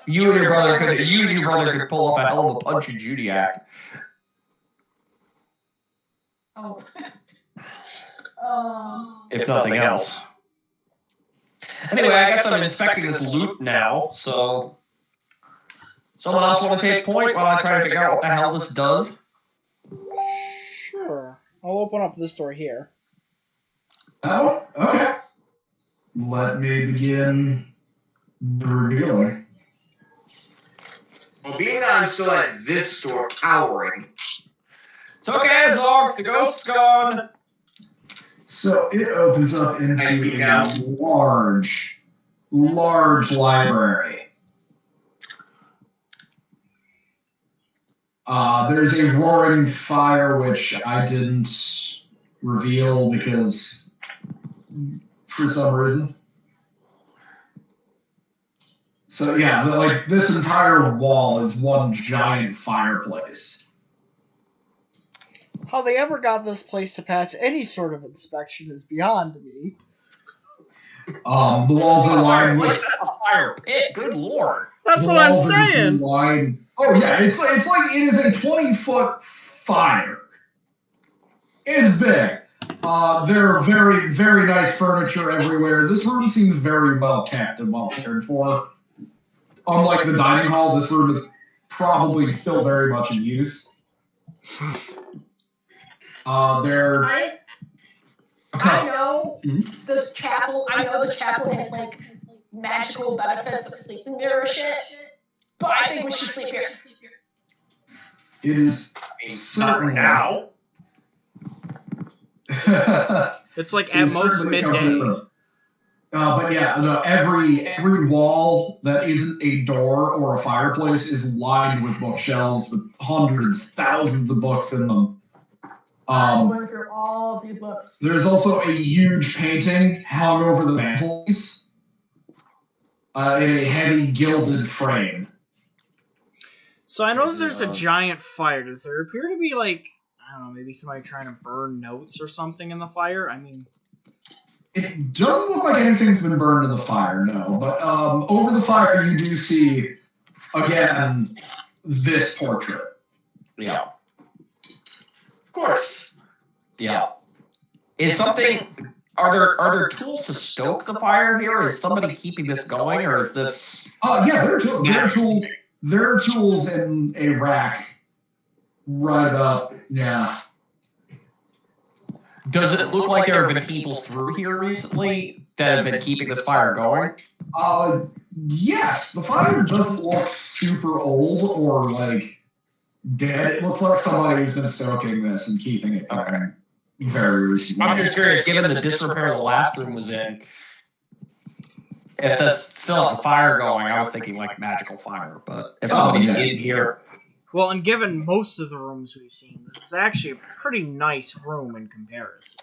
You and your brother could pull off a hell of a Punch and Judy act. Oh. If nothing else. Anyway, I guess I'm inspecting this loot now, so... Someone else want to take point while I try to figure out what the hell this does? Sure. I'll open up this door here. Oh, okay. Let me begin revealing. Well, being that I'm still at this door cowering. It's okay, Zork, the ghost's gone. So it opens up into a large library. There's a roaring fire, which I didn't reveal because, for some reason. So yeah, like this entire wall is one giant fireplace. How they ever got this place to pass any sort of inspection is beyond me. The walls are lined with a fire pit. Good lord! That's what I'm saying. Oh yeah, it's like it is a 20-foot fire. It's big. There are very, very nice furniture everywhere. This room seems very well kept and well cared for. Unlike the dining hall, this room is probably still very much in use. I know the chapel. I know the chapel has like magical benefits of sleeping there or shit. But I think we should sleep here. It is certainly now. It's like at most midday. But yeah, no, every wall that isn't a door or a fireplace is lined with bookshelves with hundreds, thousands of books in them. I'm going through all of these books. There's also a huge painting hung over the mantelpiece in a heavy gilded frame. So I know that there's a giant fire. Does there appear to be like, I don't know, maybe somebody trying to burn notes or something in the fire? I mean... It doesn't look like anything's been burned in the fire, no. But over the fire, you do see, again, this portrait. Yeah. Of course. Yeah. Are there tools to stoke the fire here? Is somebody keeping this going, or is this... Yeah, there are tools. There are tools in a rack right up, yeah. Does it look like there have been people through here recently that have been keeping this fire going? Yes. The fire doesn't look super old or, like, dead. It looks like somebody's been stoking this and keeping it going very recently. I'm just curious, given the disrepair the last room was in, if this still has a fire going, I was thinking, like, magical fire, but if somebody's in here... Well, and given most of the rooms we've seen, this is actually a pretty nice room in comparison.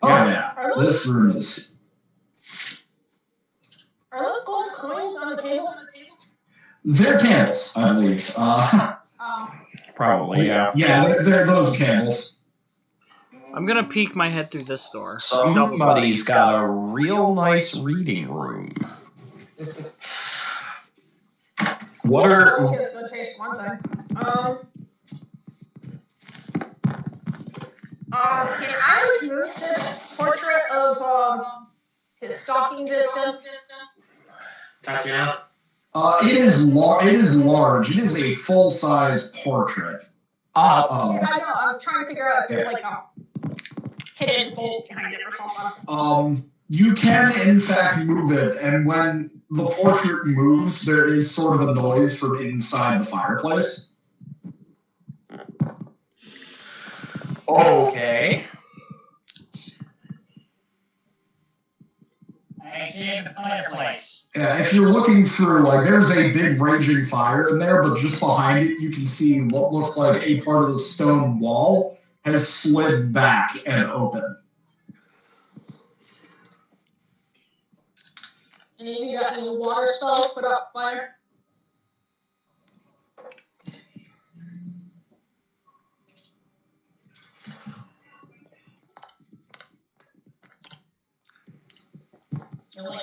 Oh, yeah. This room is... Are those gold coins on the table? They're candles, I believe. Probably, yeah. Yeah, they're those candles. I'm gonna peek my head through this door. Somebody's got a real nice reading room. What are... Can I remove this portrait of his stalking victim? Tatiana? It is large. It is a full-size portrait. Yeah, I know. I'm trying to figure out if there's like a hidden bolt behind it or something. You can, in fact, move it, and when the portrait moves, there is sort of a noise from inside the fireplace. Okay. I see the fireplace. Yeah, if you're looking through, like, there's a big raging fire in there, but just behind it, you can see what looks like a part of the stone wall has slid back and open. And you got any water spells put out fire?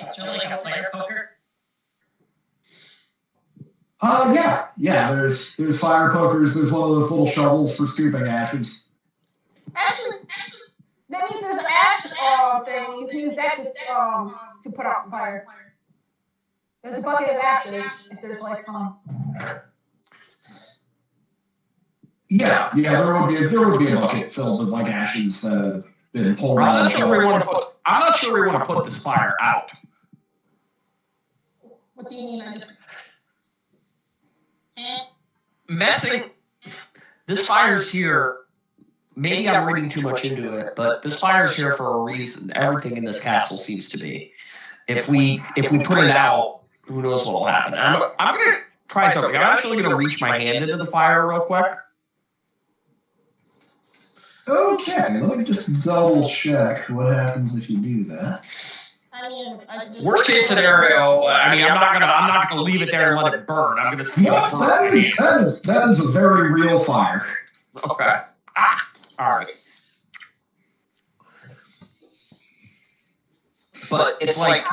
It's really like a fire poker. Yeah. There's fire pokers. There's one of those little shovels for scooping ashes. Actually, that means there's an ash thing. You can use that to put out the fire. There's a bucket of ashes if there's like Yeah, there would be a bucket filled with like ashes that have been pulled out. I'm not sure we want to put this fire out. What do you mean? Messing. This fire's here. Maybe I'm reading too much into it, but this fire's here for a reason. Everything in this castle seems to be. If we put it out, who knows what will happen. I'm gonna try something. I'm actually gonna reach my hand into the fire real quick. Okay, let me just double check what happens if you do that. Worst case scenario, I'm not gonna leave it there and let it burn. I'm gonna see it burn. That is a very real fire. Okay. All right. But it's like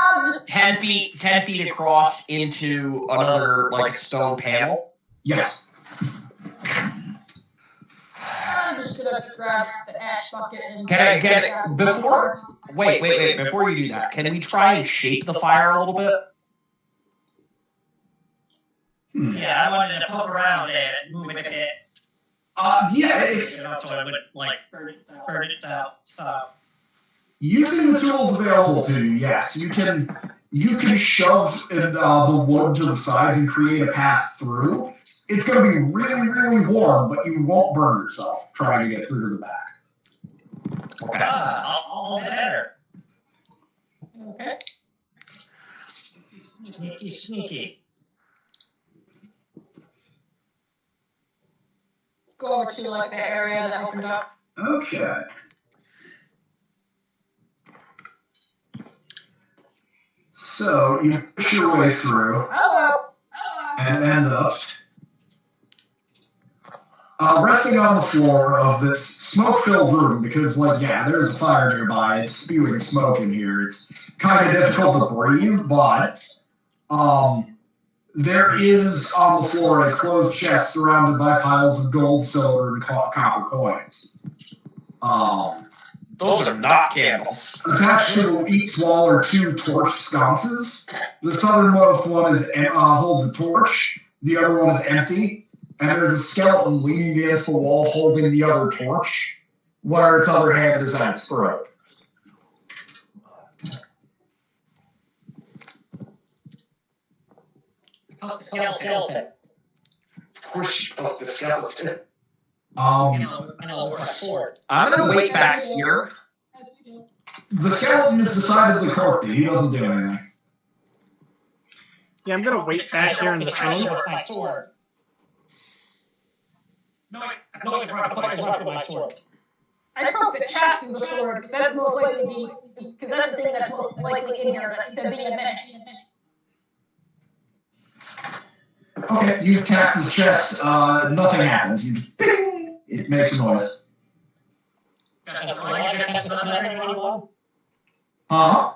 10 feet across into another like stone panel. Yes. I'm just gonna grab the ash bucket and Wait, before you do that, can we try and shape the fire a little bit? Yeah, I wanted to poke around and move it a bit. So I would burn it out. Using the tools available to you, yes, you can shove the wood to the sides and create a path through. It's going to be really, really warm, but you won't burn yourself trying to get through to the back. Okay. All the better. Okay. Sneaky. Go over to like the area that opened up. Okay. So you push your way through and end up resting on the floor of this smoke-filled room because, there's a fire nearby. It's spewing smoke in here. It's kind of difficult to breathe, but there is on the floor a closed chest surrounded by piles of gold, silver, and copper coins. Those are not candles. Attached to each wall are two torch sconces. The southernmost one holds a torch. The other one is empty. And there's a skeleton leaning against the wall holding the other torch, where its other hand is at its throat. Oh, skeleton. Of course she poked the skeleton. I know, a sword. I'm going to wait back here. The skeleton is decidedly corpty. He doesn't do anything. Yeah, I'm gonna wait back here in this room. My sword. No, I put my sword. I broke the chest with the sword because that's most likely because that's the thing that's most likely in here to be a minute. Okay, you tap his chest. Nothing happens. You just bing. It makes a noise. Huh?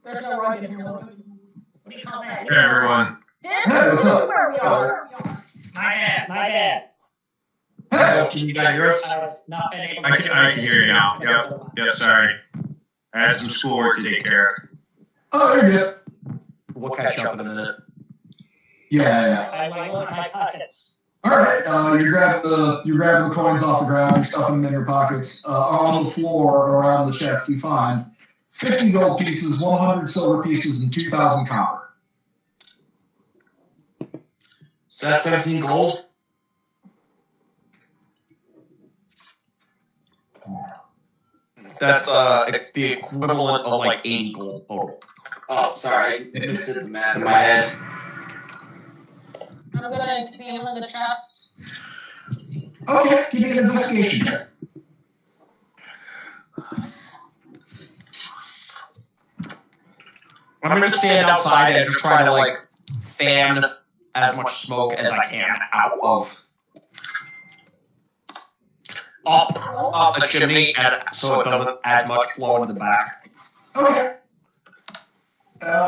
There's no rug in here. What do you call that? Hey, everyone. Hey, what's up? Where we are. My bad. Hey. Can you guys hear us? I was not been able I can hear you now. Yep, sorry. I had some schoolwork to take care of. Oh, you're good. We'll catch up in a minute. Yeah. I look at my pockets. All right. You grab the coins off the ground. You stuff them in your pockets. On the floor around the chest, you find 50 gold pieces, 100 silver pieces, and 2,000 copper. Is that 17 gold? That's the equivalent of like 80 gold total. Oh, sorry. I just did the math in my head. I'm gonna examine the chest. Okay, give me an investigation check. I'm going to stand outside and just try to fan as much smoke as I can out of up the chimney, and so it doesn't as much flow into the back. Okay.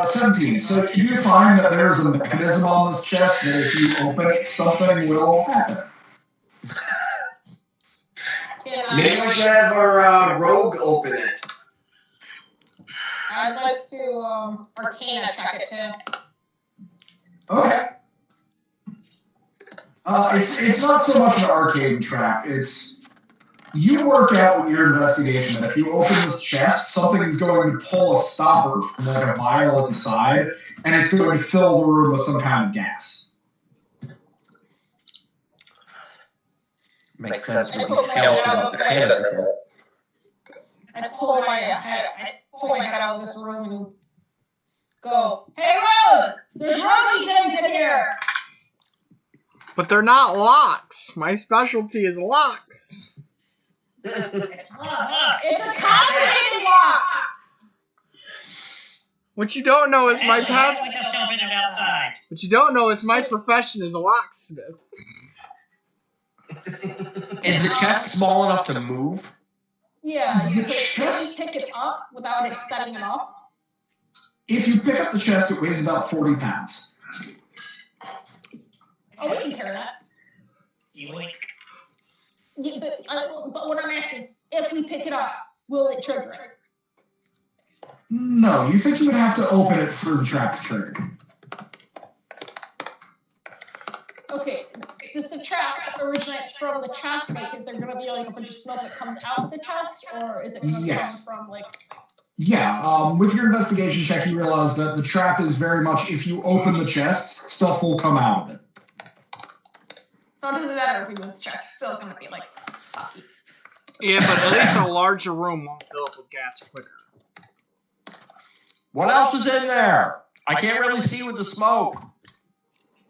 17. So you do find that there is a mechanism on this chest that if you open it, something will happen. Maybe we should have our rogue open it. I'd like to Arcana check it too. Okay. It's not so much an arcane trap. It's you work out with your investigation that if you open this chest, something's going to pull a stopper from like a vial inside, and it's going to fill the room with some kind of gas. Makes sense with these skeletons ahead of it. I pull my head out of this room and go, "Hey, Rogue! There's rugby things in here!" But they're not locks. My specialty is locks. It's a complicated lock! What you don't know is my past. We just open it outside. What you don't know is my profession is a locksmith. Is the chest small enough to move? Yeah, you could pick it up without it setting it off. If you pick up the chest, it weighs about 40 pounds. Oh, we can carry that. Yoink. Yeah, but what I'm asking is, if we pick it up, will it trigger it? No, you think you would have to open it for the trap to trigger. Okay, does the trap originate from the chest? Like, is there going to be like a bunch of smoke that comes out of the chest, or is it going to come from like? Yeah, with your investigation check, you realize that the trap is very much if you open the chest, stuff will come out of it. So it doesn't matter if we move the chest; it's still going to be like. Yeah, but at least a larger room won't fill up with gas quicker. What else is in there? I can't really see with the smoke.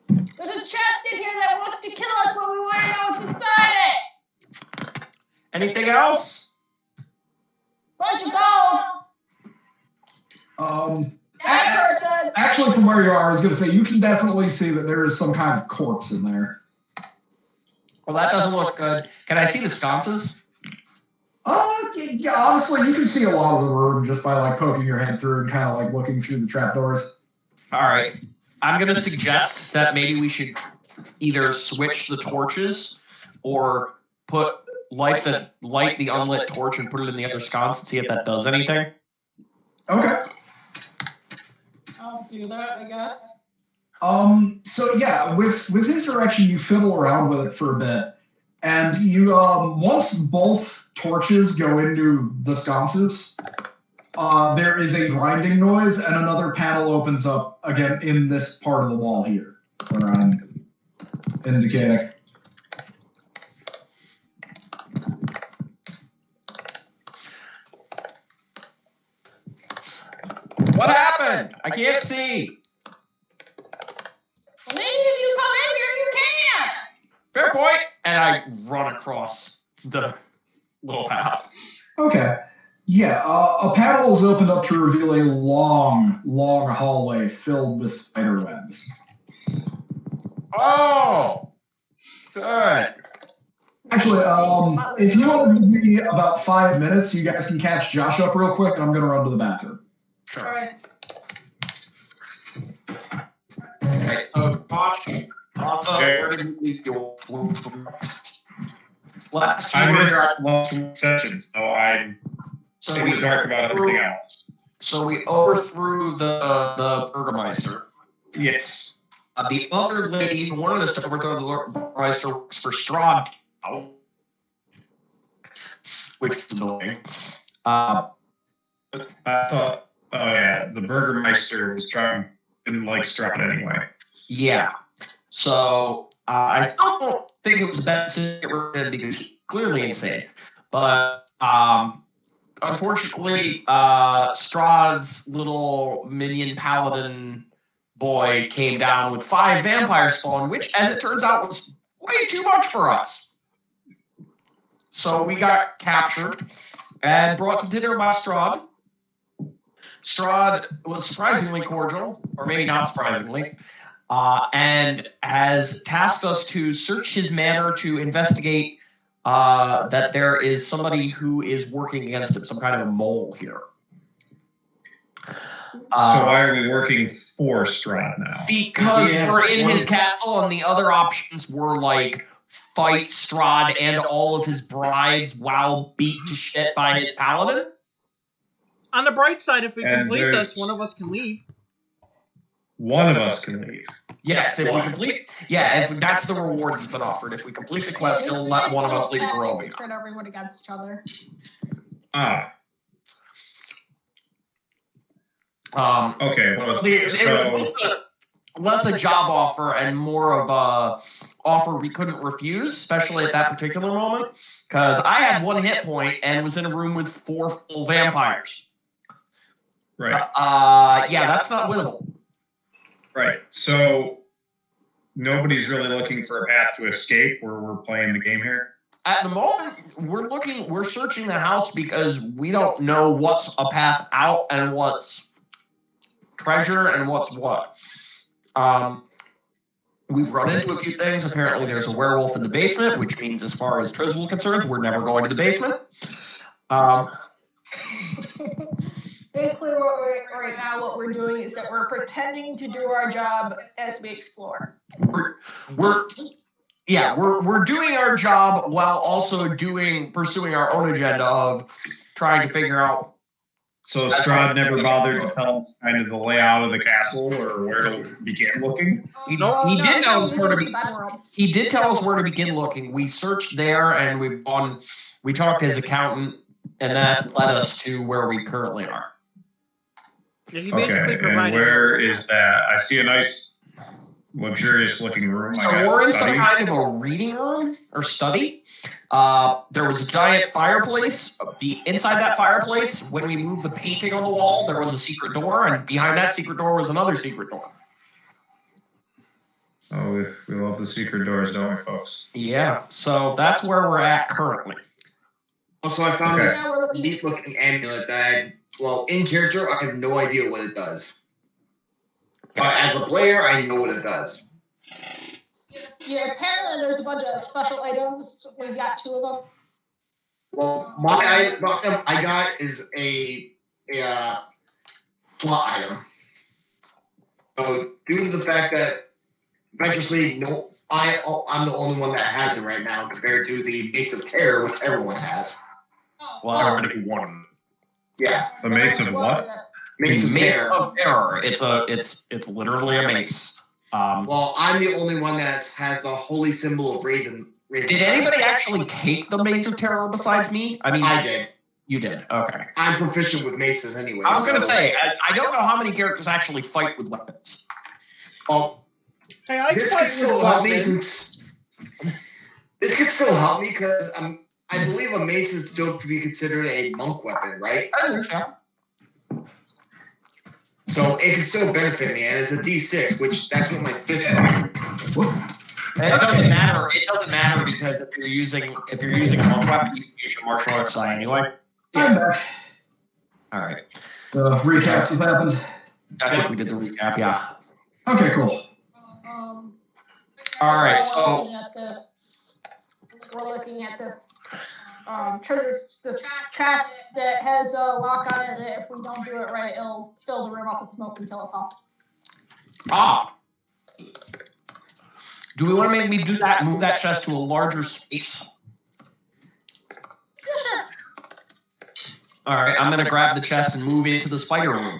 There's a chest in here that wants to kill us, but we want to know what's inside it. Anything else? Bunch of gold. That person. Actually, from where you are, I was going to say you can definitely see that there is some kind of corpse in there. Well, that doesn't look good. Can I see the sconces? Yeah, honestly, you can see a lot of the room just by like poking your head through and kind of like looking through the trapdoors. All right. I'm going to suggest that maybe we should either switch the torches or light the unlit torch and put it in the other sconce and see if that does anything. Okay. I'll do that, I guess. So yeah, with his direction, you fiddle around with it for a bit, and you once both torches go into the sconces, there is a grinding noise, and another panel opens up again in this part of the wall here, where I'm indicating. What happened? I can't see. Well, maybe if you come in here, you can. Fair point. And I run across the little path. Okay. Yeah, a panel is opened up to reveal a long, long hallway filled with spider webs. Oh, good. Actually, if you want to give me about 5 minutes, you guys can catch Josh up real quick, and I'm going to run to the bathroom. Sure. All right. Right, so Josh, where did we go? Last I'm year, here at last session, so I'm so able to talk about everything else. So we overthrew the Burgermeister. Yes. The other lady who wanted us to overthrow the Burgermeister works for Strahd, which is annoying. I thought, oh yeah, the Burgermeister didn't like Strahd anyway. Yeah. So I still don't think it was best to get rid of him because he's clearly insane. But unfortunately, Strahd's little minion paladin boy came down with 5 vampire spawn, which, as it turns out, was way too much for us. So we got captured and brought to dinner by Strahd. Strahd was surprisingly cordial, or maybe not surprisingly, and has tasked us to search his manor to investigate that there is somebody who is working against him, some kind of a mole here. So why are we working for Strahd now? Because we're in his castle, and the other options were like fight Strahd and all of his brides while beat to shit by his paladin. On the bright side, if we And complete there's- this, one of us can leave. One of us can leave. Yes, if we complete. Yeah, if that's the reward that's been offered. If we complete the quest, he'll let one of us leave Barovia. Turn everyone against each other. Ah, okay. Well, It so was less a job offer and more of a offer we couldn't refuse, especially at that particular moment, because I had 1 hit point and was in a room with 4 full vampires. right, Yeah, that's not winnable. right. So nobody's really looking for a path to escape where we're playing the game here. At the moment, we're searching the house because we don't know what's a path out and what's treasure and what's what. We've run into a few things. Apparently, there's a werewolf in the basement, which means, as far as Trizzle is concerned, we're never going to the basement. Basically, right now, what we're doing is that we're pretending to do our job as we explore. We're doing our job while also pursuing our own agenda of trying to figure out. So Strahd never bothered to tell us kind of the layout of the castle or where to begin looking? He did tell us where to be. He did tell us where to begin looking. We searched there, and we talked to his accountant, and that led us to where we currently are. Yeah, he basically Okay, provided. and where is that? I see a nice, luxurious-looking room. So I guess we're in study. some kind of a reading room or study. There was a giant fireplace. Inside that fireplace, when we moved the painting on the wall, there was a secret door, and behind that secret door was another secret door. Oh, we love the secret doors, don't we, folks? Yeah, so that's where we're at currently. Also, I found Okay. this Now we're looking. neat-looking amulet that, in character, I have no idea what it does. But as a player, I know what it does. Yeah, apparently there's a bunch of special items. We got 2 of them. Well, my item I got is a plot item. So, due to the fact that, eventually, I'm the only one that has it right now compared to the Mace of Terror, which everyone has. Well, everybody won. Yeah, The Mates of what? Mace of Mace Terror. of Terror. It's literally a mace. Well, I'm the only one that has the holy symbol of Raven. Did anybody actually take the Mace of Terror besides me? I mean, I did. You did. Okay. I'm proficient with maces anyway. I was gonna so- say I don't know how many characters actually fight with weapons. Oh, Hey, I this fight could with still help me weapons. since this could still help me because I believe a mace is still to be considered a monk weapon, right? I understand. So it can still benefit me, and it's a D6, which that's what my fists are. It doesn't matter. It doesn't matter because if you're using a monk weapon, you can use your martial arts die anyway. I'm back. All right. The recaps have happened. I think we did the recap. Yeah. Okay, cool. All right. We're looking at this treasure, this chest that has a lock on it. That if we don't do it right, it'll fill the room up with smoke and kill us all. Do we want to make me do that? Move that chest to a larger space. All right. I'm gonna grab the chest and move into the spider room.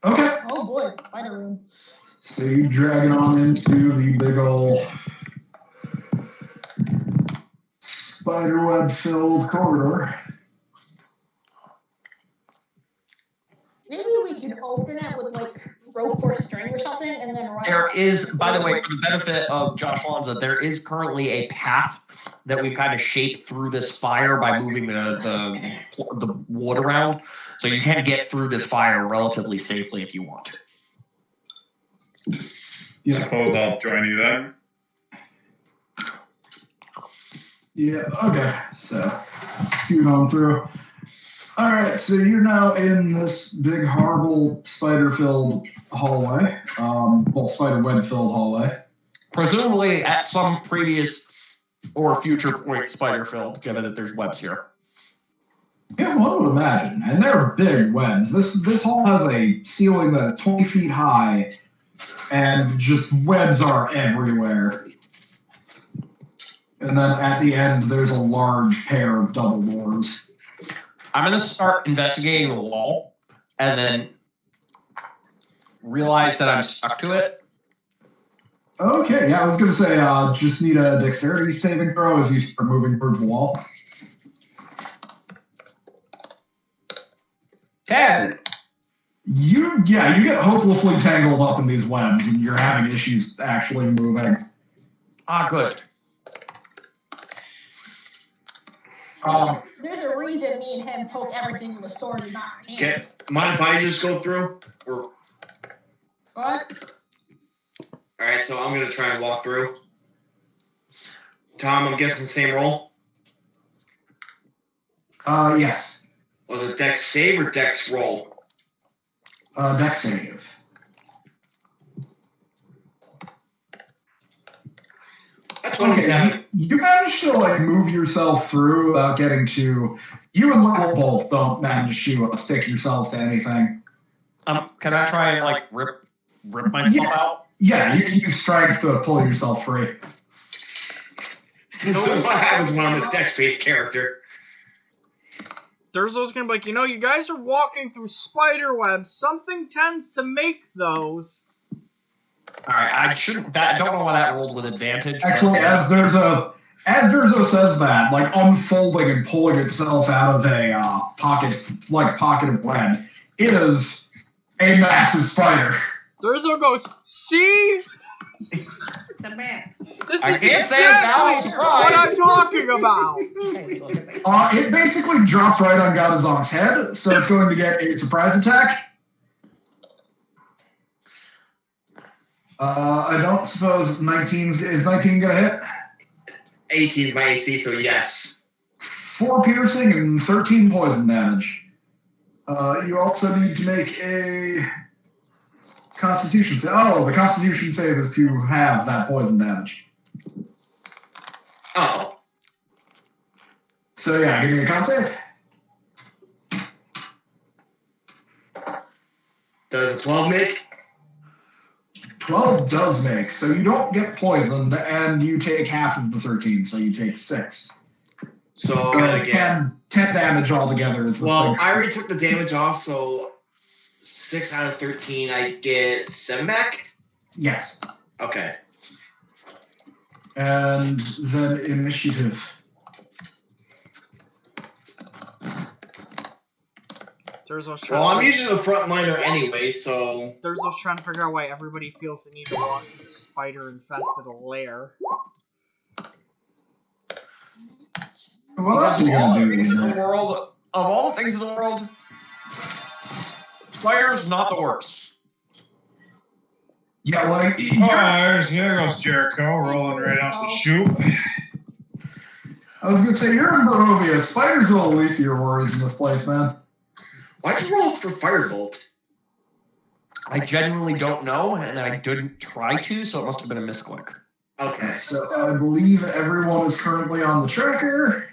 Okay. Oh boy, spider room. So you drag it on into the big ol' spiderweb filled corridor. Maybe we could open it with like rope or string or something, and then run. There is, by the way, for the benefit of Josh Lanza, there is currently a path that we've kind of shaped through this fire by moving the wood around, so you can get through this fire relatively safely if you want to. Yeah. Suppose I'll join you then. Yeah, okay. So scoot on through. Alright, so you're now in this big horrible spider filled hallway. Spider web filled hallway. Presumably at some previous or future point spider filled, given that there's webs here. Yeah, one would imagine. And they're big webs. This hall has a ceiling that's 20 feet high, and just webs are everywhere. And then at the end, there's a large pair of double doors. I'm going to start investigating the wall, and then realize that I'm stuck to it. Okay, yeah, I was going to say, just need a dexterity saving throw as you start moving towards the wall. 10. You get hopelessly tangled up in these webs, and you're having issues actually moving. Ah, good. There's a reason me and him poke everything with a sword and not a hand. Mind if I just go through? Or What? alright, so I'm gonna try and walk through. Tom, I'm guessing same roll? Yes. Was it dex save or dex roll? Dex save. That's 27. Okay, you managed to like move yourself through without getting to. You and Lyle both don't manage to stick yourselves to anything. Can I try and like rip myself out? Yeah, you can use strength to pull yourself free. This is what happens when I'm a dex-based character. Durzo's gonna be like, you guys are walking through spider webs. Something tends to make those. All right, I shouldn't. I don't know why that rolled with advantage. Actually, as Durzo says that, like unfolding and pulling itself out of a pocket of web, it is a massive spider. Durzo goes, see? The man. This I is can't say it's now, exactly surprise. what I'm talking about. Hey, look at me. It basically drops right on Gadazong's head, so it's going to get a surprise attack. I don't suppose 19 is 19 gonna hit? 18 is my AC, so yes. 4 piercing and 13 poison damage. You also need to make a Constitution save. Oh, the Constitution save is to have that poison damage. Oh. So yeah, give me a con save. Does a 12 make? 12 does make, so you don't get poisoned, and you take half of the 13, so you take 6. So I'm gonna get... 10 damage altogether is the Well, thing. I already took the damage off, so 6 out of 13, I get 7 back? Yes. Okay. And then initiative. Durzo's trying Well, I'm usually the front liner anyway, so... Durzo's trying to figure out why everybody feels the need to walk through the spider-infested lair. What else are you gonna do? Of all the things in the world, spider's not the worst. Yeah, like There goes Jericho rolling right out the chute. I was gonna say you're in Barovia. Spiders are the least of your worries in this place, man. Why'd you roll for Firebolt? I genuinely don't know, and I didn't try to, so it must have been a misclick. Okay. So I believe everyone is currently on the tracker.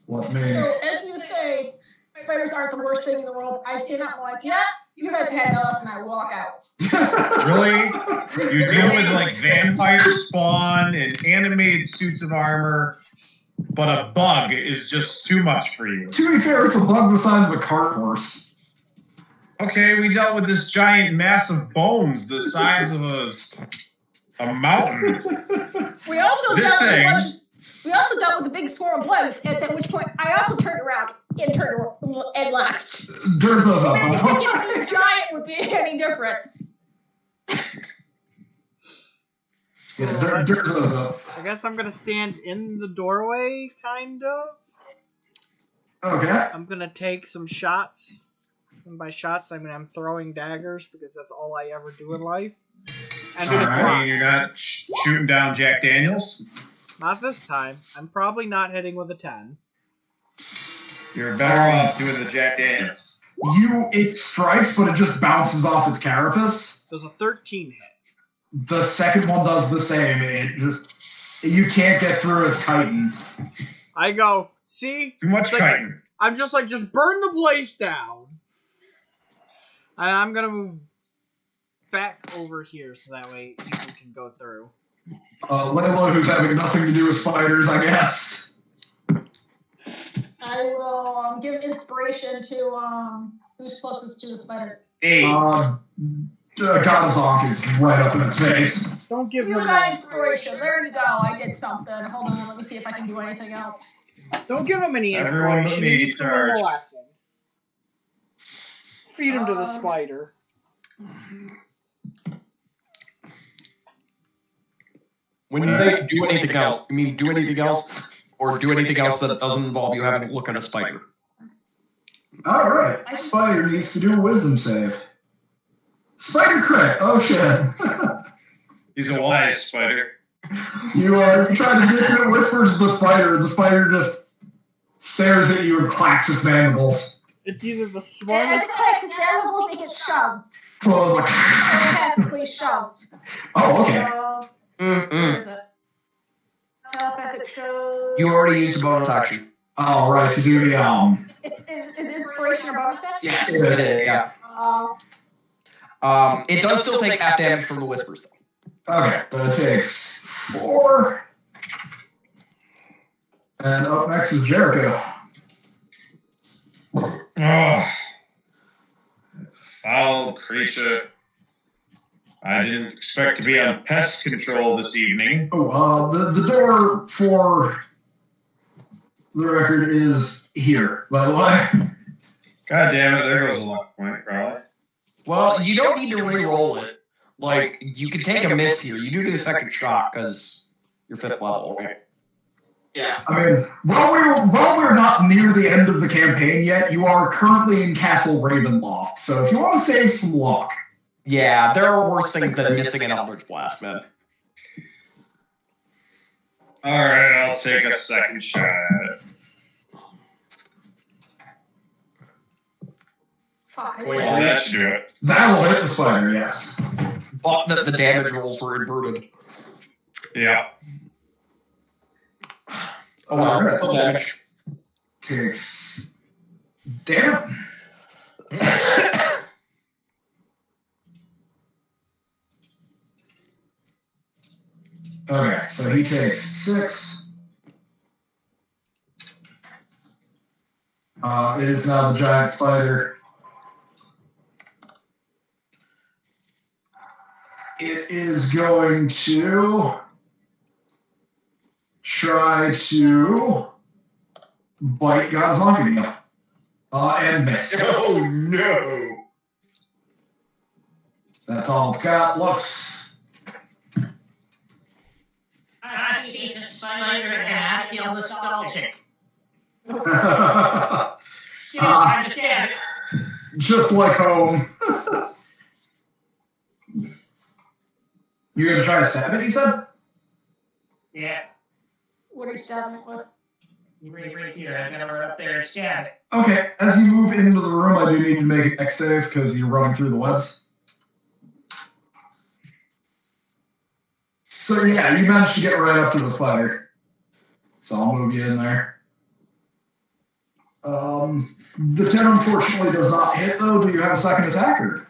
Let me. So, as you say, spiders aren't the worst thing in the world. I stand up and I'm like, yeah, you guys had us, and I walk out. Really? You deal with like vampire spawn and animated suits of armor, but a bug is just too much for you. To be fair, it's a bug the size of a cart horse. Okay, we dealt with this giant mass of bones the size of a mountain. We also This dealt with thing- bugs. We also dealt with the big swarm of bugs, at which point I also turned around and left. Durzo's up. I didn't think the giant would be any different. Yeah, Durzo's up. I guess I'm gonna stand in the doorway, kind of. Okay. I'm gonna take some shots. And by shots, I mean I'm throwing daggers, because that's all I ever do in life. And All the right, clock. You're not shooting down Jack Daniels? Not this time. I'm probably not hitting with a 10. You're better off doing the Jack Daniels. It strikes, but it just bounces off its carapace. Does a 13 hit? The second one does the same. You can't get through its chitin. I go, see? Too much It's like- chitin. I'm just like, just burn the place down. I'm gonna move back over here so that way people can go through. Layla, who's having nothing to do with spiders, I guess. I will give inspiration to who's closest to the spider. Hey, Godazonk is right up in its face. Don't give You him got no inspiration. There you go. I get something. Hold on, let me see if I can do anything else. Don't give him any Everyone inspiration. but me He needs to learn a charge. lesson. Feed him to the spider. When they do anything else, you mean do anything else, or do anything else that doesn't involve you having to look at a spider? Alright, spider needs to do a wisdom save. Spider crit! Oh shit. He's a wise spider. You try to get to it, whispers the spider just stares at you and clacks its mandibles. It's either the And smartest. it's animals make it shoved. So I was like, Telepathically shoved. oh, okay. Where is it? Telepathic show. You already used a bonus action. Alright, to do the, Is inspiration a bonus action? yes. It is, yeah. It does still take half damage from the whispers, though. Okay, so it takes 4. And up next is Jericho. Oh, foul creature. I didn't expect to be on pest control this evening. Oh, the door for the record is here, by the way. God damn it, there goes a luck point, probably. Well, you don't need to re-roll it. Like, you can take a miss here. You do get a second shot, because you're 5th level, right? Yeah. I mean, while we're not near the end of the campaign yet, you are currently in Castle Ravenloft, so if you want to save some luck. Yeah, there are worse things than missing an Eldritch Blast, man. Alright, I'll take a second shot at it. Fuck. Wait, Well, that should do it. That'll hit the spider, yes. But the damage rolls were inverted. Yeah. Oh, well, Alright. full damage. Takes... Damn it. Okay, so he takes 6. It is now the giant spider. It is going to try to bite God's again. And miss. Oh no. That's all it's got. Looks. I see the spider and I feel nostalgic. Still, I understand it. Just like home. You're gonna try to stab it, you said? Yeah, What are you stabbing it with? you right here. I'm gonna run up there and stab it. Okay, as you move into the room, I do need to make an X save because you're running through the webs. So yeah, you managed to get right up to the spider. So I'll move you in there. The 10 unfortunately does not hit though. Do you have a second attacker?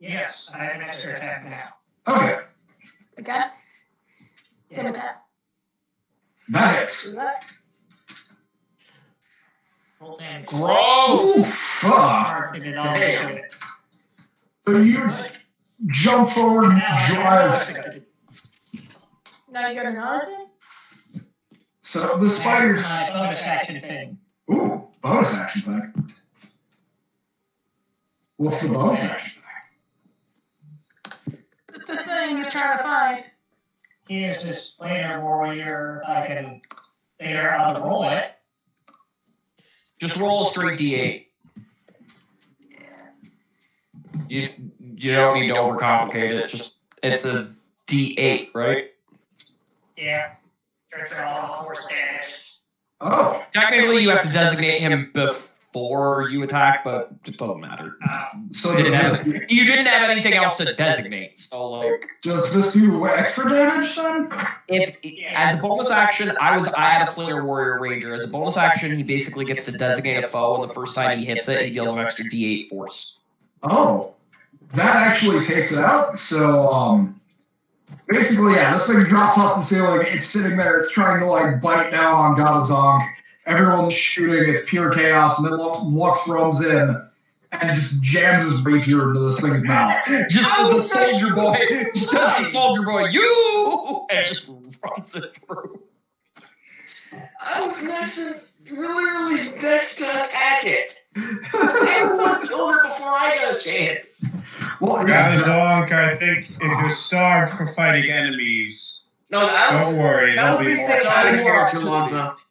Yes, I have an extra attack now. Okay, Okay. Same attack. that hits. Do that. Full damage. Ooh, fuck. Hard to get all Damn. the way. So you Good. jump forward, Now I drive. have Now you got another thing? So the spider's. my bonus action thing. Ooh, bonus action thing. What's the bonus action thing? It's the thing he's trying to find. Here's this planar warrior. I can figure out how to roll it. Just roll a straight D8. You don't need to overcomplicate it. Just it's a D8, right? Yeah. Turns out all force damage. Oh, Technically, you have to designate him before before you attack, but it doesn't matter. So You does didn't have anything else to designate, so like. does this do extra damage then? If as a bonus action, I had a player warrior ranger. As a bonus action, he basically gets to designate a foe, and the first time he hits it, he deals an extra D8 force. Oh, that actually takes it out. So basically, yeah, this thing drops off the ceiling. It's sitting there. It's trying to like bite down on Gadazong. Everyone's shooting. It's pure chaos, and then Lux runs in and just jams his rapier into this thing's mouth. Just as the soldier boy, you, and just runs it through. I was literally next to attack it. Everyone killed her before I got a chance. Well, Gadazonk, I think if you're starved for fighting enemies, don't worry, there'll be more. Out of here too long enough.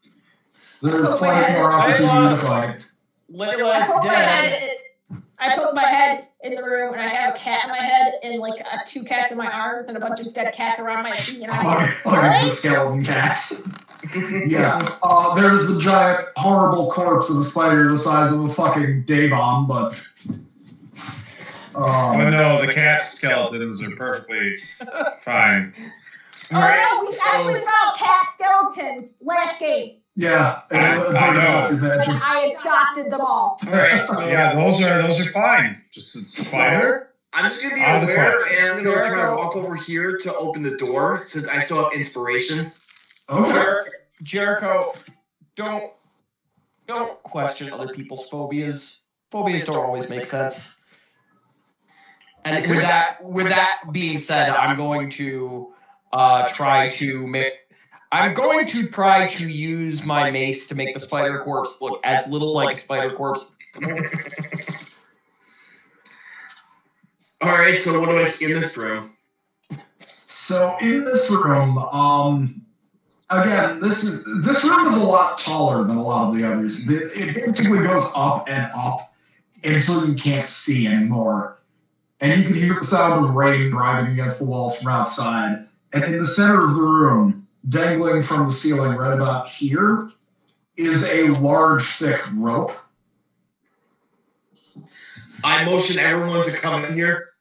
There's plenty more opportunity to fight. Layla's dead. I put my head in the room, and I have a cat in my head, and like 2 cats in my arms, and a bunch of dead cats around my feet. And The skeleton cats. Yeah. There's the giant, horrible corpse of a spider the size of a fucking Davon, but. Oh no, the cat skeletons are perfectly fine. Oh no, we actually found cat skeletons last game. Yeah, I know. And I adopted them all. Alright, so Yeah, those are fine. Just a spider. I'm just gonna be Out of the aware, question. and I'm gonna try to walk over here to open the door since I still have inspiration. Okay. Jericho, don't question other people's phobias. Phobias don't always make sense. And with that being said, I'm going to try to use my mace to make the spider corpse look as little like a spider corpse. Alright, so what do I see in this room? So in this room, again, this room is a lot taller than a lot of the others. It basically goes up and up until you can't see anymore. And you can hear the sound of rain driving against the walls from outside. And in the center of the room, dangling from the ceiling right about here, is a large, thick rope. I motion everyone to come in here.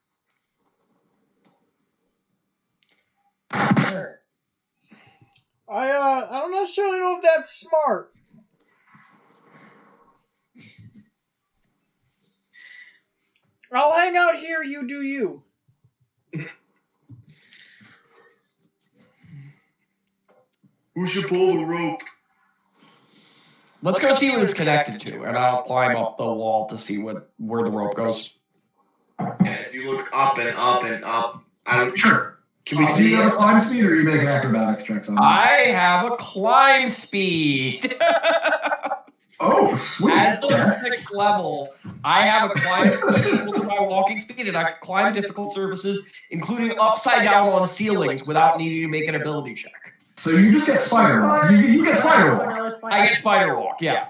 I don't necessarily know if that's smart. I'll hang out here, you do you. Who should pull the rope? Let's go see what it's connected to, and I'll climb up the wall to see where the rope goes. As you look up and up and up, Sure. Can we Do see you have it? a climb speed, or are you making acrobatics checks on that? I have a climb speed. Oh, sweet. As of Okay. 6th level, I have a climb speed equal to my walking speed, and I can climb difficult surfaces, including upside down on ceilings, without needing to make an ability check. So you just get spider walk. You get spider walk. I get spider walk, yeah.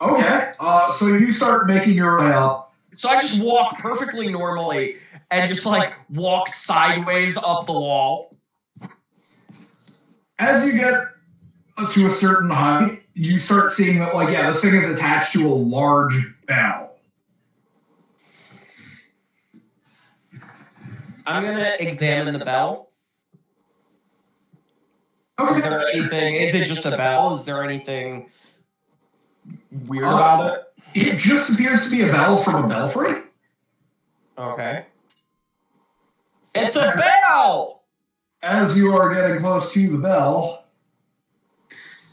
Okay. So you start making your way up. So I just walk perfectly normally and just like walk sideways up the wall. As you get to a certain height, you start seeing that, like, yeah, this thing is attached to a large bell. I'm gonna examine the bell. Okay. Is there anything? Is it just a bell? Is there anything weird about it? It just appears to be a bell from a belfry. Okay. It's a bell! As you are getting close to the bell,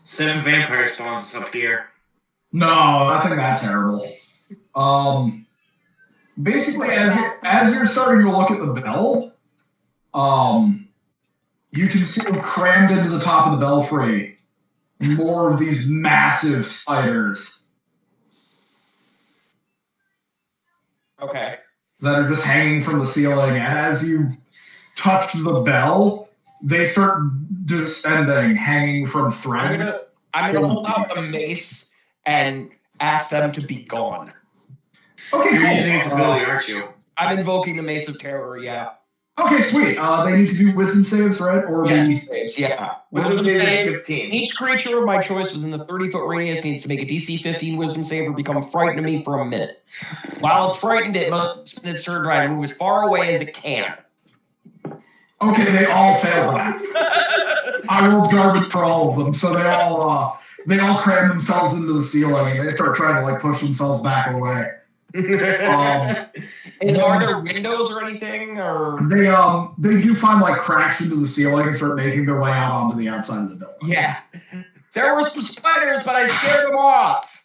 7 vampire spawns up here. no, nothing that terrible. Basically, as you're starting to look at the bell, you can see crammed into the top of the belfry more of these massive spiders Okay. that are just hanging from the ceiling. And as you touch the bell, they start descending, hanging from threads. I'm gonna hold out the mace and ask them to be gone. Okay, You're cool. using its ability, aren't you? I'm invoking the Mace of Terror, yeah. Okay, sweet. They need to do wisdom saves, right? Or Yeah, the these saves, yeah. Wisdom Wisdom save save. 15. Each creature of my choice within the 30-foot radius needs to make a DC 15 wisdom save or become frightened of me for a minute. While it's frightened, it must spend its turn trying to move as far away as it can. Okay, they all failed that. I rolled garbage for all of them, so they all cram themselves into the ceiling and they start trying to like push themselves back away. Are there windows or anything, or They do find like cracks into the ceiling and start making their way out onto the outside of the building. yeah? There were some spiders, but I scared them off.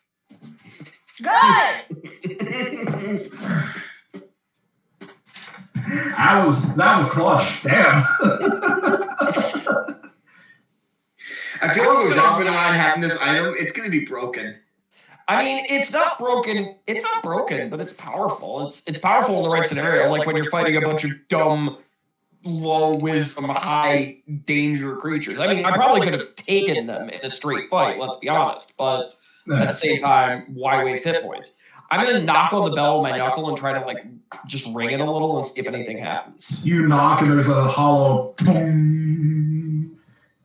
Good. That was clutch. Damn. I feel like with Robin and I having this item, it's going to be broken. I mean, it's not broken. It's not broken, but it's powerful. It's powerful in the right scenario, like when you're fighting a bunch of dumb, low wisdom, high danger creatures. I mean, I probably could have taken them in a straight fight. Let's be honest, but at the same time, why waste hit points? I'm gonna knock on the bell with my knuckle and try to like just ring it a little and see if anything happens. You knock and there's a hollow boom.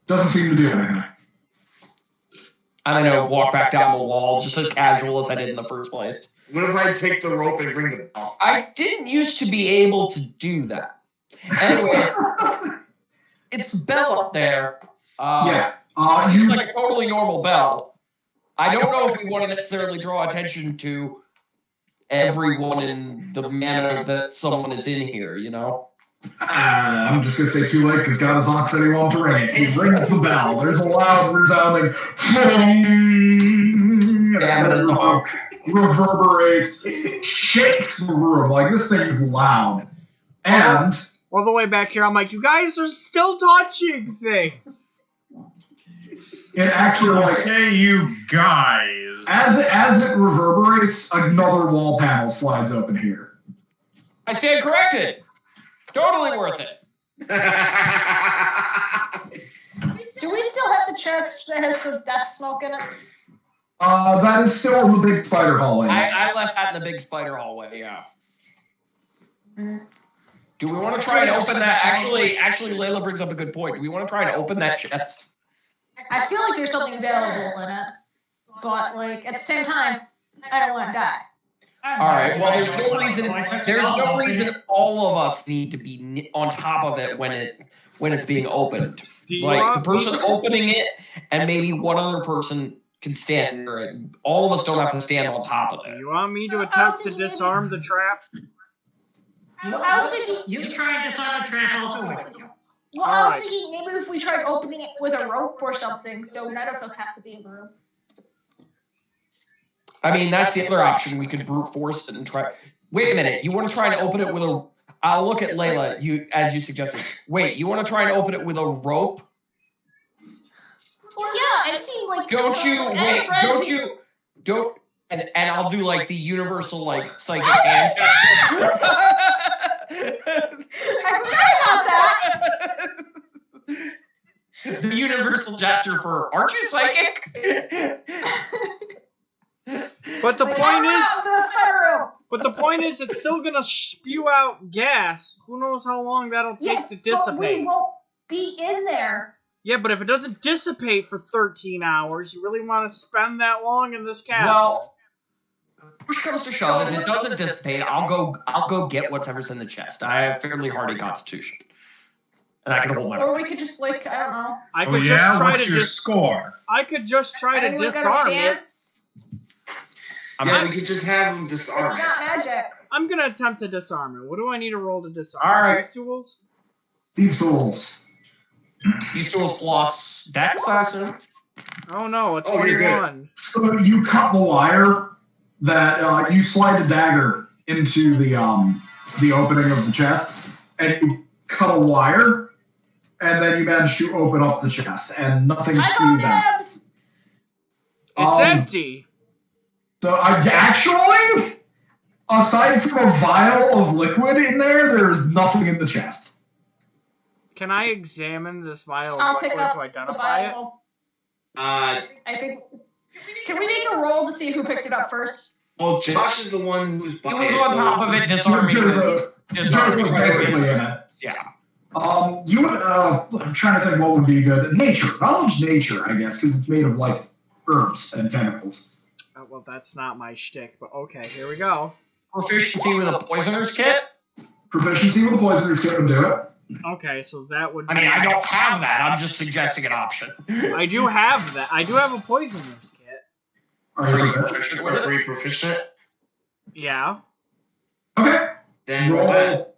Doesn't seem to do anything. I'm gonna walk back down the wall just as casual as I did in the first place. What if I take the rope and ring the bell? I didn't used to be able to do that. Anyway, it's the bell up there. Yeah. Seems like a totally normal bell. I don't know if we want to necessarily draw attention to everyone in the manner that someone is in here, you know? I'm just going to say too late because God is on said he won't ring it. He rings the bell. There's a loud, resounding Damn it, reverberates, shakes the room. Like, this thing's loud. And all the way back here, I'm like, you guys are still touching things. it actually, like, Hey, you guys. as it reverberates, another wall panel slides open here. I stand corrected. Totally worth it. Do we still have the chest that has the death smoke in it? That is still in the big spider hallway. I left that in the big spider hallway, yeah. Do we want to try and open that? Actually, Layla brings up a good point. Do we want to try and open that chest? I feel like there's something valuable in it, but like at the same time, I don't want to die. All right. Well, there's no reason. There's no reason all of us need to be on top of it when it's being opened. Like the person opening it, and maybe one other person can stand near it. All of us don't have to stand on top of Do it. you want me to attempt to disarm the trap? I was thinking, You try and disarm the trap, I'll do it with you. well, I was thinking maybe if we tried opening it with a rope or something, so none of us have to be in the room. I mean, that's the other option. We could brute force it and try. Wait a minute. You want to try and open it with a? I'll look at Layla. As you suggested. Wait. You want to try and open it with a rope? Well, yeah, I see like. Don't. And I'll do like the universal like psychic hand. I forgot about that. The universal gesture for aren't you psychic? But the Like, point is, the point is, it's still gonna spew out gas. Who knows how long that'll take to But dissipate? we won't be in there. Yeah, but if it doesn't dissipate for 13 hours, you really want to spend that long in this castle? Well, push comes to shove, if it doesn't dissipate, I'll go get whatever's in the chest. I have fairly hardy constitution, and I can hold my. Or we could just like, I don't know. I could just try What's to your score? I could just try to Anyone got a disarm stand? it. Yeah, we could just have them It's disarm not it. magic. I'm gonna attempt to disarm it. What do I need to roll to disarm? All right. These tools? These tools. These tools plus dex, I assume. Oh no, a Oh, you're good. 21. So you cut the wire that you slide a dagger into the opening of the chest, and you cut a wire, and then you manage to open up the chest, and nothing I comes got out. it. It's empty. So actually, aside from a vial of liquid in there is nothing in the chest. Can I examine this vial I'll of pick liquid up to the identify it? Bible. Uh, I think. Can we make a roll to see who picked it up first? well, Josh is the one who's He was on top of it, disarming Josh it. was basically in it. Yeah. You would. I'm trying to think what would be good. Nature, knowledge, nature, I guess, because it's made of like herbs and chemicals. Oh, well, that's not my shtick, but okay, here we go. Proficiency with a poisoner's kit? Proficiency with a poisoner's kit would do it. Okay, so that would. I mean, I don't have that. I'm just suggesting an option. I do have that. I do have a poisonous kit. Are you proficient with it? Are you proficient? Yeah. Okay. Then roll that.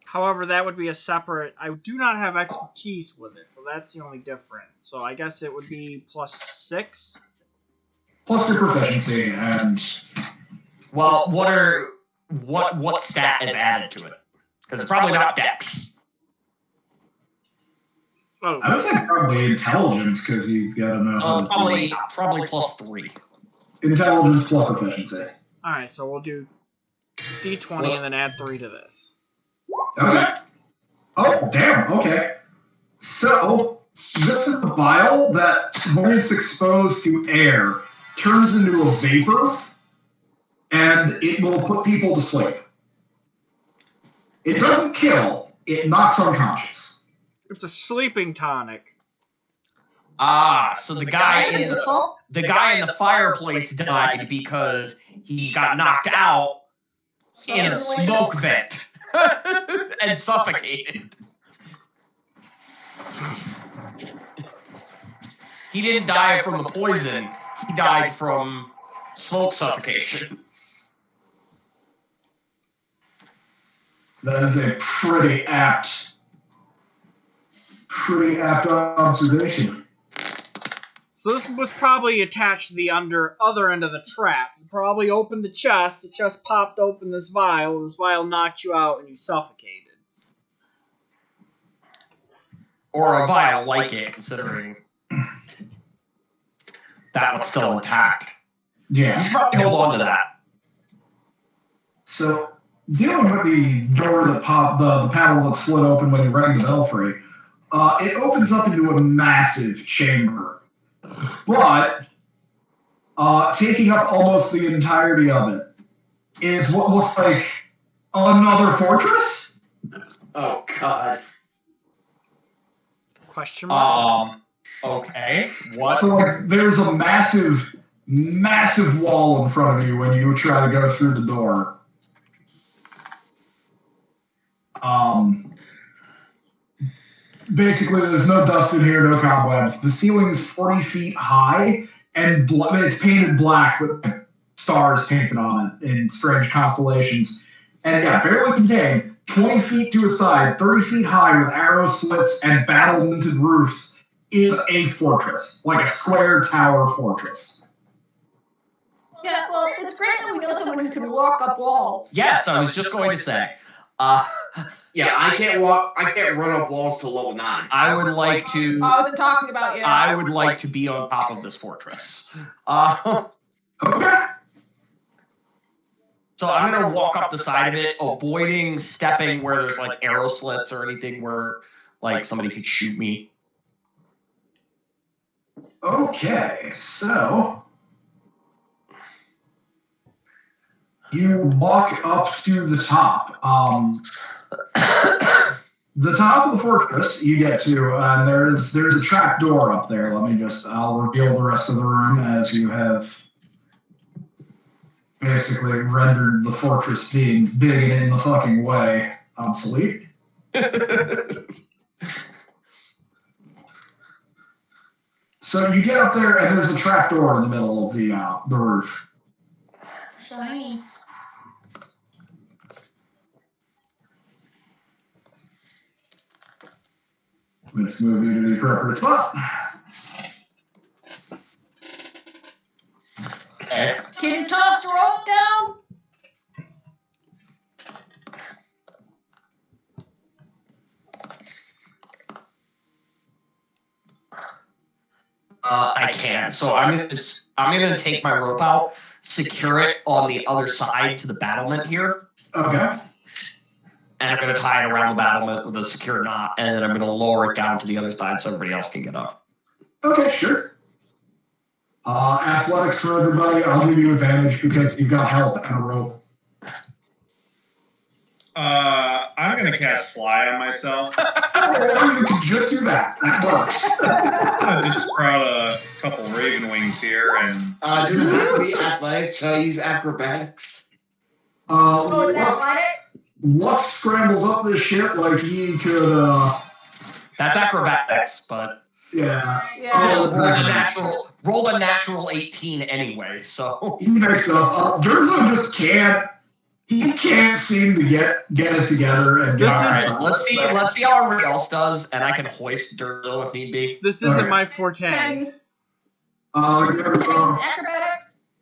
However, that would be a separate. I do not have expertise with it, so that's the only difference. So I guess it would be +6. Plus your proficiency and. Well, what stat is added to it? Because it's probably not Dex. Oh, I would say probably intelligence because you gotta know. It's probably +3. Intelligence plus proficiency. all right. So we'll do D20 and then add 3 to this. Okay. Oh, damn. Okay. So, this is a vial that, when it's exposed to air, turns into a vapor, and it will put people to sleep. It doesn't kill, it knocks unconscious. It's a sleeping tonic. So the guy in the fireplace died because he got knocked out in a smoke vent and suffocated. He didn't die from the poison. He died from smoke suffocation. That is a pretty apt observation. So this was probably attached to the other end of the trap. You probably opened the chest popped open this vial knocked you out and you suffocated. Or a vial like it, considering that one's still intact. Yeah. You should probably hold on to that. So, dealing with the door that the panel that slid open when you rang the belfry, it opens up into a massive chamber. But, taking up almost the entirety of it is what looks like another fortress? Oh, God. Question mark? Okay. What? So, like, there's a massive wall in front of you when you try to go through the door. Basically, there's no dust in here, no cobwebs. The ceiling is 40 feet high, and it's painted black with stars painted on it in strange constellations. And yeah, barely contained, 20 feet to a side, 30 feet high with arrow slits and battlemented roofs is a fortress, like a square tower fortress. Yeah, well, it's great that we know someone who can walk up walls. Yes, I was just going to say. Yeah, I can't run up walls to level 9. I would like to. I wasn't talking about you. I would like to be on top of this fortress. Okay. So I'm gonna walk up the side of it, avoiding stepping where there's like arrow slits or anything where like somebody could shoot me. Okay, so you walk up to the top. The top of the fortress you get to, and there's a trap door up there. I'll reveal the rest of the room as you have basically rendered the fortress being big and in the fucking way obsolete. So you get up there, and there's a trap door in the middle of the roof. Shiny. Let's move you to the appropriate spot. Okay. Can you toss the rope down? I can. So I'm gonna take my rope out, secure it on the other side to the battlement here. Okay. And I'm going to tie it around the battlement with a secure knot, and then I'm going to lower it down to the other side so everybody else can get up. Okay, sure. Athletics for everybody. I'll give you advantage because you've got help and a rope. I'm going to cast Fly on myself. Or you can just do that. That works. I'll just sprout a couple Raven Wings here and... does it have to be athletic? Can I use acrobatics? Oh, is that athletics? What scrambles up this shit like he could, That's acrobatics, but yeah. Yeah. rolled a natural 18 anyway, so. He makes up. Durzo just can't. He can't seem to get it together. And This get is- it. Alright, let's see how everybody else does, and I can hoist Durzo if need be. This isn't Alright. my Can I forte. use Unfortunately,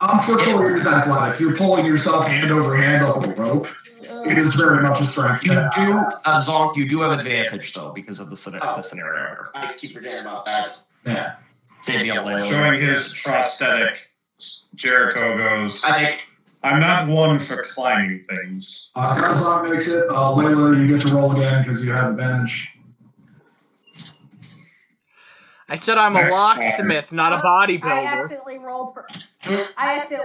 acrobatics? it is athletics. You're pulling yourself hand over hand up a rope. It is very much a strength. You do, Zonk, you do have advantage, though, because of the scenario. I keep forgetting about that. Yeah. Save me a little. Showing his prosthetic, Jericho goes, I think. I'm not one for climbing things. Garzon makes it. Layla, you get to roll again because you have advantage. I said I'm a Next locksmith, not a I bodybuilder. accidentally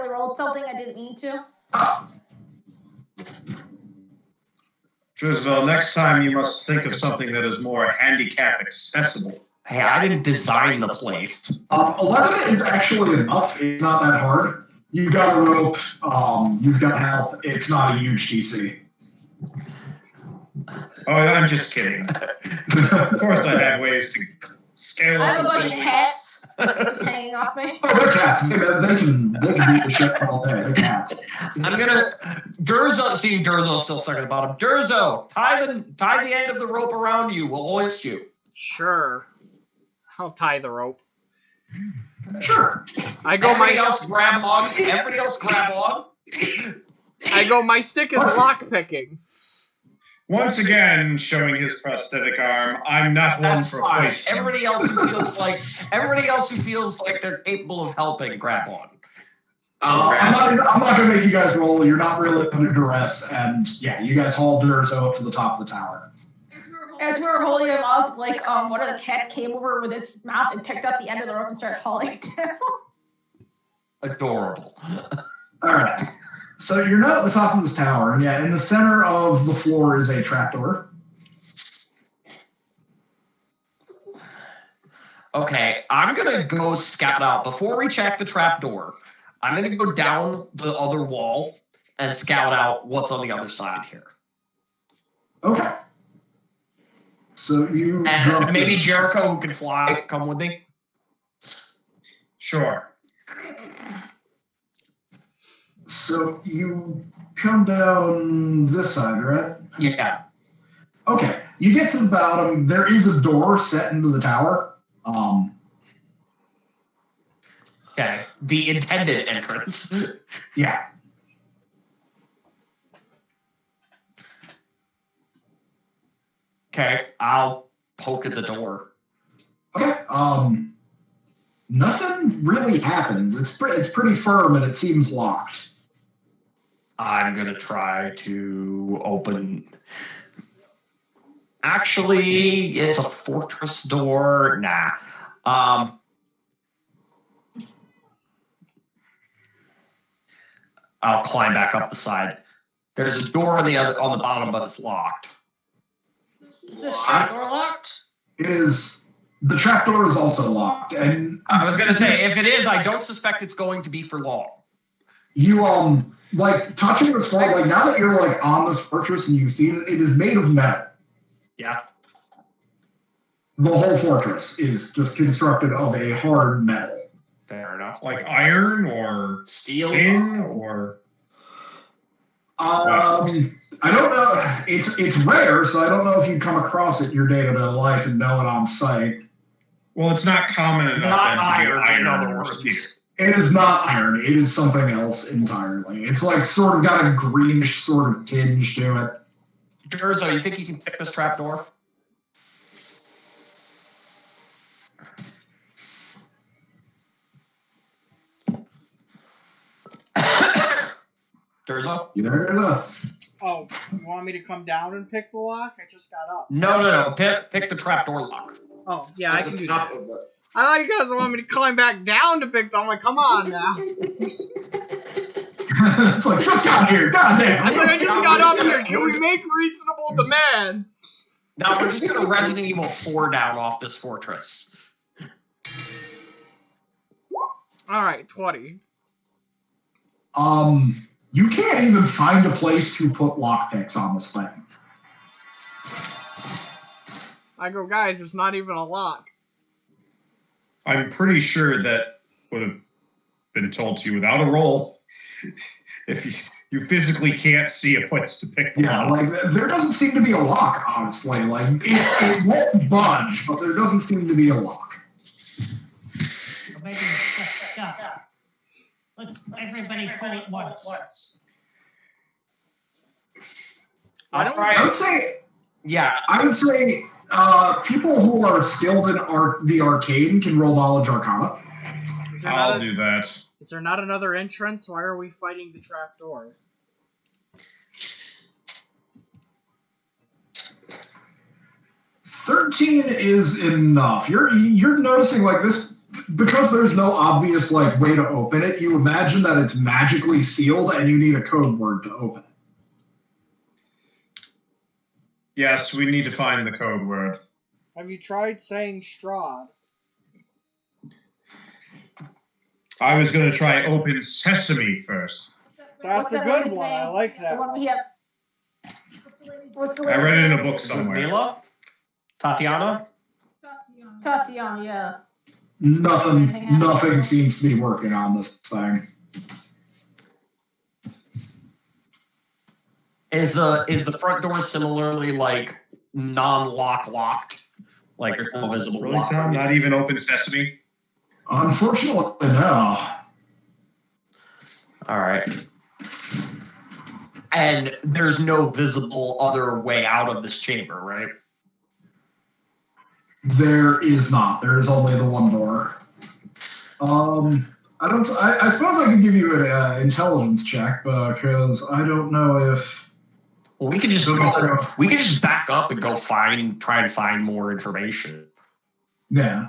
rolled something I didn't mean to. Trisbel, next time you must think of something that is more handicap accessible. Hey, I didn't design the place. 11 is actually enough. It's not that hard. You've got a rope. You've got help. It's not a huge DC. Oh, I'm just kidding. Of course I have ways to scale I up. have a bunch of cats just hanging off me. Oh, they're cats. They can beat the shit all day. They're cats. I'm gonna Durzo. See, Durzo's still stuck at the bottom. Durzo, tie the end of the rope around you. We'll hoist you. Sure. I'll tie the rope. Sure. Everybody else grab on. Everybody else grab on. My stick is lockpicking. Once again, showing his prosthetic arm, I'm not one That's for fine. hoisting. Everybody else who feels like they're capable of helping, grab on. I'm not going to make you guys roll. You're not really under duress. And yeah, you guys haul Durzo up to the top of the tower. As we were holding him up, one of the cats came over with its mouth and picked up the end of the rope and started hauling it down. Adorable. All right. So you're now at the top of this tower. And yeah, in the center of the floor is a trapdoor. Okay, I'm gonna go scout out before we check the trapdoor. I'm gonna go down the other wall and scout out what's on the other side here. Okay. So you And jump maybe in. Jericho, who can fly, come with me. Sure. So you come down this side, right? Yeah. Okay. You get to the bottom. There is a door set into the tower. Okay. The intended entrance. Yeah. Okay. I'll poke at the door. Okay. Nothing really happens. It's pretty firm and it seems locked. I'm gonna try to open. Actually, it's a fortress door. Nah. I'll climb back up the side. There's a door on the bottom, but it's locked. Is this door locked? The trapdoor is also locked, and I was gonna say, if it is, I don't suspect it's going to be for long. you touching this floor, like now that you're like on this fortress and you've seen it, it is made of metal. Yeah. The whole fortress is just constructed of a hard metal. Fair enough. Like iron or Steel. tin or... I don't know. It's rare, so I don't know if you come across it in your day-to-day life and know it on site. Well, it's not common enough Not then to be iron, in iron other or words. steel. It is not iron. It is something else entirely. It's like sort of got a greenish sort of tinge to it. Durzo, you think you can pick this trapdoor? Durzo? You there? Oh, you want me to come down and pick the lock? I just got up. No. Pick the trapdoor lock. Oh, yeah, I can do Top that. of the- I thought you guys want me to climb back down to pick them. I'm like, come on now. It's like, just got here, goddamn. It's like, I just got up here. Can we make reasonable demands? Now we're just gonna Resident Evil 4 down off this fortress. Alright, 20. You can't even find a place to put lockpicks on this thing. I go, guys, there's not even a lock. I'm pretty sure that would have been told to you without a roll. If you physically can't see a place to pick them Yeah, up. like, there doesn't seem to be a lock, honestly. Like, it won't budge, but there doesn't seem to be a lock. Or maybe it's just stuff. Let's everybody pull at once. I'll I try. would say, Yeah, people who are skilled in the arcane can roll knowledge arcana. I'll do that. Is there not another entrance? Why are we fighting the trapdoor? 13 is enough. You're noticing like this because there's no obvious like way to open it. You imagine that it's magically sealed and you need a code word to open it. Yes, we need to find the code word. Have you tried saying Strahd? I was going to try open sesame first. That's a good one. I like that. The one we have. What's the I read it in a book Is it somewhere. Mila? Tatiana? Tatiana, yeah. Nothing seems to be working on this thing. Is the front door similarly like non-lock locked? Like there's no visible Really, lock? Tom? Not even open sesame? Unfortunately, no. All right. And there's no visible other way out of this chamber, right? There is not. There is only the one door. I suppose I could give you an intelligence check because I don't know if. Well, we could just back up and go try and find more information. Yeah.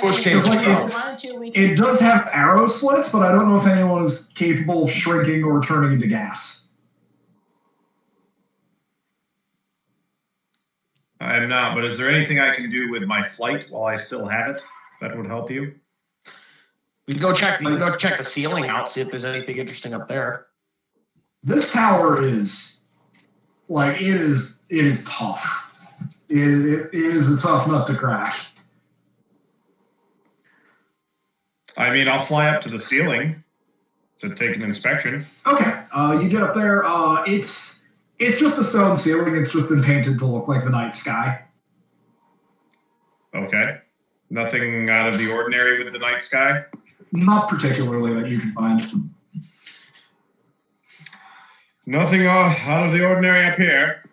Push I mean, case if like we out. wanted to, we It could- does have arrow slits, but I don't know if anyone is capable of shrinking or turning into gas. I'm not, but is there anything I can do with my flight while I still have it that would help you? We can go check the ceiling out, see if there's anything interesting up there. This tower is like it is tough. It is a tough nut to crack. I mean, I'll fly up to the ceiling to take an inspection. Okay, you get up there. It's just a stone ceiling. It's just been painted to look like the night sky. Okay. Nothing out of the ordinary with the night sky? Not particularly that you can find. Nothing out of the ordinary up here.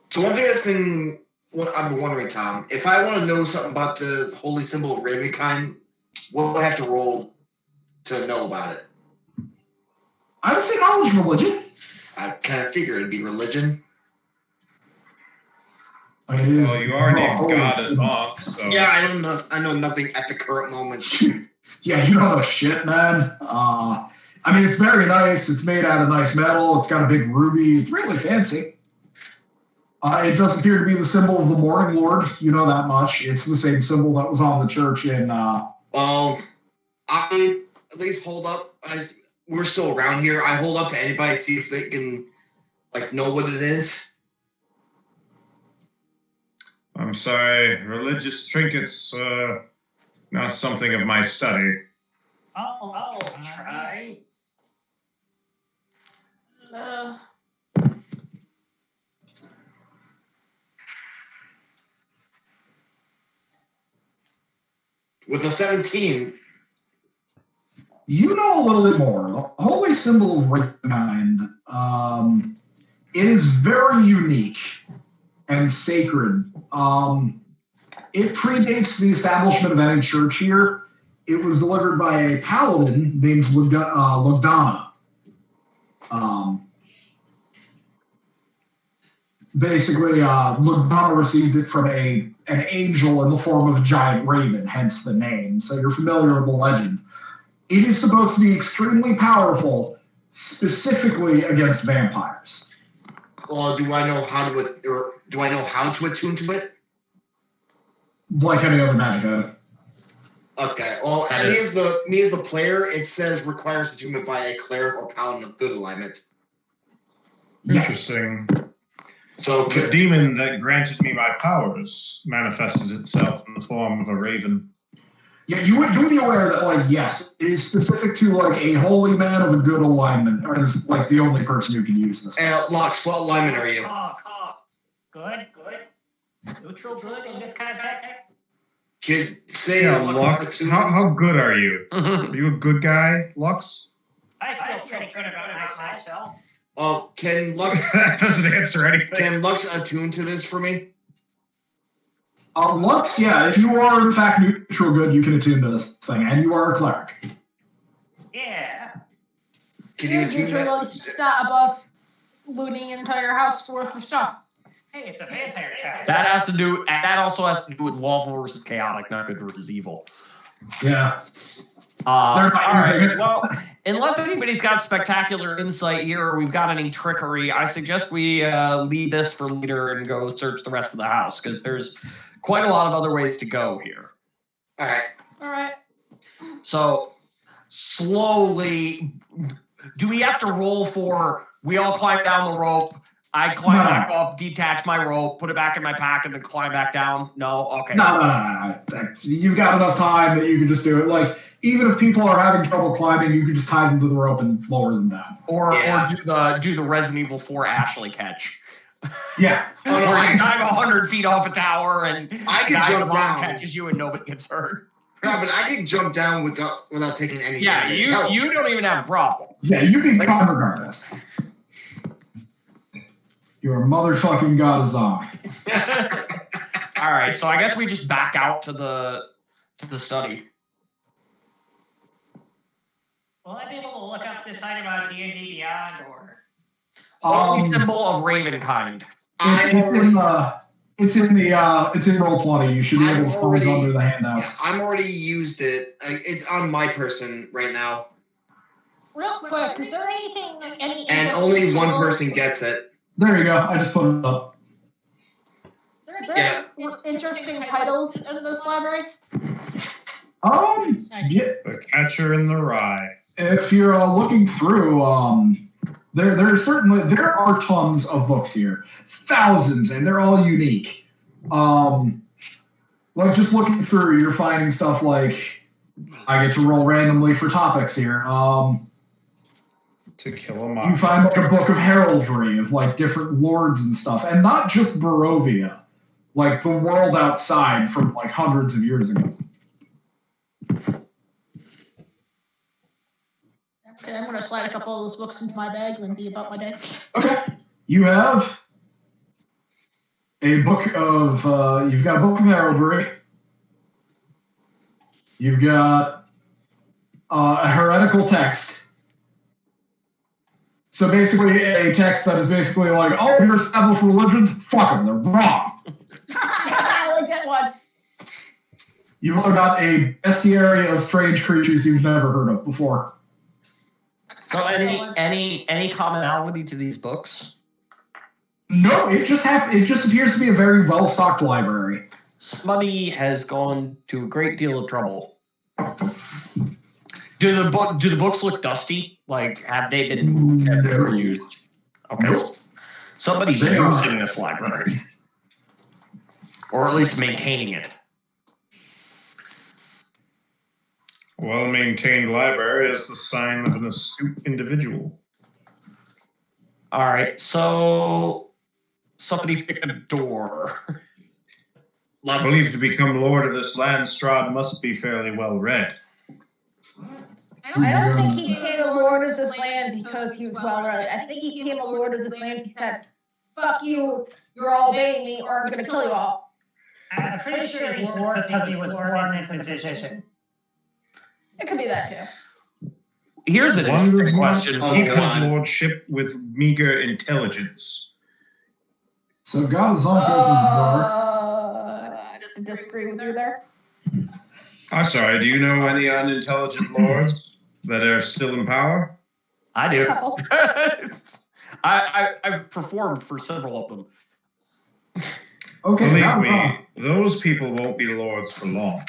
So one thing what I've been wondering, Tom, if I want to know something about the holy symbol of Ravenkind, what do I have to roll to know about it? I would say knowledge religion. I kind of figured it'd be religion. I mean, it is Well, you are named holy God as symbol. monk, so... Yeah, I don't know. I know nothing at the current moment. Yeah, you don't know shit, man. I mean, it's very nice. It's made out of nice metal. It's got a big ruby. It's really fancy. It does appear to be the symbol of the Morning Lord. You know that much. It's the same symbol that was on the church in... Well, I at least hold up. We're still around here. I hold up to anybody, see if they can, know what it is. I'm sorry, religious trinkets, not something of my study. I'll try. With a 17, You know a little bit more. The holy symbol of Ravenkind, it is very unique and sacred. It predates the establishment of any church here. It was delivered by a paladin named Lugdana. Basically, Lugdana received it from an angel in the form of a giant raven, hence the name. So you're familiar with the legend. It is supposed to be extremely powerful, specifically against vampires. Well, do I know how to attune to it? Like any other magic item. Okay. Well, me as the player, it says requires attunement by a cleric or paladin of good alignment. Interesting. So The demon that granted me my powers manifested itself in the form of a raven. Yeah, you would be aware that, like, yes, it is specific to, like, a holy man of a good alignment, or is, like, the only person who can use this. Lux, what alignment are you? Good. Neutral good in this context. Kid, say Yeah, Lux. Lux. How good are you? Are you a good guy, Lux? I feel pretty good about myself. Oh, can Lux That doesn't answer anything. can Lux attune to this for me? Lux, yeah, if you are in fact neutral good, you can attune to this thing, and you are a cleric. Yeah. Can you attune that? Not above looting an entire house worth of stuff. Hey, it's a vampire child. That also has to do with lawful versus chaotic, not good versus evil. Yeah. All They're not using right. it. Well, unless anybody's got spectacular insight here or we've got any trickery, I suggest we leave this for later and go search the rest of the house because there's quite a lot of other ways to go here. All right. So slowly, do we have to roll for? We all climb down the rope. I climb back up, detach my rope, put it back in my pack, and then climb back down. No, okay. No. You've got enough time that you can just do it. Like, even if people are having trouble climbing, you can just tie them to the rope and lower them down. Or do the Resident Evil 4 Ashley catch. Yeah. Oh, no, Where you dive 100 feet off a tower and I can guy jump down. catches you and nobody gets hurt. Yeah, but I can jump down without taking any damage. You don't even have a problem. Yeah, you can climb regardless. You're a motherfucking god of zombie. All right, so I guess we just back out to the study. Will I be able to look up this item on D&D Beyond or? Only symbol of Ravenkind. It's in Roll20. You should be able to find it under the handouts. I'm already used it. It's on my person right now. Real quick, is there anything, And only one person gets it. There you go. I just put it up. Is there any interesting titles in this library? Yeah. The Catcher in the Rye. If you're looking through, there are tons of books here, thousands, and they're all unique. Like just looking through, you're finding stuff like I get to roll randomly for topics here. To kill a mob. You find like a book of heraldry of like different lords and stuff, and not just Barovia, like the world outside from like hundreds of years ago. Okay, I'm gonna slide a couple of those books into my bag and then be about my day. Okay. You have a book of you've got a book of heraldry. You've got a heretical text. So basically a text that is basically like, oh, your established religions, fuck them, they're wrong. I like that one. You've also got a bestiary of strange creatures you've never heard of before. So any commonality to these books? No, it just appears to be a very well-stocked library. Somebody has gone to a great deal of trouble. Do the books look dusty? Like, have they been ever used? Okay. Somebody's using this library. Or at least maintaining it. A well-maintained library is the sign of an astute individual. All right, so somebody pick a door. Believed to become lord of this land, Strahd must be fairly well read. I don't think he became a lord of this land because he was well read. I think he became a lord of this land because he said, fuck you, you're all obeying me, or I'm going to kill you all. I'm pretty sure he's lord because he was born in position. It could be that too. Here's an interesting question. Keep his lordship with meager intelligence. So God is on I disagree with you there. I'm sorry, do you know any unintelligent lords? that are still in power? I do. Couple. I've performed for several of them. Okay, Believe not a me, problem. those people won't be lords for long.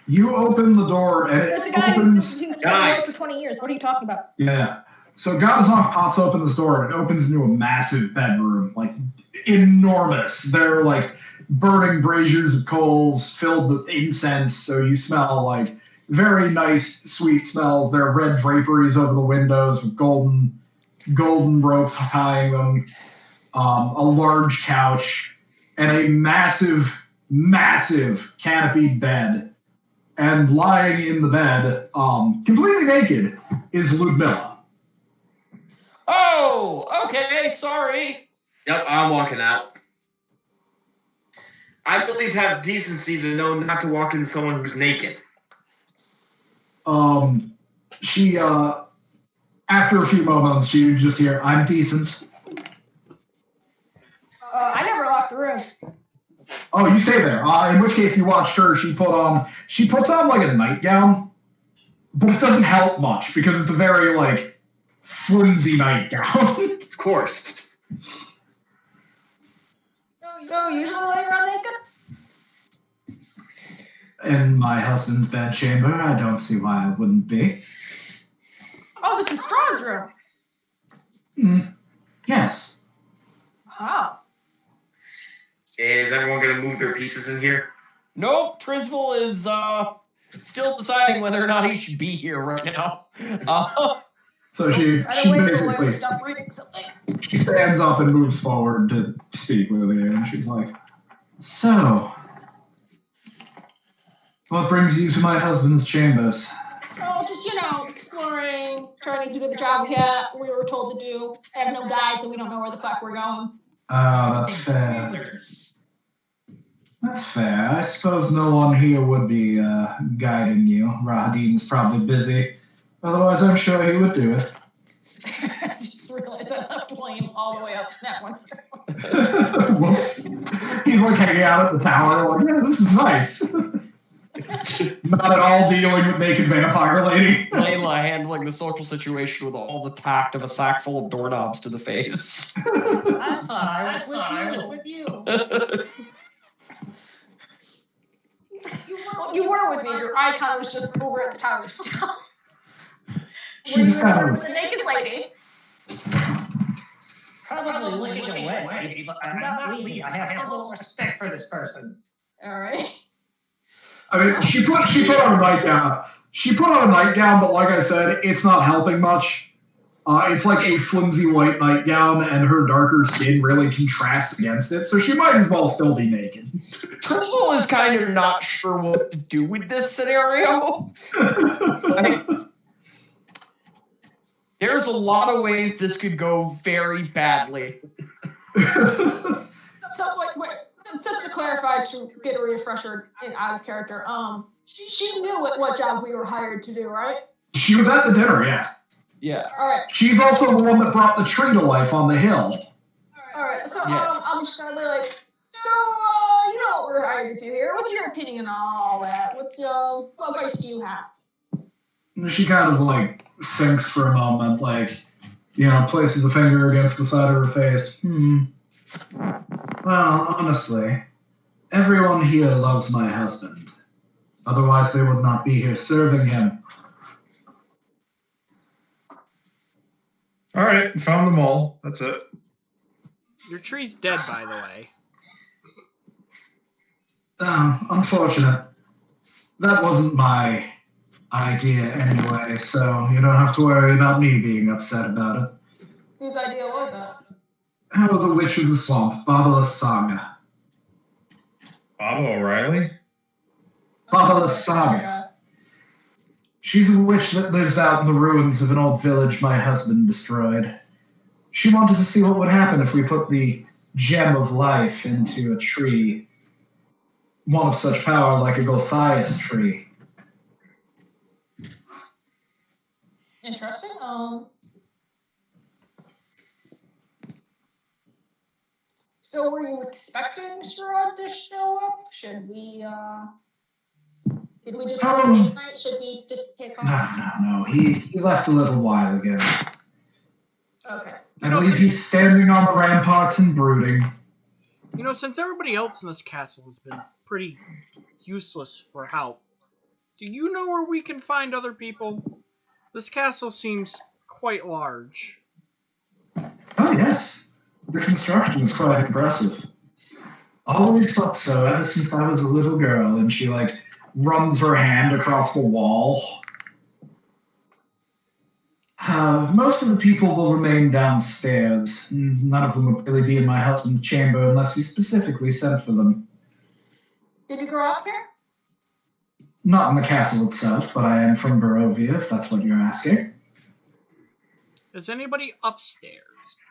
You open the door and There's a it guy who's opens. been Guys. for 20 years. What are you talking about? Yeah. So Gazon pops open this door and it opens into a massive bedroom, like enormous. There are like burning braziers of coals filled with incense, so you smell like very nice, sweet smells. There are red draperies over the windows with golden ropes tying them. A large couch and a massive canopied bed. And lying in the bed, completely naked, is Ludmilla. Oh, okay, sorry. Yep, I'm walking out. I at least have decency to know not to walk into someone who's naked. She, after a few moments, you just hear, "I'm decent." I never locked the room. Oh, you stay there. In which case, you watched her. She puts on like a nightgown, but it doesn't help much because it's a very like flimsy nightgown. Of course. So usually when you're on naked? In my husband's bedchamber, I don't see why I wouldn't be. Oh, this is Strawn's room. Yes. Wow. Is everyone going to move their pieces in here? Nope, Trisval is still deciding whether or not he should be here right now. So she basically she stands up and moves forward to speak with you, and she's like, "So, what brings you to my husband's chambers?" Oh, just, exploring, trying to do the job we were told to do. I have no guide, so we don't know where the fuck we're going. Oh, that's fair. That's fair. I suppose no one here would be guiding you. Rahadin's probably busy. Otherwise, I'm sure he would do it. I just realized I left William all the way up that one. Whoops. He's like hanging out at the tower, like, yeah, this is nice. Not at all dealing with naked vampire lady. Layla handling the social situation with all the tact of a sack full of doorknobs to the face. I thought I was with you. You were with me. Your icon was just over at the tower still. She's kind of The naked lady. Probably looking away, but I'm not leaving. I have no respect for this person. All right. I mean, she put on a nightgown. She put on a nightgown, but like I said, it's not helping much. It's like a flimsy white nightgown, and her darker skin really contrasts against it, so she might as well still be naked. Trisval is kind of not sure what to do with this scenario. Like, there's a lot of ways this could go very badly. So wait. Just to clarify, to get a refresher in out of character, she knew what job we were hired to do, right? She was at the dinner, yes. Yeah. All right. She's also the one that brought the tree to life on the hill. All right. So Yeah. I'm just gonna be like, so you know what we're hired to do here. What's your opinion on all that? What advice do you have? And she kind of like thinks for a moment, like, places a finger against the side of her face. Well, honestly, everyone here loves my husband. Otherwise, they would not be here serving him. All right, found them all. That's it. Your tree's dead, by the way. Unfortunate. That wasn't my idea anyway, so you don't have to worry about me being upset about it. Whose idea was that? How the Witch of the Swamp, Baba Saga. Baba O'Reilly? Baba Saga. She's a witch that lives out in the ruins of an old village my husband destroyed. She wanted to see what would happen if we put the gem of life into a tree. One of such power like a Gothias tree. Interesting. So were you expecting Strahd to show up? Should we Did we just Um, see date night? Should we just take off? No. He left a little while ago. Okay. I believe he's standing on the ramparts and brooding. You know, since everybody else in this castle has been pretty useless for help, do you know where we can find other people? This castle seems quite large. Oh, yes. The construction is quite impressive. Always thought so ever since I was a little girl, and she, runs her hand across the wall. Most of the people will remain downstairs. None of them will really be in my husband's chamber unless he specifically sent for them. Did you grow up here? Not in the castle itself, but I am from Barovia, if that's what you're asking. Is anybody upstairs?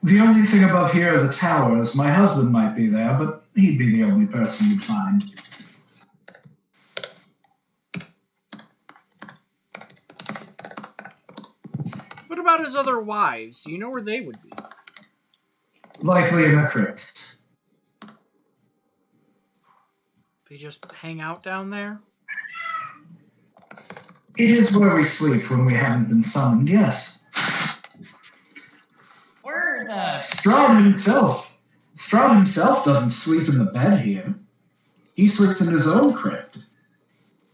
The only thing above here are the towers. My husband might be there, but he'd be the only person you'd find. What about his other wives? Do you know where they would be? Likely in the crypts. They just hang out down there? It is where we sleep when we haven't been summoned, yes. Where the Strahd himself doesn't sleep in the bed here. He sleeps in his own crypt.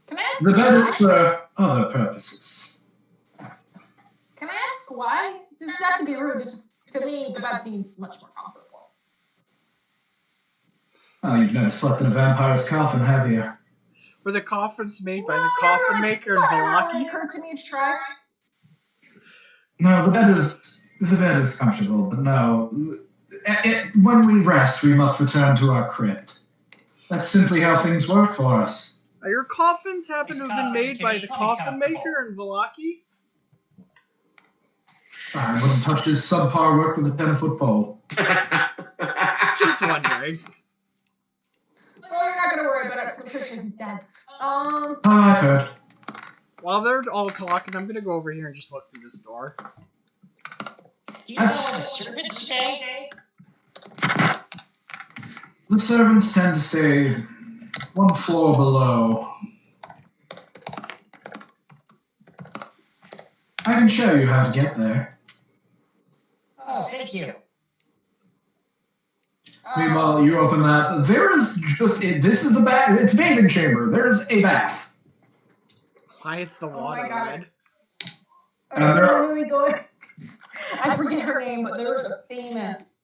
Can I ask The bed why? is for other purposes. Can I ask why? Just not to be rude, just to me, the bed seems much more comfortable. Oh, you've never slept in a vampire's coffin, have you? Were the coffins made by the coffin maker in Velaki? It occurred to me to try. No, the bed is comfortable, but no. When we rest, we must return to our crypt. That's simply how things work for us. Are your coffins happen to have been made by the coffin comfortable. maker in Velaki? I wouldn't touch this subpar work with a 10-foot pole. Just wondering. Well, you're not gonna worry about it, 'cause I'm pretty sure he's dead. Oh, I've heard. While they're all talking, I'm gonna go over here and just look through this door. Do you know where the servants stay? The servants tend to stay one floor below. I can show you how to get there. Oh, thank you. Meanwhile, you open that. There is just this is a bath. It's a bathing chamber. There is a bath. Why is the water my God. red? And there are- really good. I forget her name, but there was a famous,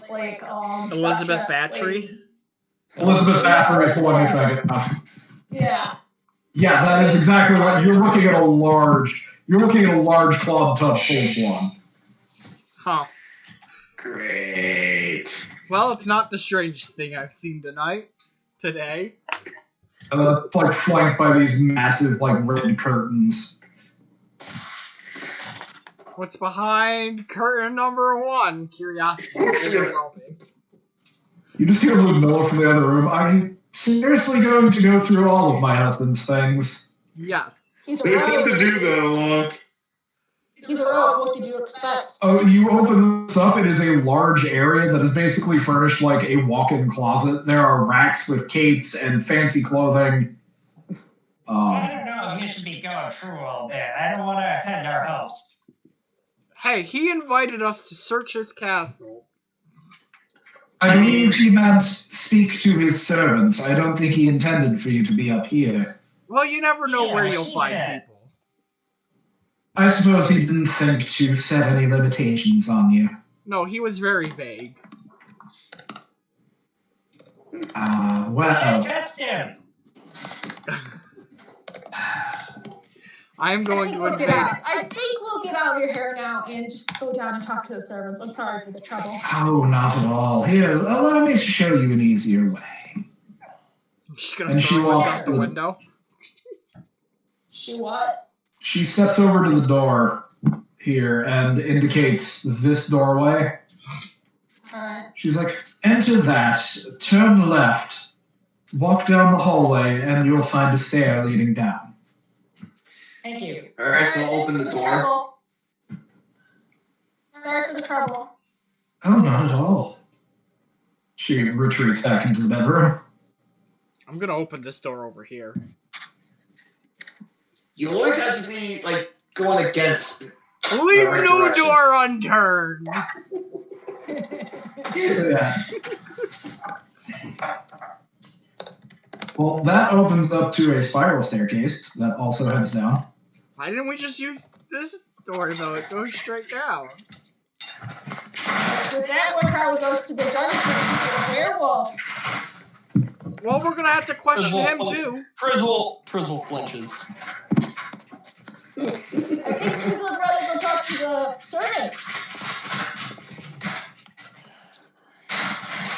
Elizabeth Duchess Battery? lady. Elizabeth Bathory is the one you're thinking of. Yeah. Yeah, that is exactly what you're looking at. You're looking at a large cloth tub full of blood. Huh. Great. Well, it's not the strangest thing I've seen today. It's flanked by these massive red curtains. What's behind curtain number 1? Curiosity is overwhelming. You just hear Ludmilla from the other room. Are you seriously going to go through all of my husband's things? Yes. He's a They tend to rogue. do that a lot. He's a rogue. What did you expect? Oh, you open this up. It is a large area that is basically furnished like a walk-in closet. There are racks with capes and fancy clothing. I don't know if you should be going through all that. I don't want to offend our host. Hey, he invited us to search his castle. I believe he meant speak to his servants. I don't think he intended for you to be up here. Well, you never know Yeah, where you'll she find said. people. I suppose he didn't think to set any limitations on you. No, he was very vague. Well, Test him. I'm going to invade. I think we'll get out of your hair now and just go down and talk to the servants. I'm sorry for the trouble. oh, not at all. Here, allow me to show you an easier way. I'm just gonna And she throw us walks out the to- window. She what? She steps over to the door here and indicates this doorway. Alright. She's like, enter that, turn left, walk down the hallway, and you'll find a stair leading down. Thank you. All right, so I'll open the door. Sorry for the trouble. Oh, not at all. She retreats back into the bedroom. I'm gonna open this door over here. You always have to be like going against. Leave right no direction. door unturned. Yeah. Well, that opens up to a spiral staircase that also heads down. Why didn't we just use this door though? It goes straight down. So that one probably goes to the dungeon to the werewolf. Well, we're gonna have to question him too. Frizzle flinches. I think Frizzle would rather go talk to the servant.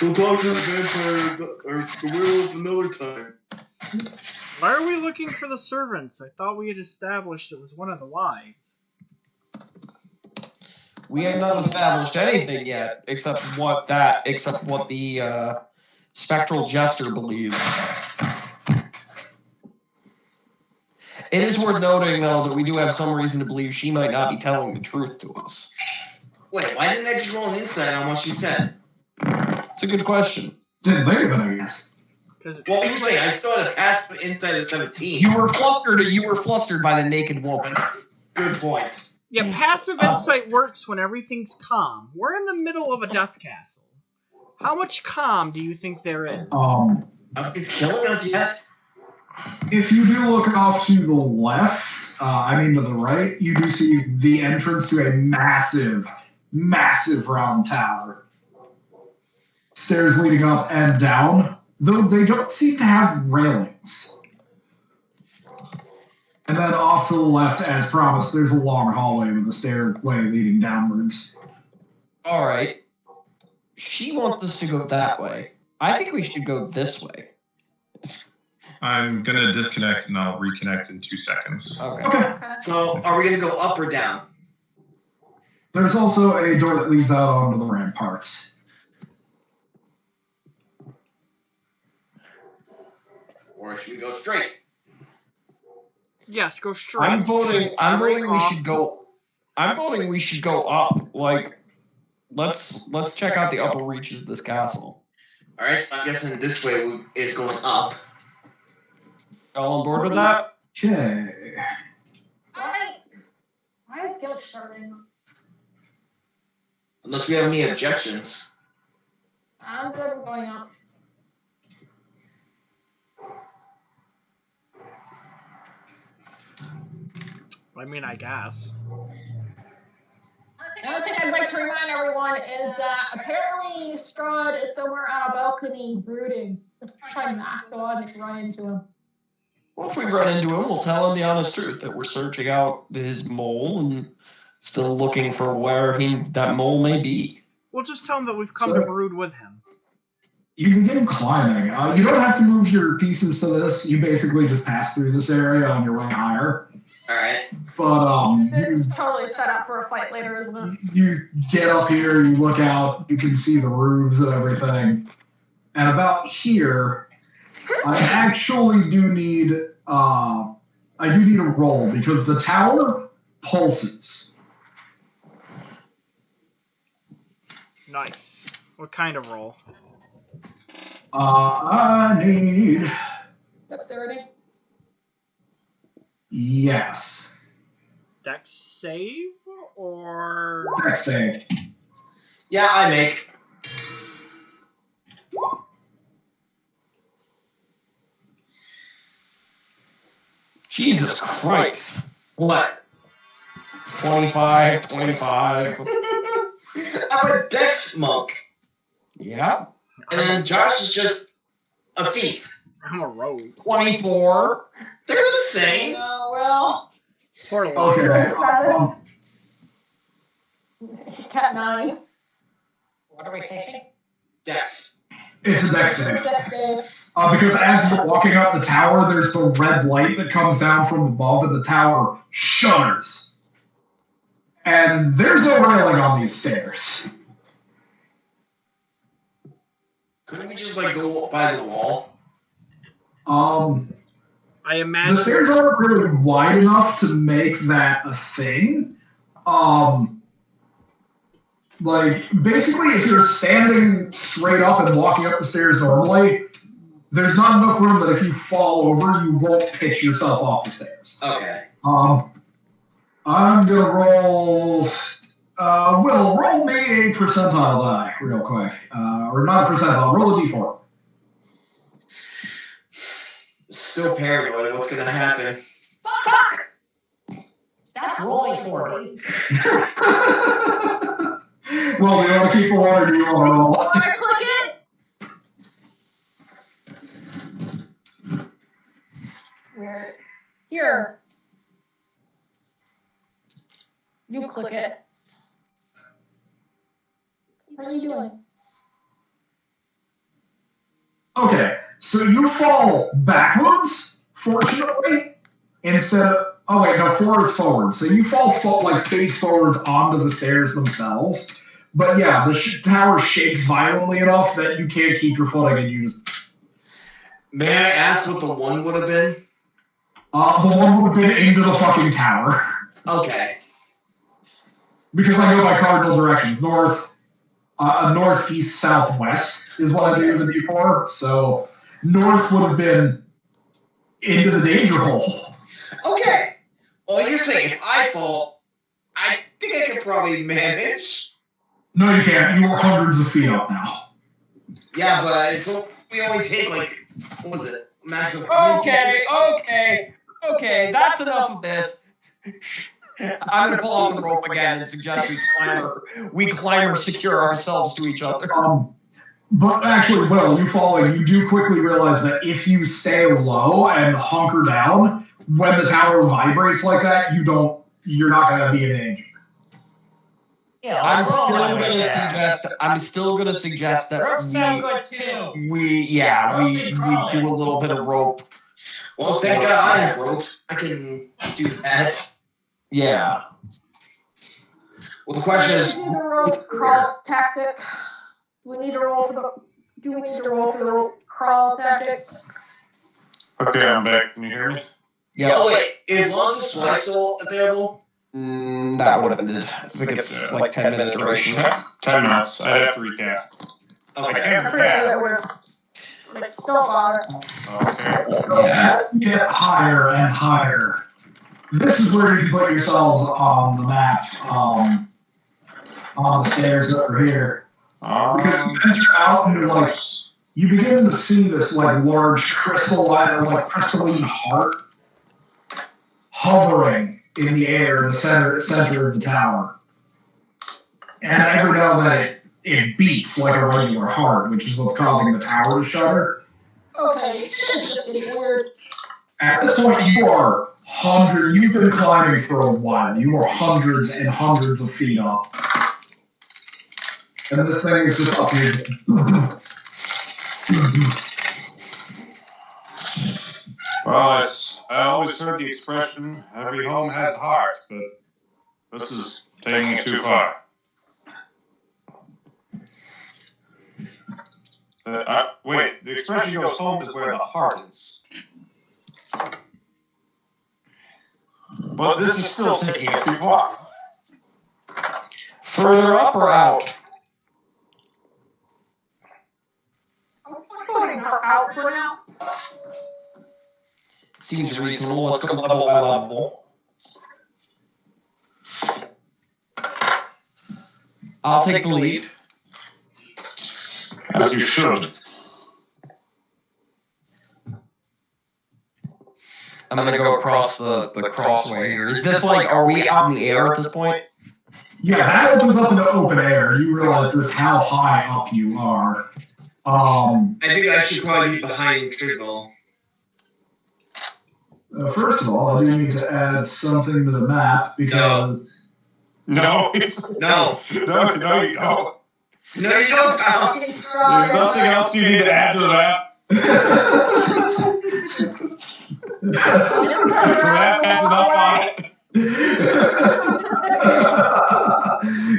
We'll talk to the vampire or the werewolf another time. Why are we looking for the servants? I thought we had established it was one of the wives. We have not established anything yet, except what the spectral jester believes. It is worth noting, though, that we do have some reason to believe she might not be telling the truth to us. Wait, why didn't I just roll an insight on what she said? It's a good question. Didn't think of it, I guess. What were you saying? I still had a passive insight of 17. You were flustered by the naked woman. Good point. Yeah, passive insight works when everything's calm. We're in the middle of a death castle. How much calm do you think there is? Are you killing us yet? If you do look off to the left, to the right, you do see the entrance to a massive round tower. Stairs leading up and down, though they don't seem to have railings. And then off to the left, as promised, there's a long hallway with a stairway leading downwards. All right. She wants us to go that way. I think we should go this way. I'm gonna disconnect and I'll reconnect in 2 seconds. Okay. So, are we gonna go up or down? There's also a door that leads out onto the ramparts. Or should we go straight? Yes, go straight. I'm voting we should go up. Like, let's check out the upper reaches of this castle. Alright, so I'm guessing this way is going up. All on board with that? Okay. Why is Guild starting? Unless we have any objections. I'm good with going up. I mean, I guess. The other thing I'd like to remind everyone is that apparently Strahd is somewhere on a balcony brooding. Just trying not to run into him. Well, if we run into him, we'll tell him the honest truth that we're searching out his mole and still looking for where that mole may be. We'll just tell him that we've come to brood with him. You can begin climbing. You don't have to move your pieces to this. You basically just pass through this area on your way higher. Alright. But This is totally set up for a fight later, isn't it? you get up here, you look out, you can see the roofs and everything. And about here, I actually do need a roll because the tower pulses. Nice. What kind of roll? I need Dexterity? yes. Dex save or Dex save. Yeah, I make. Jesus Christ. What? 25. I'm a Dex monk. Yeah. And then Josh is just a thief. I'm a rogue. 24. They're the same. Oh, well. Poor Okay. Cat 9. What are we facing? Dex. It's a dex save. Dex save. Because as you're walking up the tower, there's the red light that comes down from above, and the tower shudders. And there's no railing on these stairs. Couldn't we just go by the wall? I imagine The stairs aren't really wide enough to make that a thing. Basically, if you're standing straight up and walking up the stairs normally, there's not enough room that if you fall over, you won't pitch yourself off the stairs. Okay. I'm gonna roll. Will, roll me a percentile die real quick. Or not a percentile, roll a d4. Still paranoid. What's gonna happen? Fuck! Stop rolling for me. Well, do you want to keep the one or do you want to roll? I click it. Where? Here. You click it. What are you doing? Okay, so you fall backwards, fortunately, instead of... Oh, wait, no, 4 is forward. So you fall like face forwards onto the stairs themselves. But yeah, the tower shakes violently enough that you can't keep your footing and you just... May I ask what the one would have been? The one would have been into the fucking tower. Okay. Because I go by cardinal directions. North, northeast, southwest is what I do the before. So north would have been into the danger hole. Okay. Well, you're saying if I fall, I think I could probably manage. No, you can't. You are hundreds of feet up now. Yeah, but we only take like, what was it? Maximum. Okay. That's enough of this. I'm going to pull off the rope again and suggest we climb or secure ourselves to each other. But actually, Will, you falling, you do quickly realize that if you stay low and hunker down, when the tower vibrates like that, you're not going to be in danger. Yeah, I'm still going to suggest that ropes sound good too. we do a little bit of rope. Well, thank God I have ropes. I can do that. Yeah. Well, the question is, Do the rope crawl tactic. Do we need to roll for the rope crawl tactic? Okay, I'm back. Can you hear me? Yeah. oh wait, is Long Fly still available? That would have been. I think it's like 10-minute duration. 10 minutes. I'd have to recast. I Okay. can I'm pretty sure that recast. we're like, don't bother. Okay. So as you get higher and higher, this is where you can put yourselves on the map, on the stairs over here. Because you enter out and like you begin to see this like large crystalline heart hovering in the air in the center of the tower. And every now and then it beats like a regular heart, which is what's causing the tower to shudder. Okay, this is just getting weird. At this point, you've been climbing for a while. You are hundreds and hundreds of feet up. And this thing is just up here. Well, I always heard the expression, every home has a heart, but this is taking it too far. Wait, the expression goes home is where the heart is. But this is still taking it too far. Further up or out? I'm voting her out for now. Seems reasonable. Let's go level by level. I'll take the lead. As you should. I'm gonna go across the crossway here. Is this like, are we out in the air at this point? Yeah, that opens up into open air. You realize just how high up you are. I think I should probably be behind Trisbel. First of all, I do need to add something to the map because... No, No. no, you don't. No, you don't, Tom. There's nothing else you need to add to the map. The map has enough on it.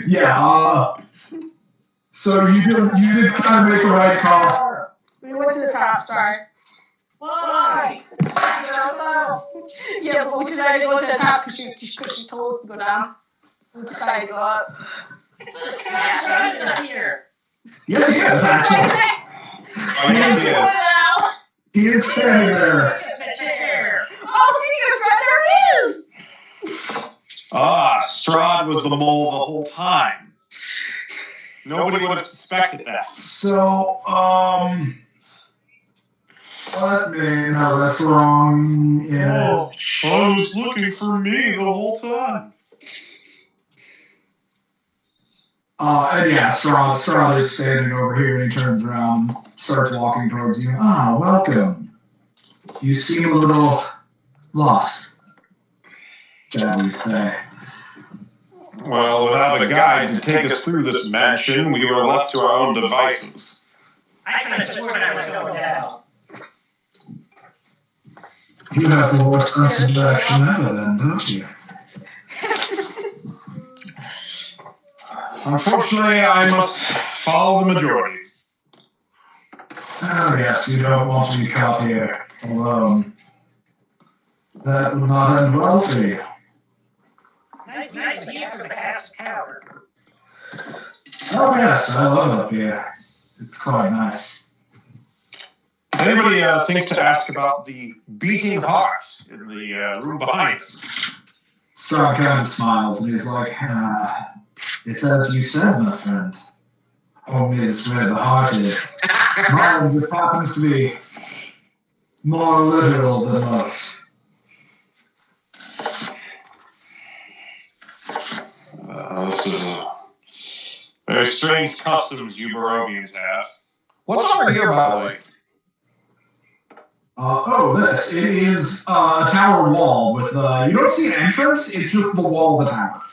Yeah, so you did kind of make the right call. We went to the top, sorry. Why? Yeah, but we decided to go to the top because she told us to go down. We decided to go up. There's cash right in here. Yes, actually. Oh, yes, yes. He is standing there. The chair. Oh, there he is! Strahd was the mole the whole time. Nobody would have suspected that. So, let me. No, that's wrong. Yeah. I was looking for me the whole time. And yeah, Strahd is standing over here and he turns around, starts walking towards you. Ah, welcome. You seem a little lost, shall we say. Well, without a guide to take us through this mansion, we were left to our own devices. I could have sworn I was going down. You have the worst sense of direction ever then, don't you? Unfortunately, I must follow the majority. Oh yes, you don't want to be caught here alone. That would not end well for you. Nice view of the past tower. Oh yes, I love it up here. It's quite nice. Anybody think to ask about the beating heart in the room behind us? Strahd kind of smiles and he's like, it's as you said, my friend. Home is where the heart is. Mine just happens to be more literal than most. This is a very strange customs you Barovians have. What's over here, by the way? This. It is a tower wall with, you don't see an entrance, it's just the wall of the tower.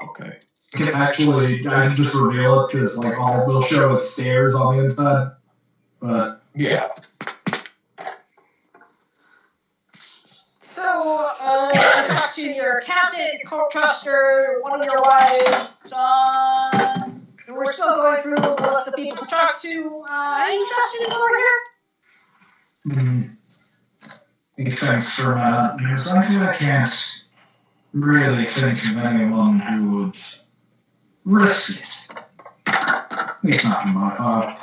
Okay. I can just reveal it because, like, all we'll show is stairs on the inside. But, Yeah. So, you talk to your accountant, your co-truster, one of your wives. We're still going through the list of people to talk to. Any questions over here? He thinks for a minute. He was like, I can't really think of anyone who would risk it. At least not from my part.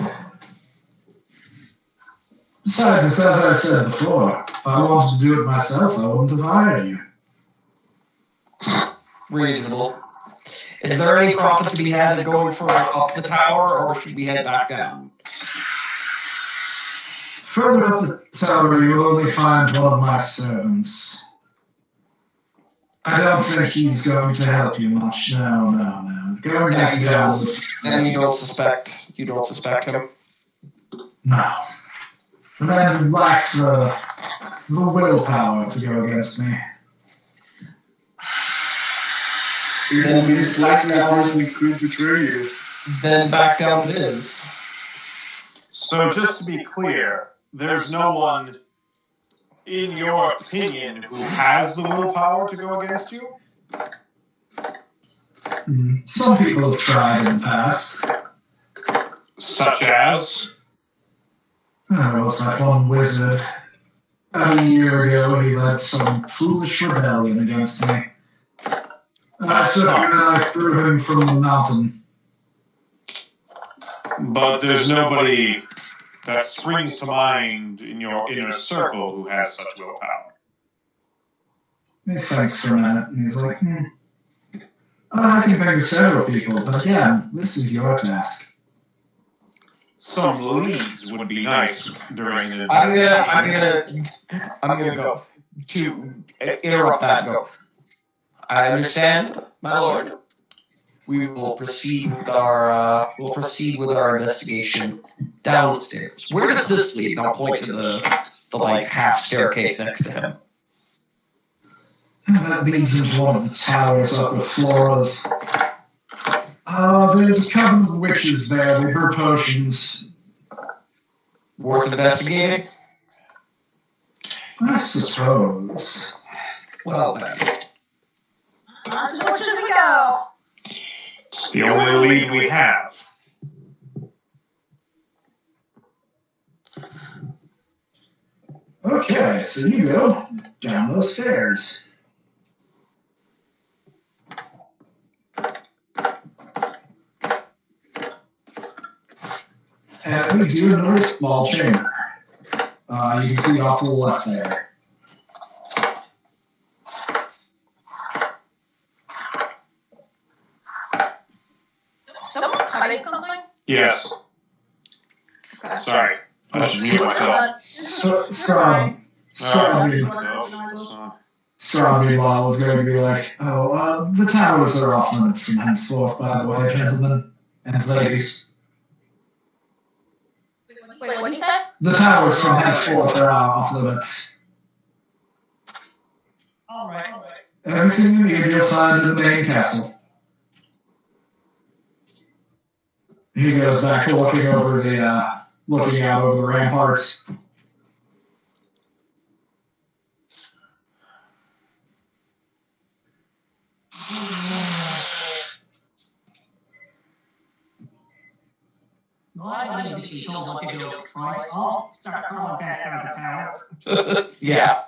Besides, it's as I said before, if I wanted to do it myself, I wouldn't have hired you. Reasonable. Is there any profit to be had in going further up the tower, or should we head back down? Further up the tower, you'll only find one of my servants. I don't think he's going to help you much. No. Going back down. And you don't suspect him? No. The man lacks the willpower to go against me. Even the least likely person could betray you. Then back down it is. So just to be clear, there's no one, in your opinion, who has the willpower to go against you? Some people have tried in the past. Such as? There was that one wizard. About a year ago, he led some foolish rebellion against me. I took him and I threw him from the mountain. But there's nobody that springs to mind in your inner circle who has such willpower. He thinks for a minute, and he's like, I can think of several people, but again, this is your task. Some leads would be nice during the. I'm gonna go to interrupt that and go. I understand, my lord. We will proceed with our investigation downstairs. Where does this lead? And I'll point to the like half staircase next to him. That leads into one of the towers up with floors. There's a couple of witches there. They brew potions. Worth investigating? I suppose. Well then. On to the witches we go. It's the only lead we have. Okay, so you go down those stairs. And we do another small chamber. You can see it off to the left there. Someone cutting something? Yes. Okay. Sorry. I should mute myself. Straw, meanwhile, was going to be like, the towers are off limits from henceforth, by the way, gentlemen and ladies. Wait, what did you say? The towers from henceforth are off limits. Alright. Everything you need you'll find in the main castle. He goes back to looking out over the ramparts. Well, I don't need to be told what to do twice. I'll start crawling back down the tower. Yeah.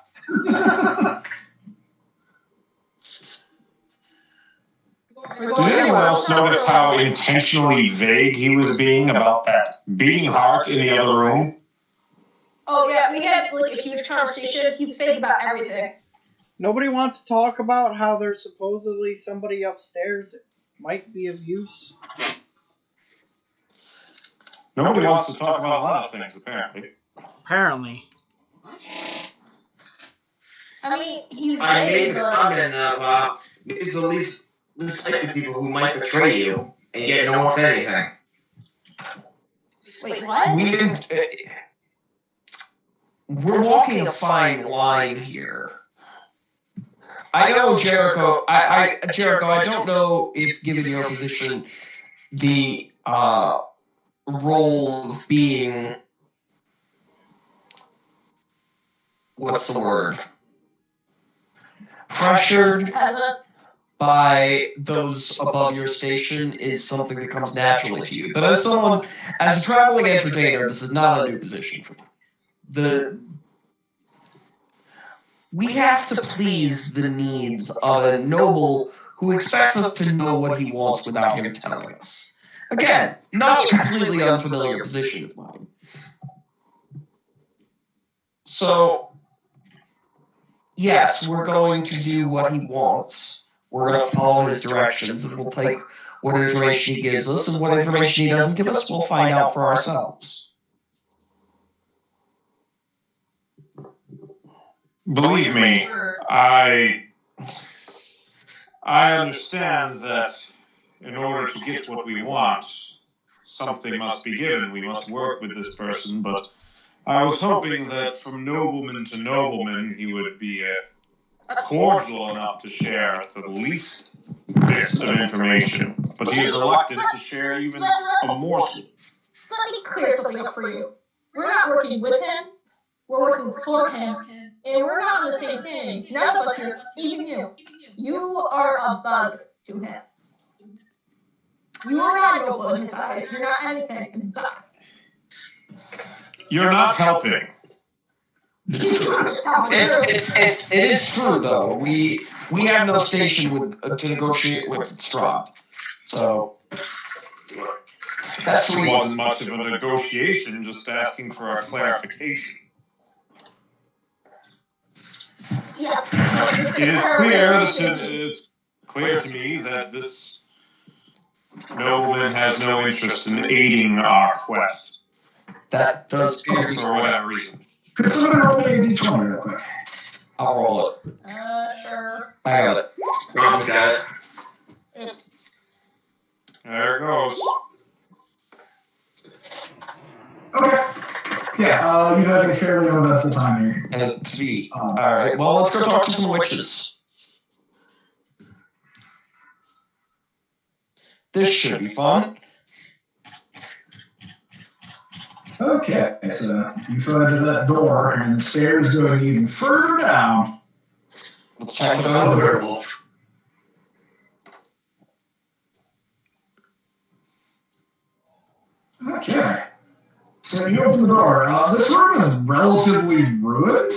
Did anyone else notice how intentionally vague he was being about that beating heart in the other room? Oh yeah, we had like a huge conversation. He's fake about everything. Nobody wants to talk about how there's supposedly somebody upstairs that might be of use. Nobody wants to talk about a lot of things, apparently. Apparently. I mean, he's I vague, made the but comment of maybe the least likely people who might betray you, and yet no one said anything. wait, what? We didn't. We're walking a fine line here. I know, Jericho. Jericho, I don't know if, given your position, the role of being, what's the word? Pressured by those above your station is something that comes naturally to you. But as a traveling entertainer, this is not a new position for you. We have to please the needs of a noble who expects us to know what he wants without him telling us. Again, not a completely unfamiliar position of mine. So, yes, we're going to do what he wants. We're going to follow his directions, and we'll take what information he gives us, and what information he doesn't give us, we'll find out for ourselves. Believe me, I understand that in order to get what we want, something must be given. We must work with this person, but I was hoping that from nobleman to nobleman, he would be cordial enough to share the least bits of information. But he is reluctant to share even a morsel. Let me clear something up for you. We're not working with him. We're working for him. And we're not on the same thing. None of us here, even you. You are a bug to him. You are not a noble in his eyes. You're not anything in his eyes. You're not helping. It is true, though. We have no station to negotiate with Strahd. So that's the It reason. wasn't much of a negotiation, just asking for a clarification. Yeah. It is clear it's clear to me that this nobleman has no interest in aiding our quest. That does appear to be For whatever reason. Could somebody roll me a d20 real quick? I'll roll it. Sure. I got it. Rob's got it. There it goes. Okay. Yeah, you guys have a fairly uneventful time here. And 3. Alright, well, let's go talk to some witches. This should be fun. Okay, so you go into that door, and the stairs going even further down. Let's check it Oh, out. werewolf. Okay. So you open the door. This room is relatively ruined.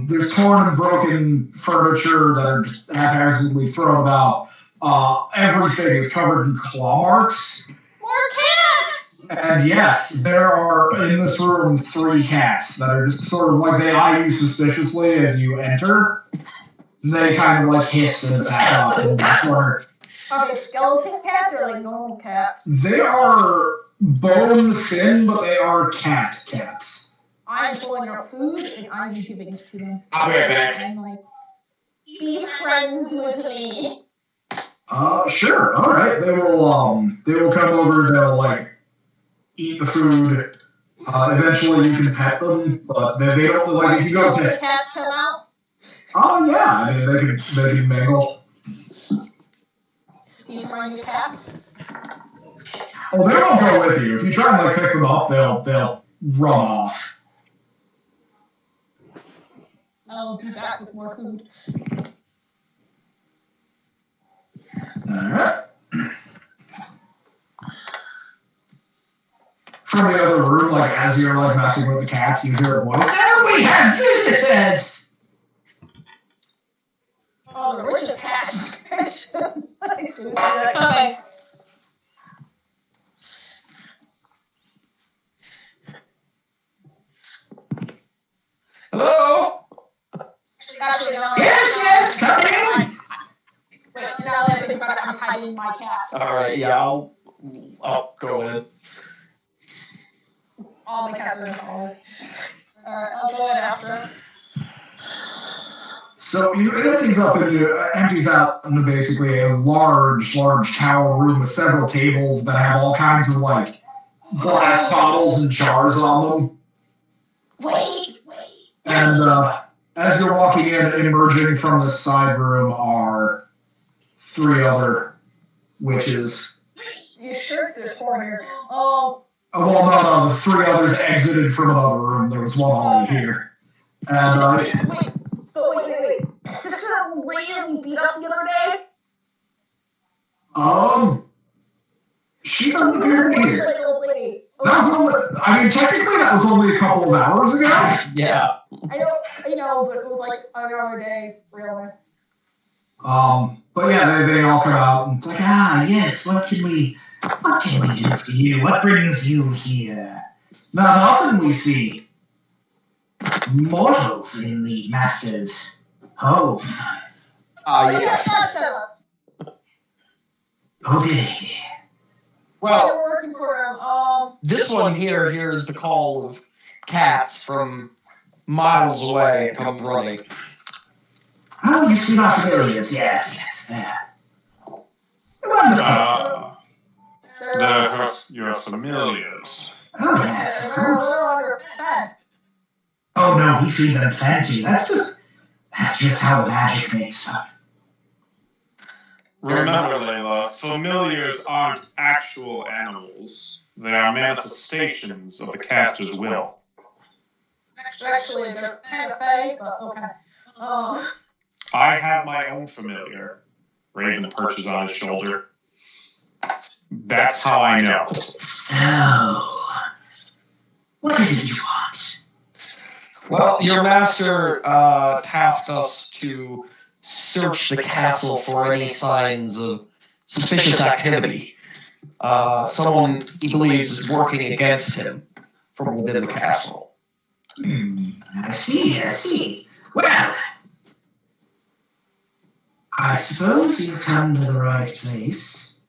There's torn and broken furniture that are just haphazardly thrown about. Everything is covered in claw marks. More cats! And yes, there are in this room 3 cats that are just sort of like they eye you suspiciously as you enter. They kind of like hiss and back off in the corner. Are they skeleton cats or like normal cats? They are bone thin, but they are cats. I'm pulling up food and I'm giving it to them. I'll be right back. I'm like, be friends with me. Sure. All right. They will come over. They'll like eat the food. Eventually, you can pet them, but they don't like if you go the pet. cats come out. Oh yeah. I mean, they can mingle. See some of your cats. Oh, they won't go with you. If you try and like pick them up, they'll run off. I'll be back with more food. Alright. From the other room, like as you're like messing with the cats, you hear a voice. Now we have visitors! Oh, the witch's cats. I should see that coming. Hello? Actually, no. Yes, come in! Wait, now that I think about it, I'm hiding my cats. Alright, yeah, I'll go in. All my cats are in the hallway. Alright, I'll go in after. So it empties out into basically a large tower room with several tables that have all kinds of like glass bottles and jars on them. Wait. And as you're walking in, emerging from the side room are 3 other witches. You sure there's 4 here? Well, no, the 3 others exited from another room. There was one already here. And Wait. Is this the lady that we beat up the other day? she doesn't appear to be here. Like old lady. That was only, technically that was only a couple of hours ago. Yeah. I know, but it was like another day, really. But yeah, they all come out and it's like, yes, what can we do for you? What brings you here? Not often we see mortals in the master's home. Yes. Oh, did he? Well, We're working for him. this one here is the call of cats from miles away come running. Oh, you see our familiars, yes. Wonderful. Your familiars. Oh, yes, of They're course. under fed. Oh, no, we feed them plenty. That's just how the magic makes them. Remember, Layla, familiars aren't actual animals. They are manifestations of the caster's will. Actually, they're kind of fake, but okay. I have my own familiar. Raven perches on his shoulder. That's how I know. So, what is it you want? Well, your master tasked us to search the castle for any signs of suspicious activity. Someone he believes is working against him from within the castle. I see. Well, I suppose you've come to the right place.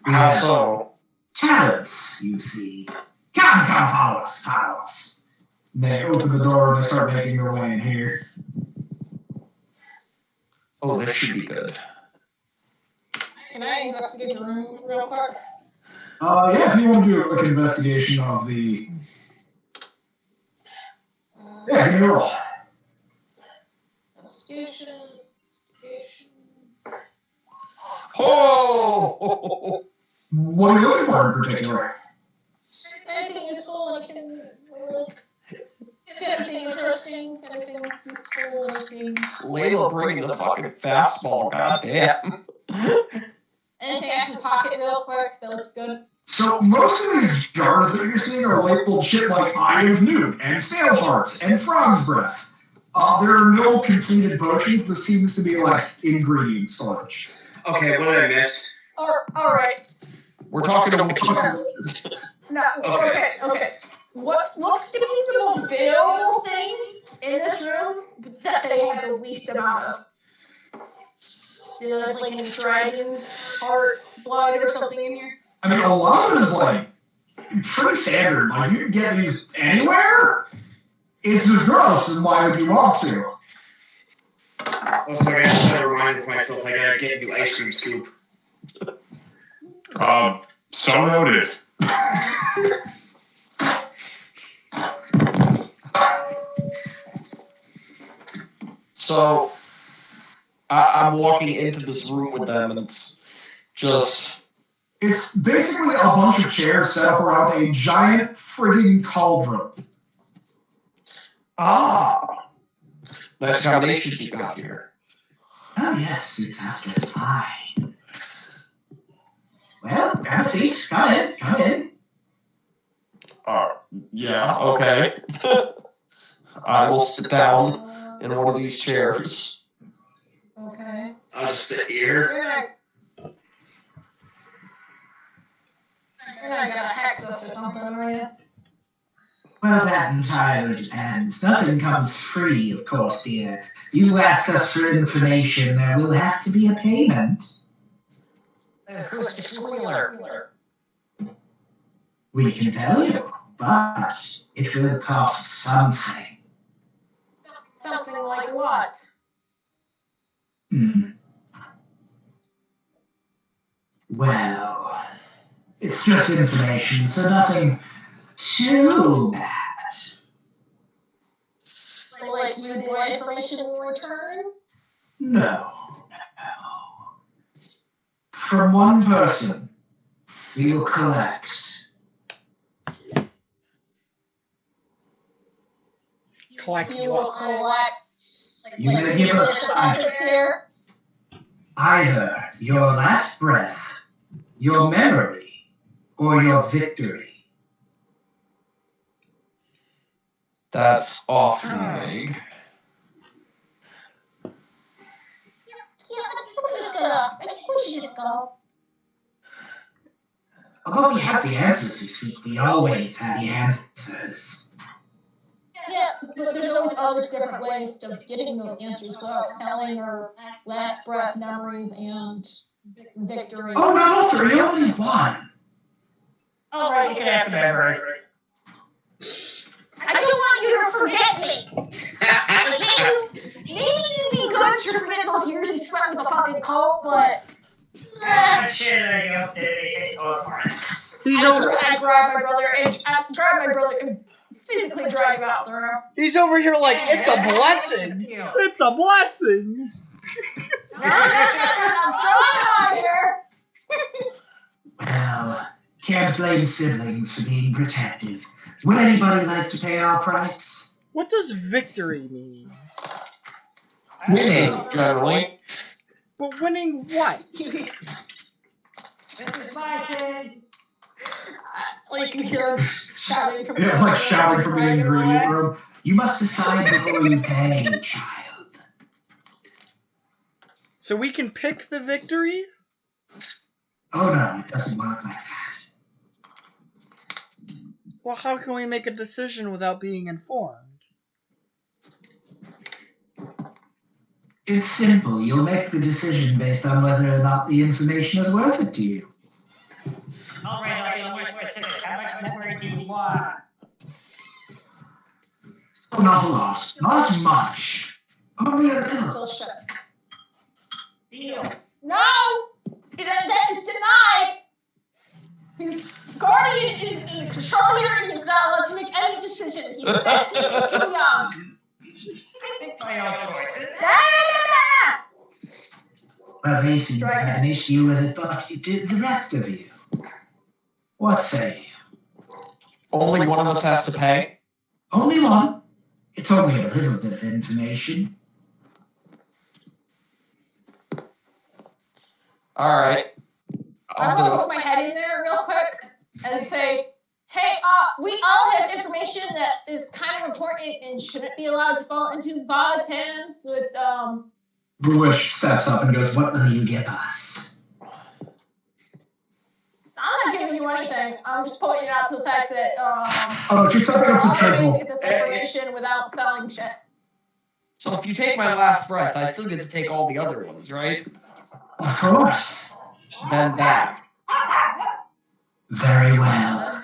How so? Talents, you see. Come, follow us. They open the door and they start making their way in here. Oh, this should be good. Can I investigate the room real quick? Yeah, if you want to do a quick investigation of the... Yeah, give me a roll. Investigation. Oh! What are you looking for in particular? Anything useful, anything interesting, anything useful, anything... Layla bringing the fucking fastball, goddamn. Anything I can pocket real quick that looks good? So most of these jars that you're seeing are labeled shit like Eye of Noon and Sail Hearts and Frog's Breath. There are no completed potions. This seems to be like ingredient storage. Okay, what did I miss? Alright. We're talking to No, okay. What's the most available thing in this room that they have the least amount of? Do they have like any dragon, heart, blood, or something in here? I mean, a lot of it is like pretty standard. Like you can get these anywhere. It's the gross, and why would you want to? Also, I gotta remind myself I gotta get a new ice cream scoop. So noted. So I'm walking into this room with them, and it's just. It's basically a bunch of chairs set up around a giant frigging cauldron. Ah! Nice combinations you got here. Oh, yes, it's us just fine. Well, grab a seat. Come in. Yeah, okay. I will sit down in one of these chairs. Okay. I'll just sit here. You're not gonna hex us or something, are you? Well, that entirely depends. Nothing comes free, of course, dear. You ask us for information, there will have to be a payment. Who's the squealer? We can tell you, but it will cost something. Something like what? Well, it's just information, so nothing too bad. Like you want information in return? No. From one person, we will collect. Collect You what? will collect. You may give us either your last breath, your memory, or your victory. That's awfully vague. We should just go. Although we have the answers you seek, we always have the answers. Yeah, but there's always other different ways of getting those answers without telling our last breath, memories, and victory. Oh, no, three, only one. All right, you can have the memory. I don't want you to forget me. Maybe you'd be good to forget those years you spent with the fucking cult, but. I'm sure they go. They go for it. He's over. I grab my brother and physically drag him out the room. He's over here like it's a blessing. It's a blessing. I'm throwing out here. Well, can't blame siblings for being protective. Would anybody like to pay our price? What does victory mean? Winning, generally. But winning what? This is my thing. Like you hear him shouting from Yeah, like shouting from the ingredient room. You must decide before you pay, child. So we can pick the victory? Oh no, it doesn't work like that. Well, how can we make a decision without being informed? It's simple. You'll make the decision based on whether or not the information is worth it to you. All right, I'll be more specific. How much memory do you want? Oh, not a lot. Not much. Only a little. Bullshit. Deal. No! That is denied! His guardian is in control here and he's not allowed to make any decision. He's 15, he's too young. Make my own choices. Well, they seem to have an issue with it, but you did the rest of you. What say you? Only one of us has to pay? Only one. It's only a little bit of information. Alright. I'm gonna put my head in there real quick and say, hey, we all have information that is kind of important and shouldn't be allowed to fall into Vog's hands with, Bluish steps up and goes, "What will you give us?" I'm not do anything. I'm just pointing out the fact that she's stepping up to the other ways table. to get this information without selling shit. So if you take my last breath, I still get to take all the other ones, right? Of course. Then that. Very well.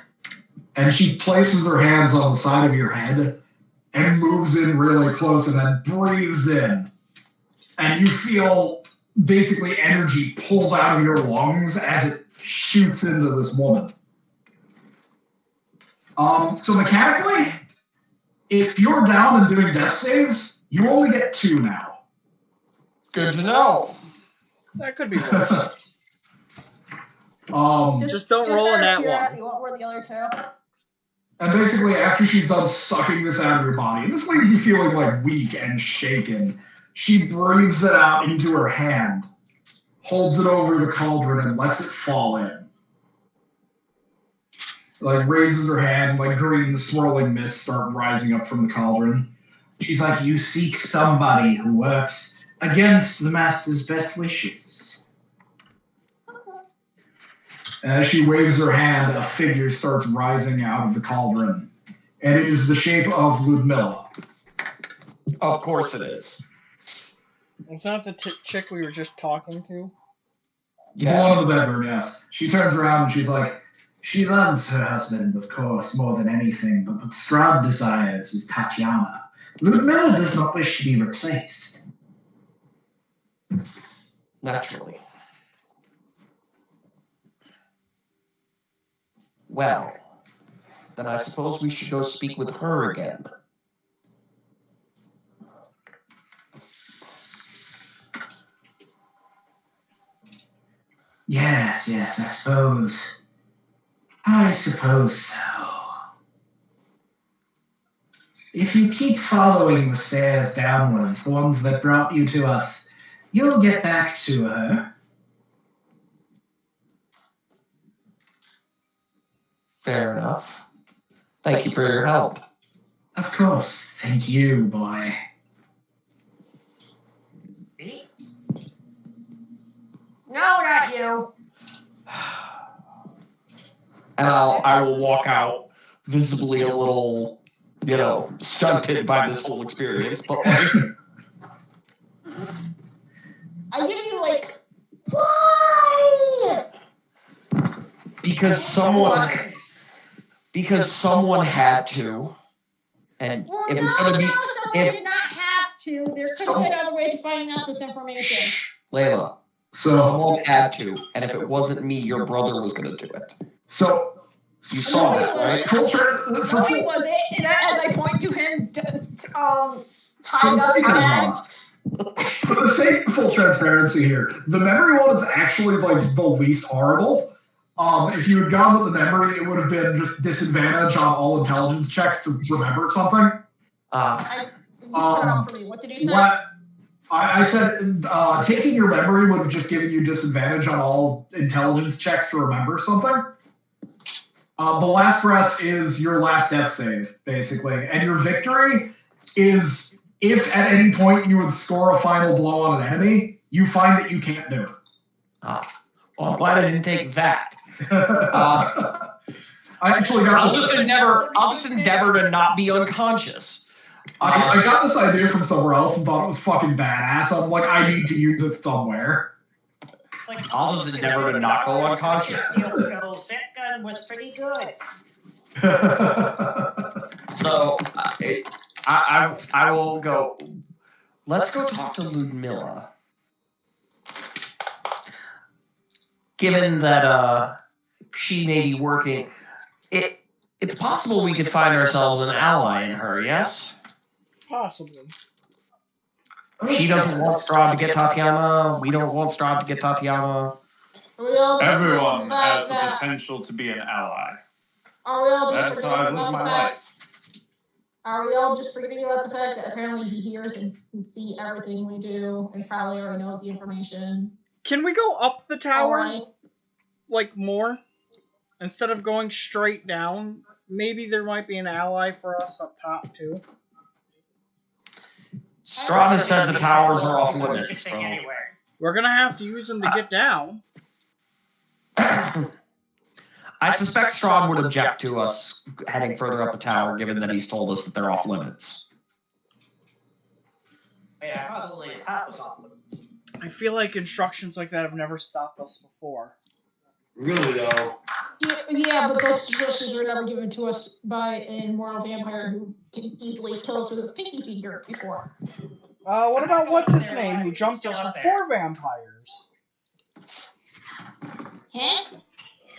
And she places her hands on the side of your head and moves in really close and then breathes in. And you feel basically energy pulled out of your lungs as it shoots into this woman. So mechanically, if you're down and doing death saves, you only get 2 now. Good to know. That could be worse. Just don't roll in that one. What were the other 2? And basically, after she's done sucking this out of your body, and this leaves you feeling like weak and shaken, she breathes it out into her hand, holds it over the cauldron, and lets it fall in. Like, raises her hand, like green swirling mist start rising up from the cauldron. She's like, you seek somebody who works against the master's best wishes. As she waves her hand, a figure starts rising out of the cauldron. And it is the shape of Ludmilla. Of course it is. Was that the chick we were just talking to? The one in the bedroom, yes. She turns around and she's like, she loves her husband, of course, more than anything, but what Strahd desires is Tatiana. Ludmilla does not wish to be replaced. Naturally. Well, then I suppose we should go speak with her again. Yes, I suppose so. If you keep following the stairs downwards, the ones that brought you to us, you'll get back to her. Fair enough. Thank you for your help. Of course. Thank you, boy. Me? No, not you. And I will walk out, visibly a little, stunted by this whole experience, but like... I give you, why? Because someone had to, and Well, it was going to be... someone did not have to. There could have been other ways of finding out this information. Layla. Someone had to, and if it wasn't me, your brother was going to do it. So you saw that, right? No, he wasn't. And as I point to him, tied up bags. For the sake of full transparency here, the memory one is actually the least horrible. If you had gone with the memory, it would have been just disadvantage on all intelligence checks to remember something. What did he say? I said taking your memory would have just given you disadvantage on all intelligence checks to remember something. The last breath is your last death save, basically. And your victory is if at any point you would score a final blow on an enemy, you find that you can't do it. Well, I'm glad I didn't take that. I actually got I'll just endeavor to not be unconscious. I got this idea from somewhere else and thought it was fucking badass. I'm like, I need to use it somewhere. I'll just endeavor to not go unconscious. Steel Skull set gun was pretty good. So, I will go. Let's go talk to Ludmilla. Given that she may be working, it's possible we could find ourselves an ally in her, yes? Possibly. She doesn't want Strahd to get Tatiana. We don't want Strahd to get Tatiana. Everyone has the potential to be an ally. Are we all just That's how I've lived my life. Are we all just forgetting about the fact that apparently he hears and can see everything we do and probably already knows the information? Can we go up the tower? Right. More? Instead of going straight down? Maybe there might be an ally for us up top, too. Strahd has said the towers are off limits, so... Anywhere. We're gonna have to use them to get down. I suspect Strahd would object to us heading further up the tower, given that he's told us that they're off limits. Yeah, probably the top was off limits. I feel like instructions like that have never stopped us before. Really though. Yeah, but those suggestions were never given to us by an immortal vampire who can easily kill us with his pinky finger before. What about what's his name who jumped us before vampires? Huh?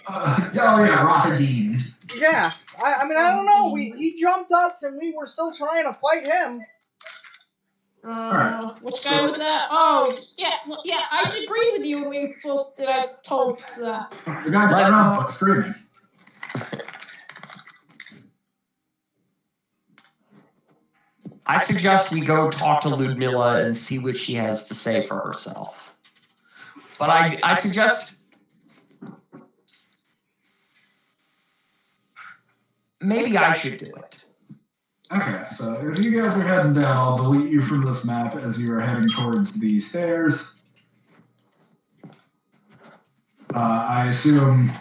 Oh yeah, Rahadin. Yeah, I mean I don't know. He jumped us and we were still trying to fight him. Which guy was that? Oh, yeah, I agreed with you when we spoke that I told that. The guy started off screaming. I suggest we go talk to Ludmilla and see what she has to say for herself. But I suggest maybe I should do it. Okay, so if you guys are heading down, I'll delete you from this map as you are heading towards the stairs. I assume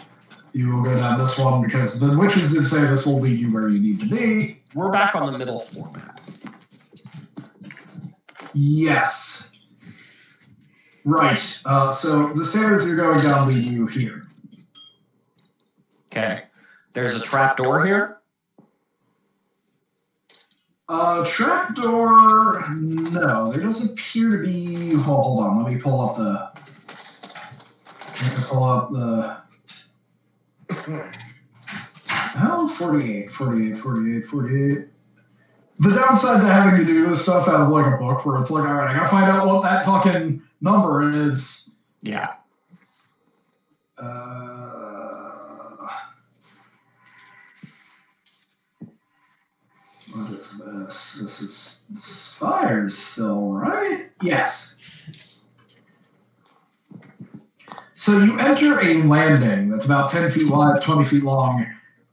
you will go down this one because the witches did say this will lead you where you need to be. We're back on the middle floor map. Yes. Right. So the stairs you're going down lead you here. Okay. There's a trap door here. Trapdoor, no, there doesn't appear to be. Hold on, let me pull up the. Oh, 48. The downside to having to do this stuff out of like a book where it's like, all right, I gotta find out what that fucking number is. Yeah. What is this? This is spires still, right? Yes. So you enter a landing that's about 10 feet wide, 20 feet long,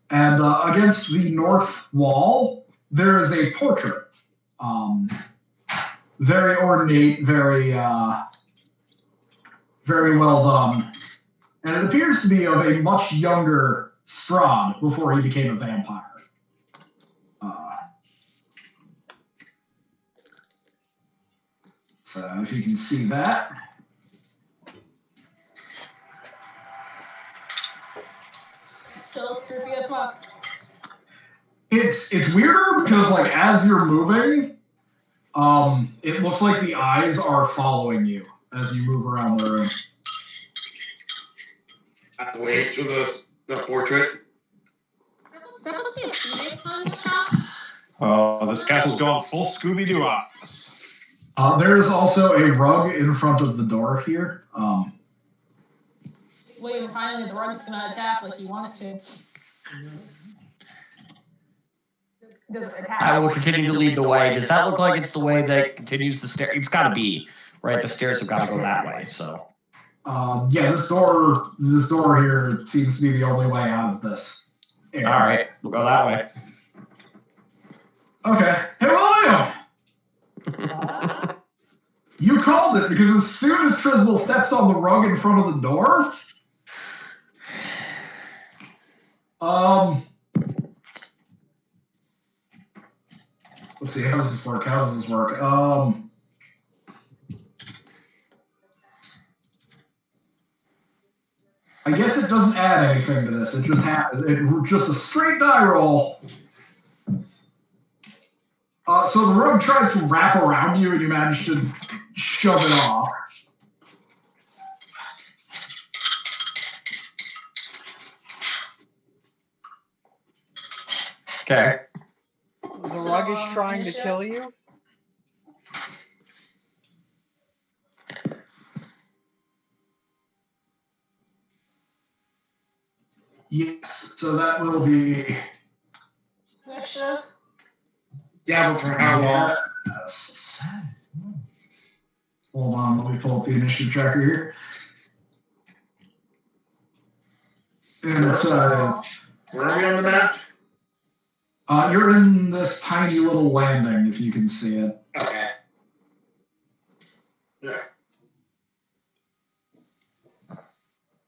and against the north wall, there is a portrait. Very ornate, very well done. And it appears to be of a much younger Strahd before he became a vampire. So if you can see that. So creepy as fuck. It's weirder because like as you're moving, it looks like the eyes are following you as you move around the room. Wait to the portrait. That must be a phoenix on his top. Oh, this castle's gone full Scooby-Doo on us. There is also a rug in front of the door here. Wait, finally the rug's gonna adapt like you want it to. Does it attack? I will continue to lead the way. Does that look like it's the way that continues the stair? It's got to be, right? The stairs have got to go that way. So. Yeah, this door here seems to be the only way out of this area. All right, we'll go that way. Okay. Hey, William! You called it because as soon as Trisbel steps on the rug in front of the door, let's see, how does this work? I guess it doesn't add anything to this. It just happens. It's just a straight die roll. So the rug tries to wrap around you, and you manage to shove it off. Okay. The rug is trying to kill you? Yes, so that will be. Yeah, but for how long? Yes. Hold on, let me pull up the initiative tracker here. And it's where are we on the map? You're in this tiny little landing, if you can see it. Okay. Yeah.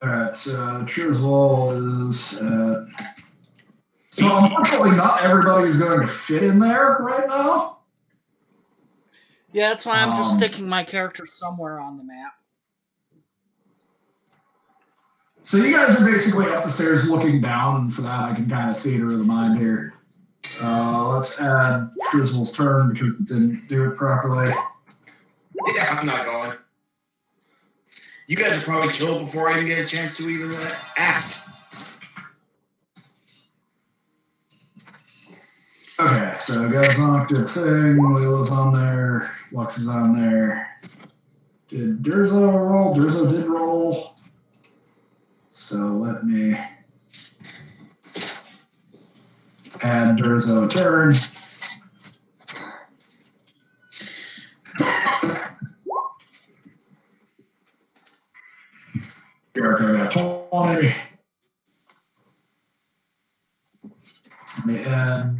Alright, so Triswell is so unfortunately not everybody is going to fit in there right now. Yeah, that's why I'm just sticking my character somewhere on the map. So you guys are basically up the stairs looking down, and for that I can kind of theater of the mind here. Let's add Triswell's turn because it didn't do it properly. Yeah, I'm not going. You guys are probably killed before I even get a chance to even act. Okay, so Gazonk did a thing, Layla's on there, Lux is on there. Did Durzo roll? Durzo did roll. So let me add Durzo a turn. Jericho got 20. Let me add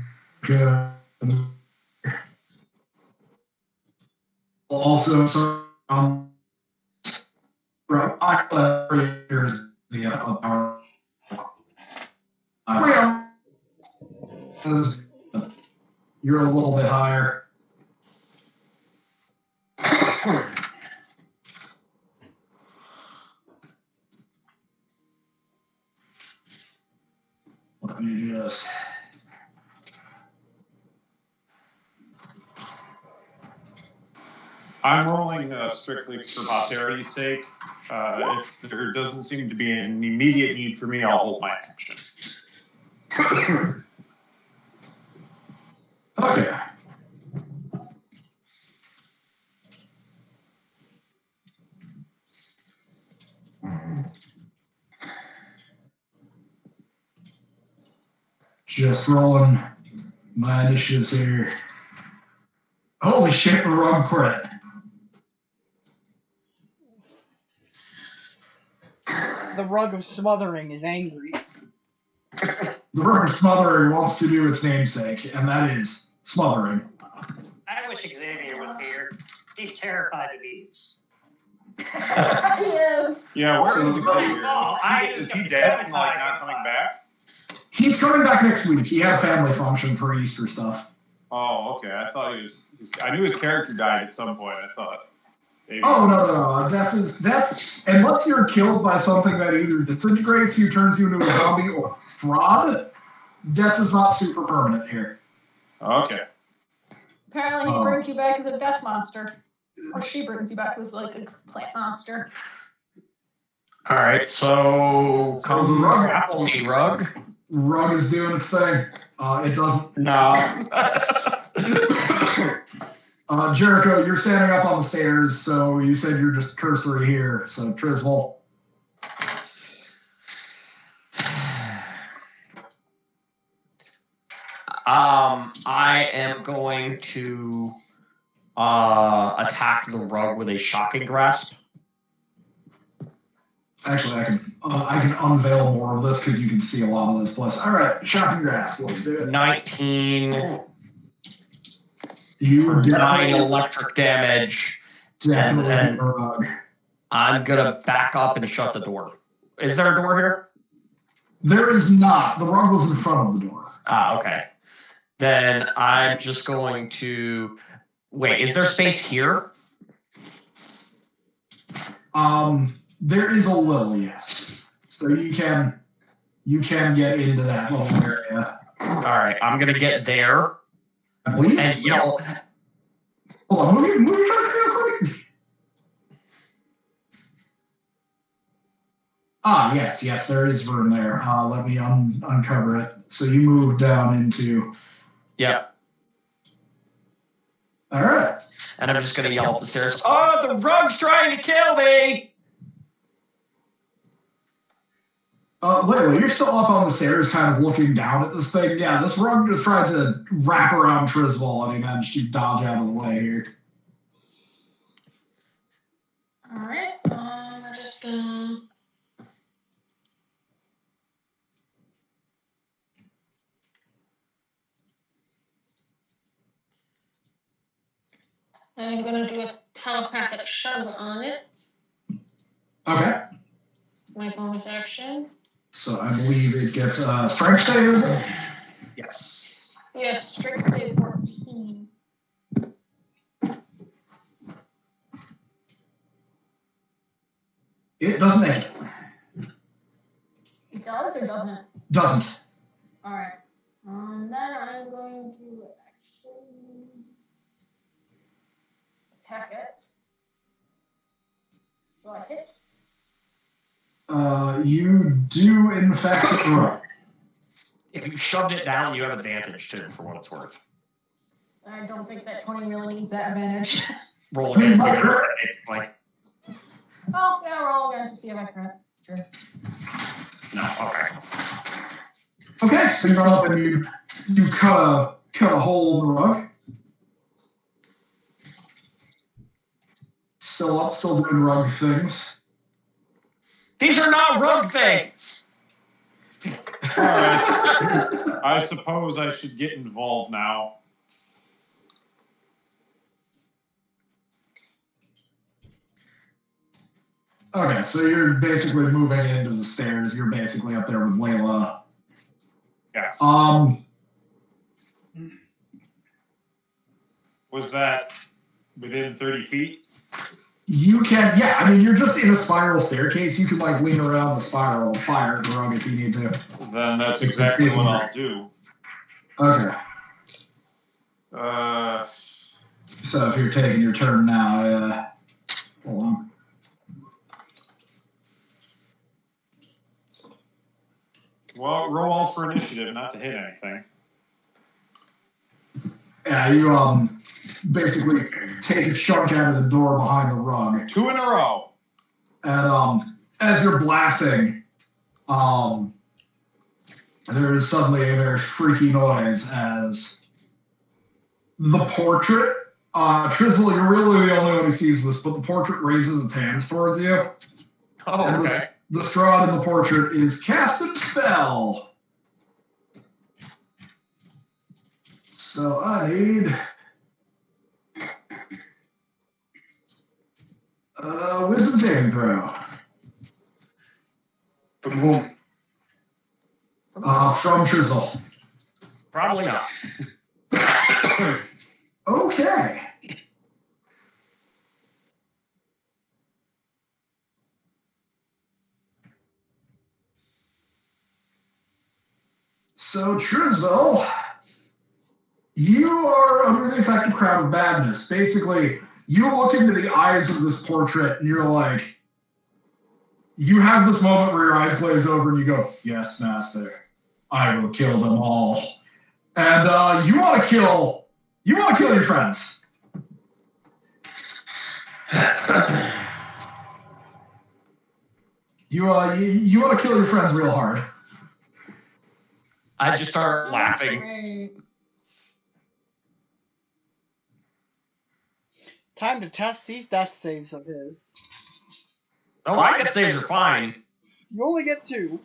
also some you're a little bit higher. Let me just. I'm rolling strictly for posterity's sake. If there doesn't seem to be an immediate need for me, I'll hold my action. Okay. Just rolling my initiatives here. Holy shit, the wrong crit. The rug of smothering is angry. The rug of smothering wants to do its namesake, and that is smothering. I wish Xavier was here. He's terrified of bees. Yes. Yeah, where is Xavier? Oh, Is he dead and like not coming back? He's coming back next week. He had a family function for Easter stuff. Oh, okay. I thought he was. I knew his character died at some point. I thought. Maybe. Oh, no. Death is death. Unless you're killed by something that either disintegrates you, turns you into a zombie, or fraud, death is not super permanent here. Okay. Apparently he brings you back as a death monster. Or she brings you back as like a plant monster. Alright, so come grapple me, Rug. Rug is doing its thing. It doesn't. No. Jericho, you're standing up on the stairs, so you said you're just cursory here. So Triswell. I am going to attack the rug with a shocking grasp. Actually, I can unveil more of this because you can see a lot of this place. All right, shocking grasp. Let's do it. 19. You for 9 electric damage. Definitely. I'm gonna back up and shut the door. Is there a door here? There is not. The rug was in front of the door. Ah, okay. Then I'm just going to wait. Is there space here? There is a little, yes. So you can get into that little area. All right, I'm gonna get there. Please? And hold on, move your truck real quick. Ah, yes, there is room there. Let me uncover it. So you move down into. Yep. All right. And I'm just gonna yell up the stairs. Oh, the rug's trying to kill me! Layla, you're still up on the stairs, kind of looking down at this thing. Yeah, this rug just tried to wrap around Triswell, and he managed to dodge out of the way here. Alright, I'm just I'm gonna do a telepathic shove on it. Okay. My my bonus action. So I believe it gets strength save. Yes. Yes, strength save 14. It doesn't make it. It does or doesn't? Doesn't. Alright. Then I'm going to actually attack it. Do I hit? You do in fact hit the rug. If you shoved it down, you have advantage too, for what it's worth. I don't think that 20 really needs that advantage. Roll against it, basically. Oh, yeah, roll again to see if I crit. Sure. No, okay. Okay, so you run up and you cut a hole in the rug. Still up, still doing rug things. These are not rug things! Alright. I suppose I should get involved now. Okay, so you're basically moving into the stairs. You're basically up there with Layla. Yes. Was that within 30 feet? You can, yeah, I mean, you're just in a spiral staircase. You can, like, lean around the spiral and fire the rug if you need to. Then that's exactly what I'll do. Okay. So if you're taking your turn now, hold on. Well, roll for initiative, not to hit anything. Yeah, you basically take a chunk out of the door behind the rug. 2 in a row. And as you're blasting, there is suddenly a very freaky noise as the portrait. Trizzle, you're really the only one who sees this, but the portrait raises its hands towards you. Oh, And okay. the Strahd in the portrait is cast a spell. So I need a wisdom saving throw. From whom? From Trizzle. Probably not. Okay. So, Trizzle, you are under the effect of Crown of Madness. Basically, you look into the eyes of this portrait and you're like, you have this moment where your eyes glaze over and you go, yes, master, I will kill them all. And you want to kill your friends. You want to kill your friends real hard. I just start laughing. Great. Time to test these death saves of his. Oh, my death saves are fine. You only get 2.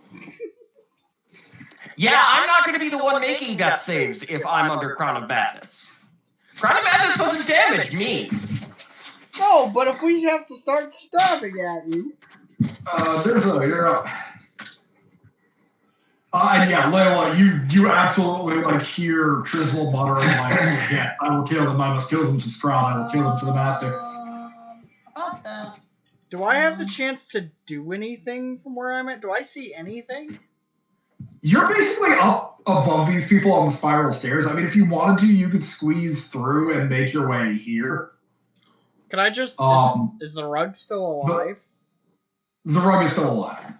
Yeah, I'm not going to be the one making death saves if I'm under Crown of Madness. Crown of Madness doesn't damage me. No, but if we have to start stabbing at you. You're up. And yeah, Layla, you absolutely like hear Trizzle muttering like, yes, I will kill them, I must kill them to Strahd, I will kill them for the master. About that. Do I have the chance to do anything from where I'm at? Do I see anything? You're basically up above these people on the spiral stairs. I mean, if you wanted to, you could squeeze through and make your way here. Can I just... is the rug still alive? The rug is still alive.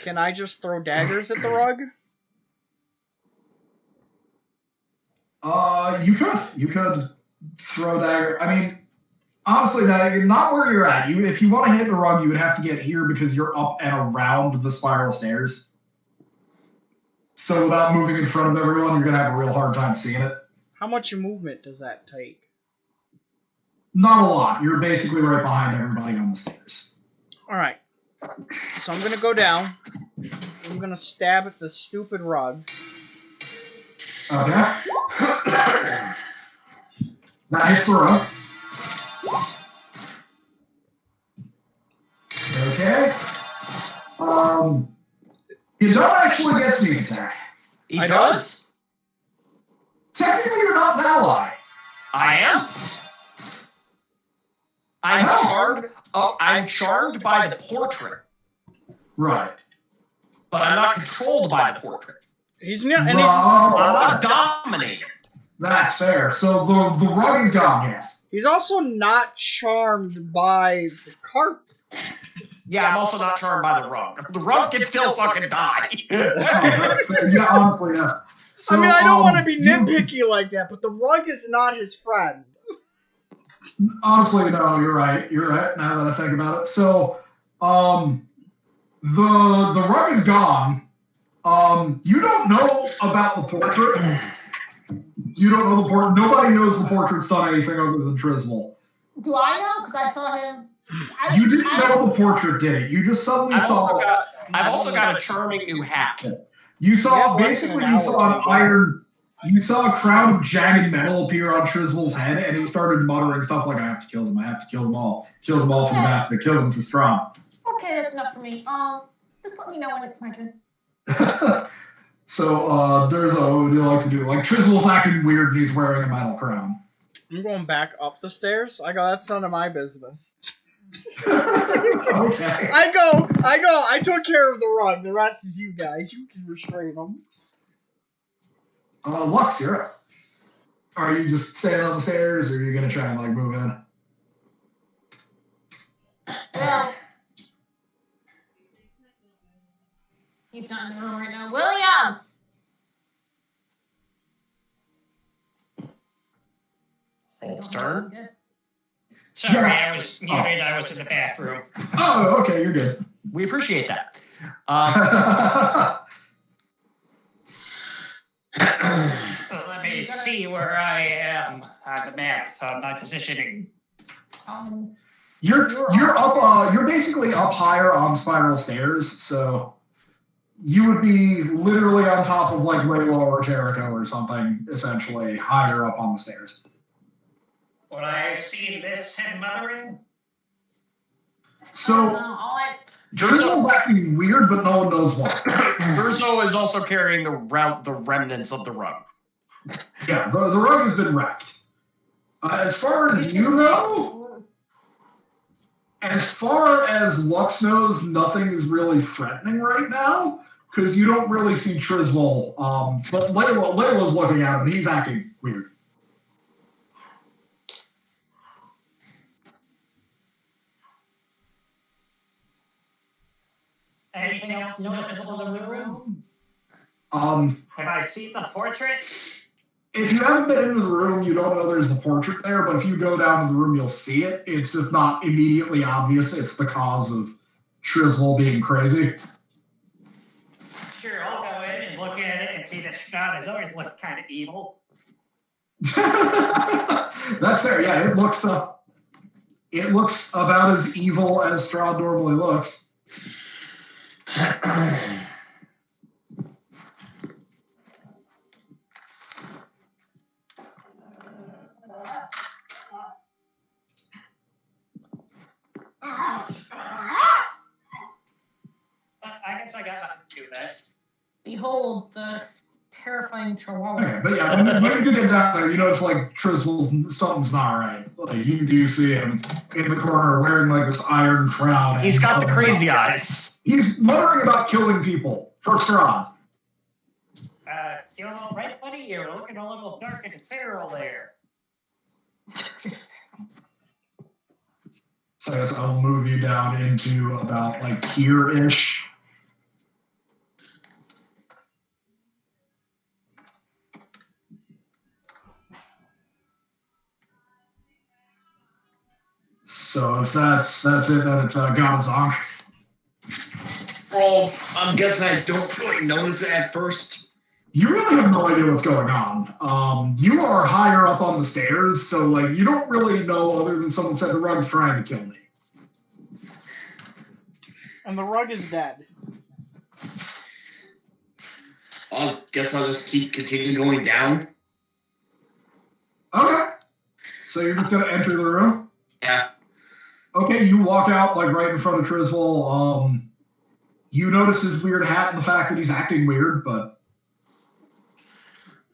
Can I just throw daggers at the rug? You could throw dagger. I mean, honestly, not where you're at. If you want to hit the rug, you would have to get here because you're up and around the spiral stairs. So without moving in front of everyone, you're going to have a real hard time seeing it. How much movement does that take? Not a lot. You're basically right behind everybody on the stairs. Alright. So I'm going to go down. I'm going to stab at the stupid rug. Okay. That hits the rug. Okay. You don't actually get sneak attack. He does. Technically, you're not an ally. I am. I'm charmed by the portrait. Right. But I'm not controlled by the portrait. He's not, and I'm not dominated. That's fair. So the rug is gone, yes. he's also not charmed by the carpet. Yeah, I'm also not charmed by the rug. The rug can still fucking die. Yeah, honestly, yes. So, I mean, I don't want to be nitpicky like that, but the rug is not his friend. Honestly, no, you're right. You're right, now that I think about it. So, the rug is gone. You don't know about the portrait. You don't know the portrait. Nobody knows the portrait's done anything other than Trismal. Do I know? Because I saw him. You didn't know the portrait did it. You just suddenly saw. I've also got a charming new hat. You saw you saw an iron. You saw a crown of jagged metal appear on Trismal's head, and he started muttering stuff like, "I have to kill them. I have to kill them all. Kill them all for the master. Kill them for Strom." Okay, that's enough for me. Just let me know when it's my turn. So, there's what would you like to do? Like, Trismal's acting weird and he's wearing a metal crown. I'm going back up the stairs. I go, that's none of my business. Okay. I took care of the rug. The rest is you guys. You can restrain them. Lux, you're up. Are you just staying on the stairs, or are you going to try and, like, move in? Well, he's not in the room right now. William! Its turn. Sorry, I was muted. I was in the bathroom. Oh, okay, you're good. We appreciate that. Let me see where I am on the map. My positioning. You're up. You're basically up higher on spiral stairs, so you would be literally on top of like Raylo or Jericho or something, essentially higher up on the stairs. Would I have seen this and mothering? So Drizzle's acting weird, but no one knows why. Urzo is also carrying the remnants of the rug. Yeah, the rug has been wrecked. As far as you know, as far as Lux knows, nothing is really threatening right now, because you don't really see Trismal. But Layla's looking at him, and he's acting weird. Anything else noticeable in the room? Have I seen the portrait? If you haven't been into the room, you don't know there's the portrait there, but if you go down to the room, you'll see it. It's just not immediately obvious it's the cause of Trismal being crazy. Sure, I'll go in and look at it and see that Strahd has always looked kind of evil. That's fair, yeah, it looks about as evil as Strahd normally looks. I guess I got nothing to do with that. Behold the terrifying chihuahua. Okay, but yeah, when you get down there, you know it's like Trismal's, something's not right. Like, you do see him in the corner wearing like this iron crown. He's got the crazy eyes. He's muttering about killing people for Strahd. Doing all right, buddy? You're looking a little dark and feral there. So I guess I'll move you down into about like here-ish. So if that's it, then it's Gamazon. Well, I'm guessing I don't really notice it at first. You really have no idea what's going on. You are higher up on the stairs, so like you don't really know other than someone said the rug's trying to kill me. And the rug is dead. I guess I'll just continue going down. Okay. So you're just gonna enter the room? Yeah. Okay, you walk out like right in front of Trismal. You notice his weird hat and the fact that he's acting weird, but...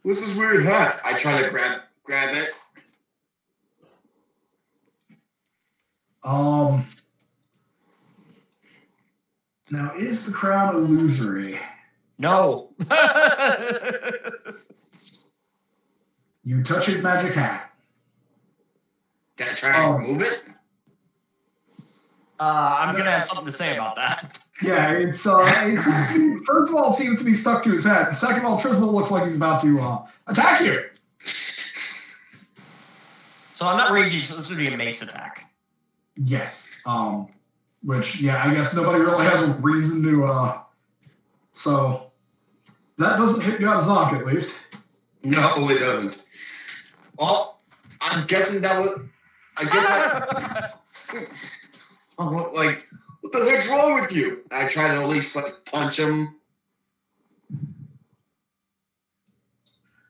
What's this weird hat? I try to grab it. Now, is the crown illusory? No. You touch his magic hat. Can I try and remove it? I'm gonna have something to say about that. Yeah, it's first of all, it seems to be stuck to his head. Second of all, Trismal looks like he's about to attack you. So I'm not raging, so this would be a mace attack. Yes. Which, yeah, I guess nobody really has a reason to, so that doesn't hit Godzonk, at least. No, it doesn't. Well, I'm guessing that was... I'm like, what the heck's wrong with you? I try to at least, like, punch him.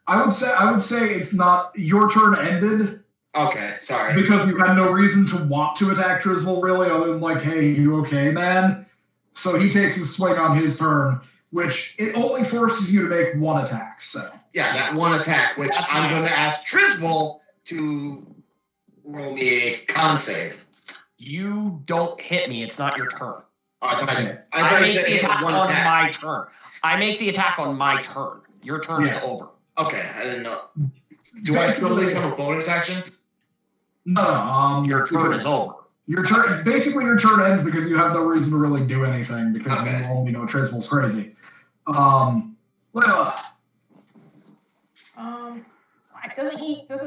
I would say it's not... Your turn ended... Okay, sorry. Because you had no reason to want to attack Trismal, really, other than like, hey, you okay, man? So he takes his swing on his turn, which it only forces you to make one attack, so. Yeah, that one attack, which I'm going to ask Trismal to roll me a con save. You don't hit me. It's not your turn. Oh, I make the attack on my turn. I make the attack on my turn. Your turn is over. Okay, I didn't know. Do I still at least have a bonus action? No, your turn is over. Your turn ends because you have no reason to really do anything because you only know Trismal's crazy. Doesn't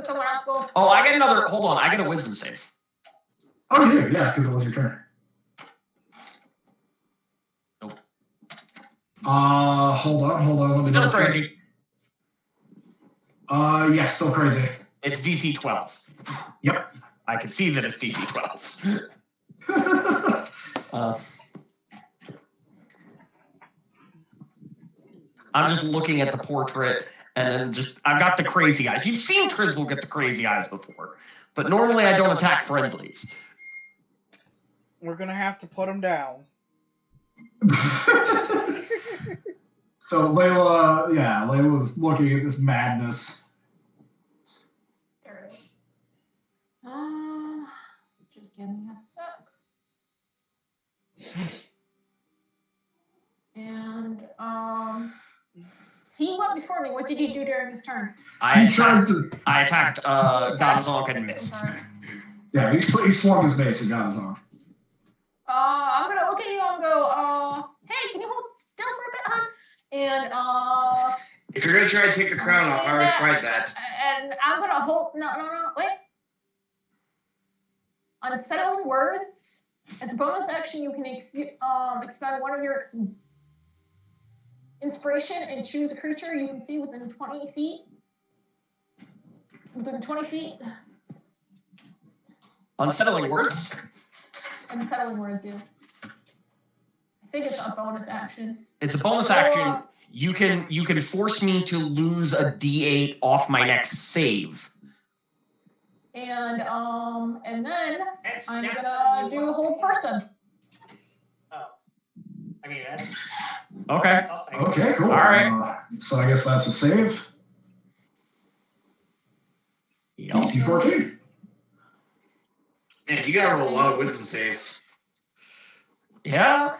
someone else go? Oh, I get another. Hold on, I get a wisdom save. Oh, you do, yeah, because it was your turn. Nope. Hold on. Still crazy. Yes, still crazy. It's DC 12. Yep. I can see that it's DC 12. I'm just looking at the portrait, and then I've got the crazy eyes. You've seen Trismal get the crazy eyes before, but normally I don't attack friendlies. We're gonna have to put him down. So Layla's looking at this madness. There it is. Just give me a sec. And he went before me. What did he do during his turn? I attacked Godzonk and missed. Yeah, he swung his mace and got his arm. I'm gonna look at you and go, hey, can you hold still for a bit, hon? And if you're gonna try to take the crown off, I already tried that. And I'm gonna hold wait. Unsettling words. As a bonus action, you can expend one of your inspiration and choose a creature you can see within 20 feet. Within 20 feet. Unsettling words? Unsettling words, yeah. I think it's a bonus action. It's a bonus action. You can force me to lose a D8 off my next save. And then I'm gonna do a hold person. Oh. I mean that. Okay. Okay, cool. All right. So I guess that's a save. DC 14. Man, you gotta roll a lot of wisdom saves. Yeah.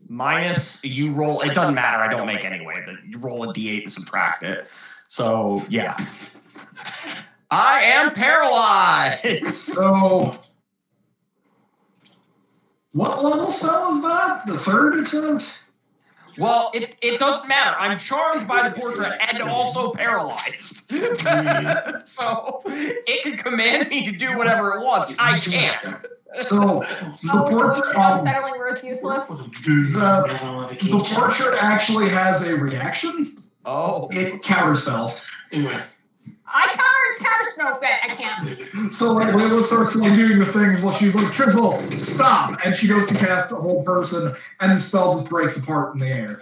Minus, you roll, it doesn't matter, I don't make anyway, but you roll a D8 and subtract it. So, yeah. I am paralyzed! So, what level spell is that? The third, it says? Well, it doesn't matter. I'm charmed by the portrait and also paralyzed. So, it can command me to do whatever it wants. I can't. So the portrait, Unsettling words useless. the portrait actually has a reaction. Oh. It counterspells. Anyway. I counter that. I can't. So like Layla starts like doing the thing, well, she's like, Triple, stop! And she goes to cast a whole person, and the spell just breaks apart in the air.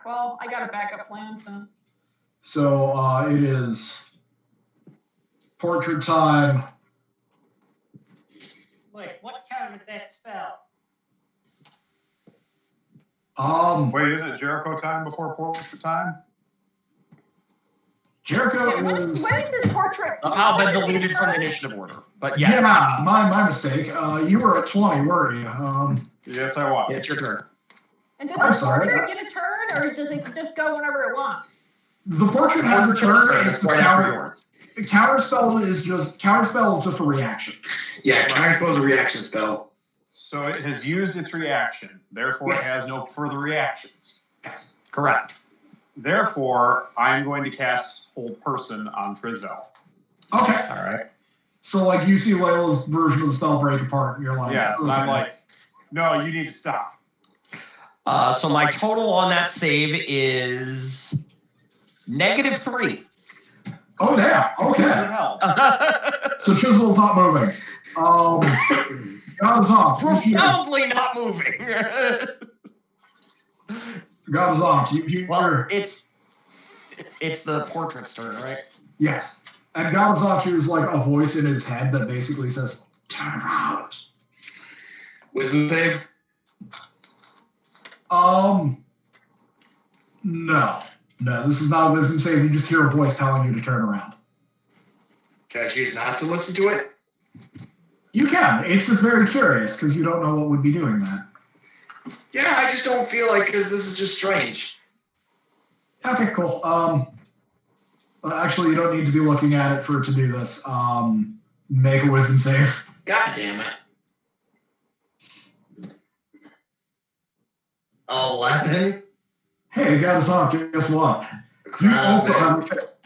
Well, I got a backup plan, so. So it is portrait time. Wait. time with that spell? Wait, is it Jericho time before portrait time? Jericho Yeah, when is. is this portrait? Somehow been deleted from the initiative order. But yes. Yeah, my mistake. You were at 20, weren't you? Yes, I was. It's your turn. And does I'm the sorry. portrait get a turn, or does it just go whenever it wants? The portrait has a turn, and it's the right after counter. yours. The counterspell is just a reaction. Yeah, counterspell is a reaction spell. So it has used its reaction. Therefore, Yes. it has no further reactions. Yes. Correct. Therefore, I'm going to cast Hold Person on Trisvel. Okay. All right. So, like, you see Layla's version of the spell break apart, and you're like, Yes, and I'm like, no, you need to stop. So my total on that save is -3. oh, damn. What the Okay. hell? So, Chishol's not moving. Godazonk, Profoundly not moving. Godazonk, Well, it's the portrait's turn, right? yes. And Godazonk hears, like, a voice in his head that basically says, turn around. Wisdom save? No. No, this is not a wisdom save. You just hear a voice telling you to turn around. Can I choose not to listen to it? You can. It's just very curious because you don't know what would be doing that. Yeah, I just don't feel like because this is just strange. Okay, cool. Actually, you don't need to be looking at it for it to do this. Make a wisdom save. God damn it. 11? Hey, Godazonk, guess what?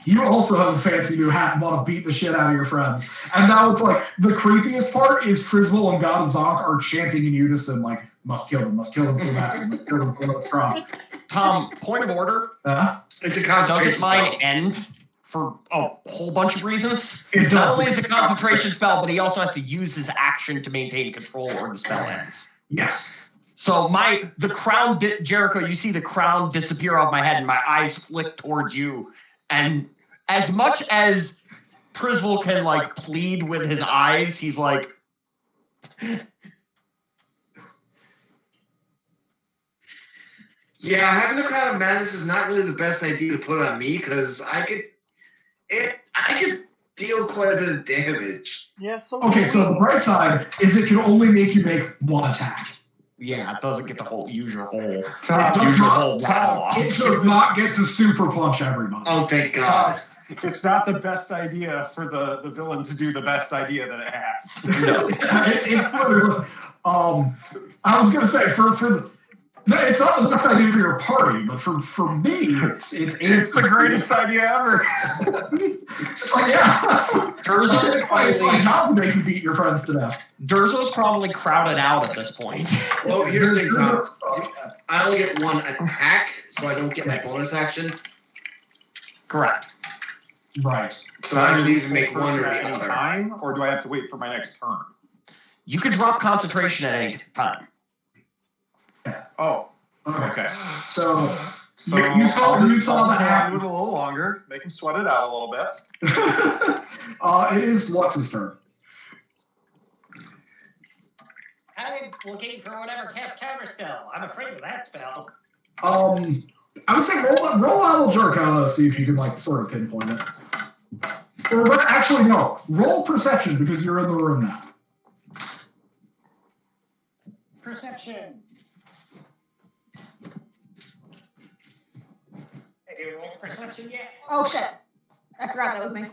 You also have a fancy new hat and want to beat the shit out of your friends. And now it's like, the creepiest part is Trisvel and Godazonk are chanting in unison, like, must kill him for the master, must kill him for the strong. Tom, point of order. It's a concentration Doesn't mine spell. end for a whole bunch of reasons? It Not does. only is it a concentration spell, but he also has to use his action to maintain control or the spell ends. Yes. So the crown, Jericho, you see the crown disappear off my head, and my eyes flick towards you. And as much as Trisvel can like plead with his eyes, he's like, Yeah, having the Crown of Madness is not really the best idea to put on me because I could deal quite a bit of damage. Yeah, so Okay, so the bright side is it can only make you make one attack. yeah, it doesn't get to use your whole It does rattle not, off. it does not get to super punch everybody. Oh, thank God. It's not the best idea for the villain to do the best idea that it has. No. It's literally, I was gonna say no, it's not the best idea for your party, but for me, it's the greatest idea ever. It's like, yeah, it's my job to make you beat your friends to death. Durzo's probably crowded out at this point. Well, here's the thing, Tom. I only get one attack, so I don't get my bonus action. Correct. Right. So I can either make one or the At any other. time, or do I have to wait for my next turn? You can drop concentration at any time. Oh, Okay. okay. So You saw I'll that just do happen. it a little longer, make him sweat it out a little bit. It is Lux's turn. I'm looking for whatever cast counter spell. I'm afraid of that spell. I would say roll out Arcana, see if you can like sort of pinpoint it. Or actually no, roll perception because you're in the room now. Perception. Have you rolled perception yet? Oh shit. I forgot that was me.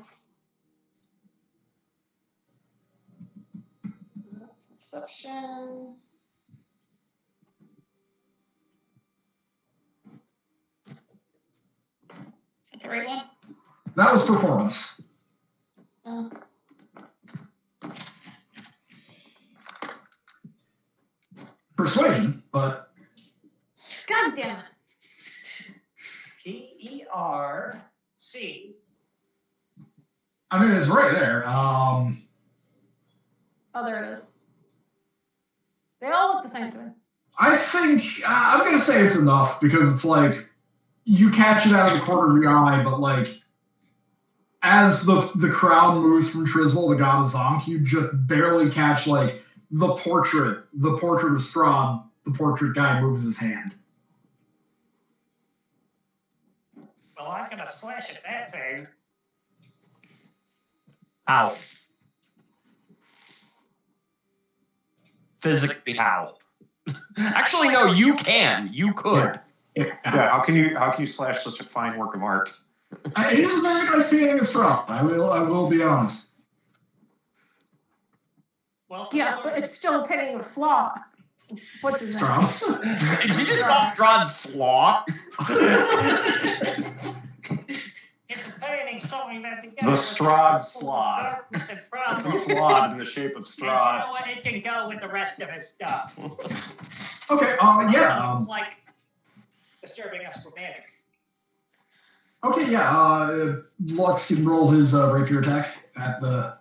Perception. Is that the right one? That was performance. Persuasion, but God damn it. PERC. I mean it's right there. Oh, there it is. They all look the same to me. I think I'm gonna say it's enough because it's like you catch it out of the corner of your eye, but like as the crown moves from Trisvel to Godazonk, you just barely catch like the portrait of Strahd, the portrait guy moves his hand. Well, I'm gonna slash at that thing. How? Physically, how? Actually, no. You can. You could. Yeah. Yeah, how can you slash such a fine work of art? It is a very nice painting of Strahd. I will be honest. Well, Yeah, but it's still a painting of Slaw. What's his name? Strahd. Did you just call Strahd Slaw? it's a painting showing that The together. Strahd Slod. Darkness and It's a problems. slod in the shape of And you Strahd. know what? It can go with the rest of his stuff. Okay. Yeah. It's like disturbing us with magic. Okay. Yeah. Lux can roll his rapier attack at the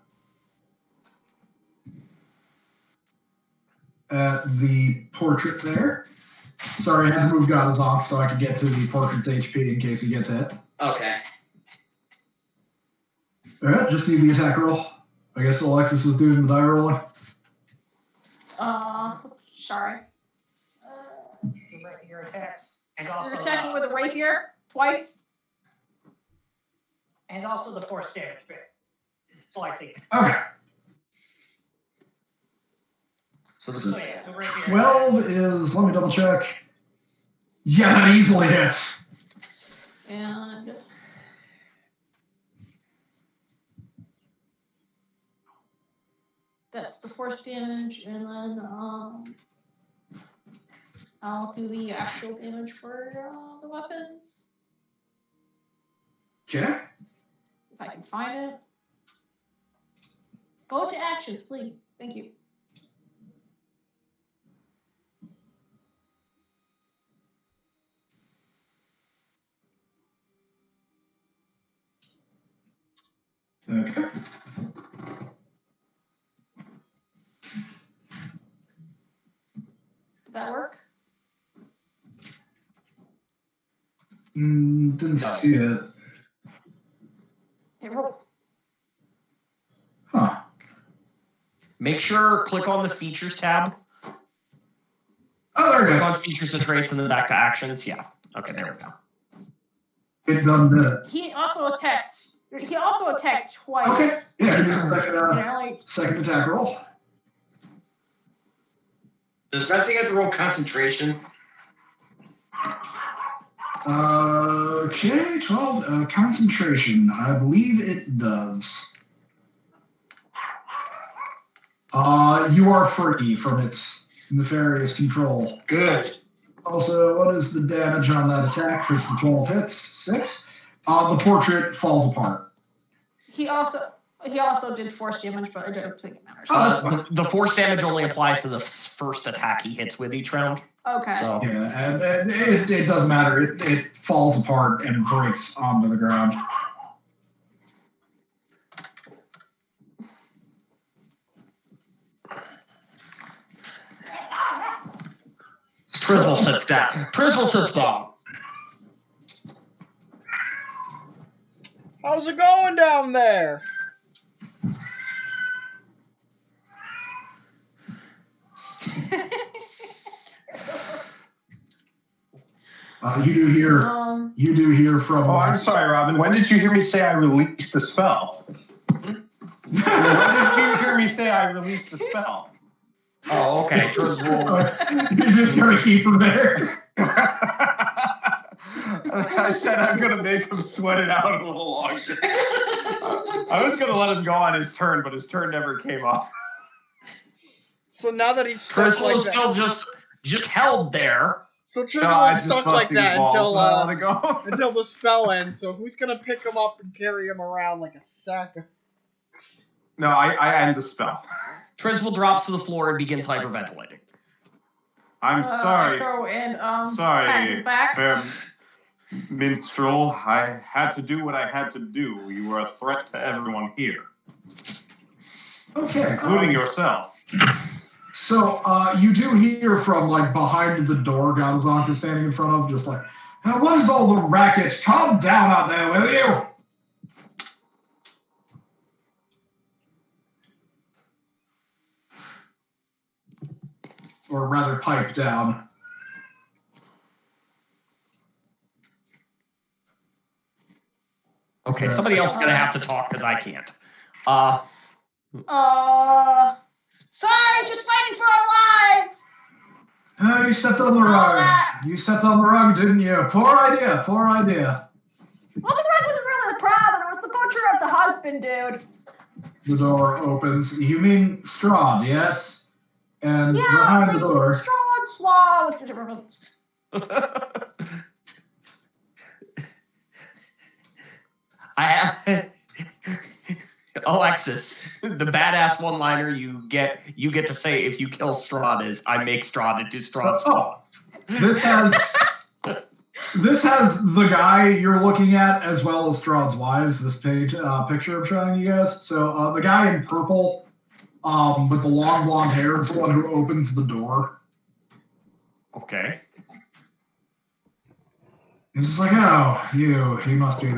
portrait there. Sorry, I had to move Godazonk so I could get to the portrait's HP in case he gets hit. Okay. Alright, just need the attack roll. I guess Alexis is doing the die rolling. Sorry. Your attacks. And also, You're attacking with a rapier twice. and also the force damage bit. So I think. Okay. So So yeah, so right here. 12 is, let me double check. Yeah, that easily hits. And that's the force damage, and then I'll do the actual damage for the weapons Okay. if I can find it. Go to actions, please. Thank you. Okay. Did that work? Didn't see it. Hey, roll. Huh. make sure click on the features tab. Oh, there we Click go. on features and traits and then back to actions. Yeah. Okay, there we go. It done that. He also attacked. He also attacked twice. Okay. Yeah, give me a second, Yeah, like second attack roll. Does that thing have to roll concentration? Okay, 12. Concentration. I believe it does. You are free from its nefarious control. Good. Also, what is the damage on that attack? For 12 hits? 6? The portrait falls apart. he also did force damage, but I don't think it matters. The force damage only applies to the first attack he hits with each round. Okay. So Yeah, and it doesn't matter. It falls apart and breaks onto the ground. Prizzle sits down. Prizzle sits down. How's it going down there? You do hear from. Oh, I'm sorry, Robin. When did you hear me say I released the spell? When did you hear me say I released the spell? Oh, okay. Trizzle. You're just gonna keep him there. I said I'm gonna make him sweat it out a little longer. I was gonna let him go on his turn, but his turn never came off. So now that he's stuck Trizzle like is that, still just held there. so So Trizzle I is just stuck like busted that his balls until and I let it go. until the spell ends. So who's gonna pick him up and carry him around like a sack of... No, I end the spell. Trizzle drops to the floor and begins hyperventilating. I'm sorry. Go and pat Sorry, his back. fair minstrel. I had to do what I had to do. You were a threat to everyone here, Okay. including yourself. So you do hear from like behind the door, Godazonk is standing in front of, just like, "Now, what is all the racket? Calm down out there, will you?" or rather pipe down. Okay, somebody else is gonna have to talk because I can't. Sorry, just fighting for our lives. You stepped on the rug. You stepped on the rug, didn't you? Poor idea. Poor idea. Well, the rug wasn't really the problem. It was the butcher of the husband, dude. The door opens. You mean Strahd, yes? And Yeah, behind the door. Strahd, Slaw. What's the difference? I have Alexis, the badass one-liner you get to say if you kill Strahd is I make Strahd into Strahd. Oh, this has the guy you're looking at as well as Strahd's wives. This picture I'm showing you guys. So the guy in purple, with the long blonde hair, is the one who opens the door. Okay. He's just like, oh, you must be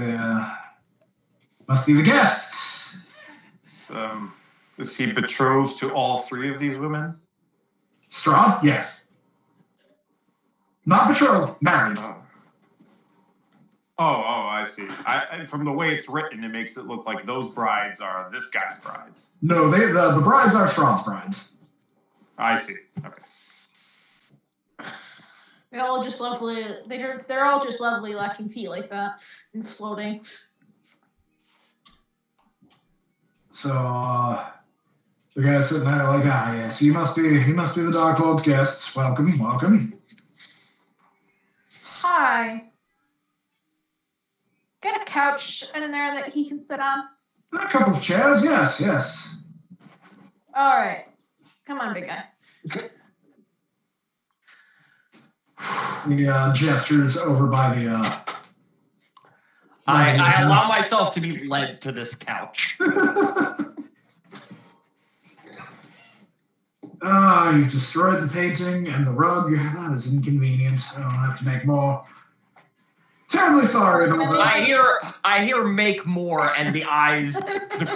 the guests. Is he betrothed to all three of these women? Strahd, yes. Not betrothed, married. Oh, I see. From the way it's written, it makes it look like those brides are this guy's brides. No, the brides are Strahd's brides. I see. Okay. They're all just lovely. They're all just lovely, lacking feet like that and floating. So the guy's sitting there like, yes, he must be the Dark Lord's guests. Welcome, welcome. Hi. Got a couch in there that he can sit on? A couple of chairs, yes. All right. Come on, big guy. He gestures over by the... I allow myself to be led to this couch. You've destroyed the painting and the rug. That is inconvenient. I don't have to make more. Terribly sorry. I hear make more, and the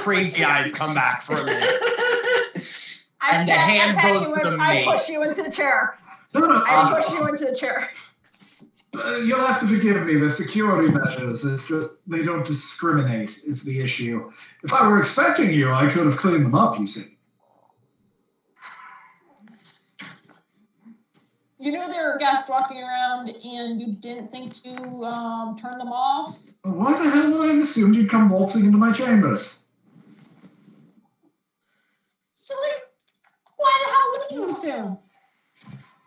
crazy eyes come back for a minute. And the hand goes to the mace. I push you into the chair. No. I push you into the chair. You'll have to forgive me. The security measures, it's just, they don't discriminate is the issue. If I were expecting you, I could have cleaned them up, you see. You knew there were guests walking around and you didn't think to turn them off? Why the hell would I have assumed you'd come waltzing into my chambers? Why the hell would you assume?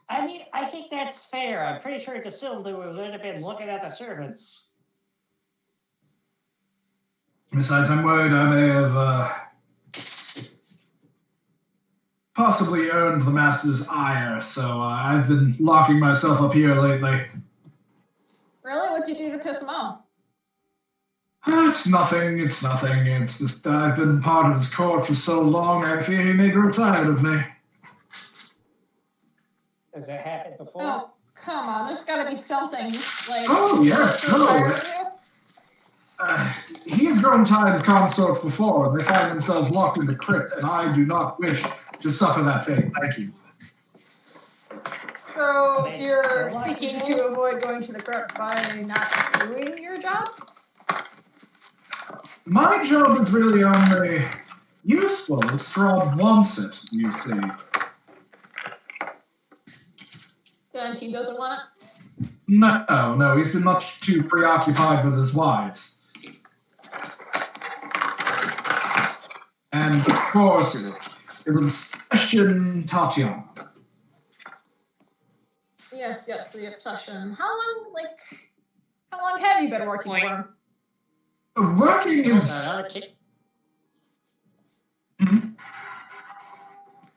I mean, I think that's fair. I'm pretty sure it's assumed that we would have been looking at the servants. Besides, I'm worried I may have possibly earned the master's ire, so I've been locking myself up here lately. Really? What did you do to piss him off? It's nothing. It's just I've been part of his court for so long, I fear he may grow tired of me. Has that happened before? Oh, come on. There's got to be something. Like, oh, yes. No. He has grown tired of consorts before, and they find themselves locked in the crypt, and I do not wish to suffer that fate. Thank you. So you're seeking to avoid going to the crypt by not doing your job? My job is really only useful if Strahd wants it, you see. And he doesn't want it? No, he's been much too preoccupied with his wives. And, of course, it was question Tatiana. Yes, the obsession. How long have you been working for him? Working is...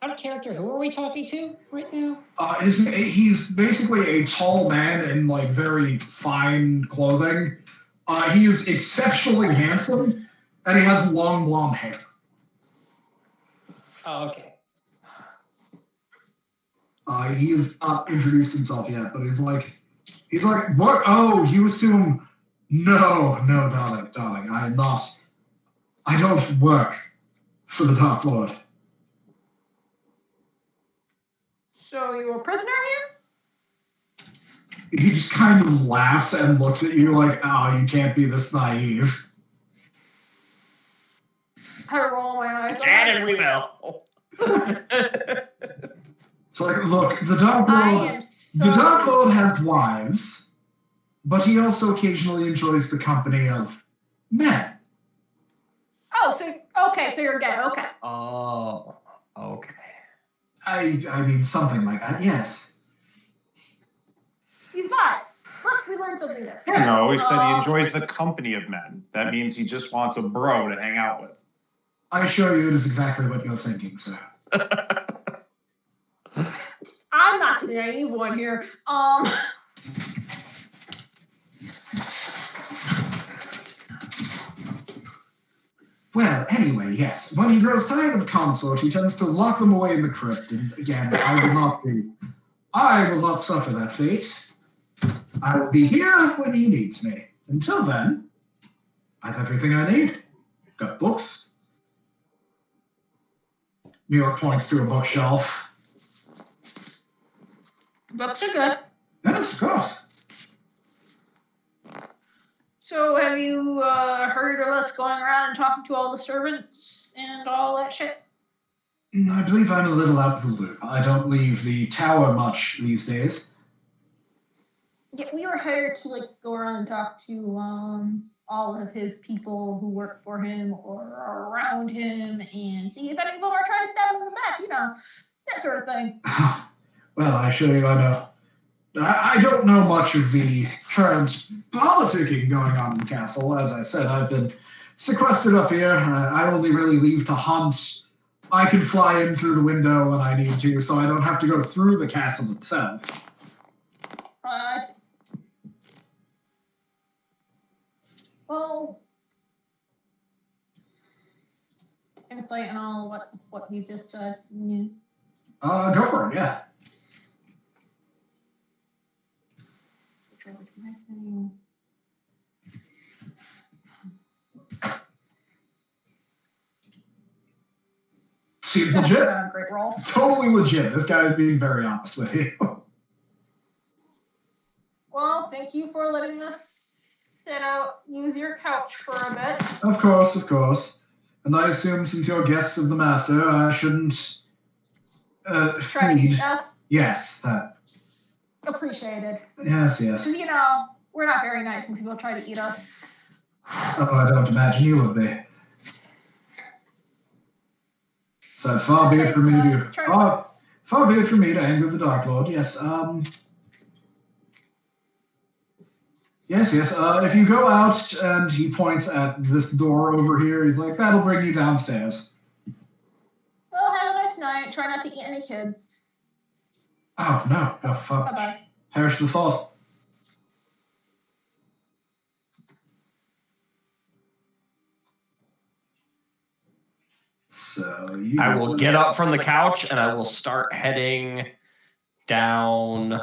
Out of character, who are we talking to right now? He's basically a tall man in, like, very fine clothing. He is exceptionally handsome, and he has long blonde hair. Oh, okay. He has not introduced himself yet, but he's like, what? Oh, you assume? No, darling, I am not. I don't work for the Dark Lord. So you a prisoner here? He just kind of laughs and looks at you like, oh, you can't be this naive. I roll my eyes. And we will. It's like, look, the Dark I Lord, am the Dark so... Lord has wives, but he also occasionally enjoys the company of men. Oh, so you're gay. Okay. Oh, okay. I mean, something like that, yes. He's bi. Look, we learned something there. No, he said he enjoys the company of men. That means he just wants a bro to hang out with. I assure you it is exactly what you're thinking, sir. I'm not the naive one here. Well, anyway, yes. When he grows tired of consort, he tends to lock them away in the crypt, and again, I will not suffer that fate. I will be here when he needs me. Until then, I have everything I need. Got books. Mila points to a bookshelf. Books are good. Yes, of course. So have you heard of us going around and talking to all the servants and all that shit? I believe I'm a little out of the loop. I don't leave the tower much these days. Yeah, we were hired to go around and talk to all of his people who work for him or are around him and see if any of them are trying to stab him in the back, that sort of thing. Well, I assure you I know. I don't know much of the current politicking going on in the castle. As I said, I've been sequestered up here. I only really leave to hunt. I can fly in through the window when I need to, so I don't have to go through the castle itself. I see. Well, insight and all what he just said. Yeah. Go for it, yeah. Switch over to my thing. Seems That's legit. not a great roll. Totally legit. This guy is being very honest with you. Well, thank you for letting us use your couch for a bit. Of course, of course. And I assume since you're guests of the master, I shouldn't Try to feed. eat us. Yes, that. Appreciated. Yes, yes. Because, we're not very nice when people try to eat us. Oh, I don't imagine you would be. So far be it for me to far be it for me to anger the Dark Lord. Yes. Yes. If you go out and he points at this door over here, he's like, "That'll bring you downstairs." Well, have a nice night. Try not to eat any kids. Oh no, fuck. Bye-bye. Perish the thought. So I will get up from the couch and I will start heading down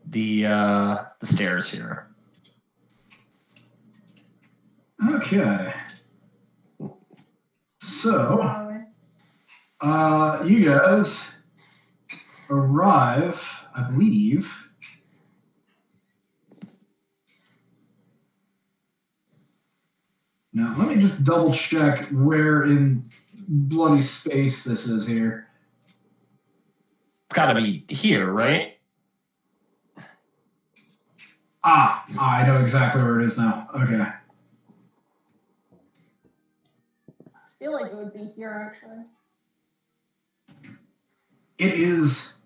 the stairs here. Okay. So, you guys arrive, I believe. Now, let me just double check where in bloody space this is here. It's got to be here, right? I know exactly where it is now. Okay. I feel like it would be here, actually. It is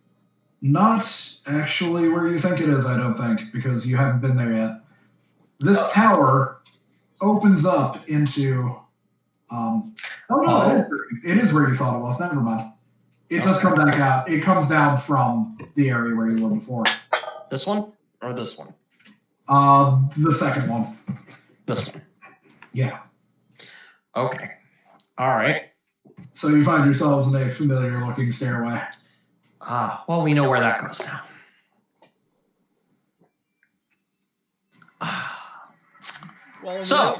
not actually where you think it is, I don't think, because you haven't been there yet. This tower opens up into... it is where you thought it was. Never mind. It does come back out. It comes down from the area where you were before. This one or this one? The second one. This one. Yeah. Okay. All right. So you find yourselves in a familiar-looking stairway. Well, we know where that goes now. Well, So,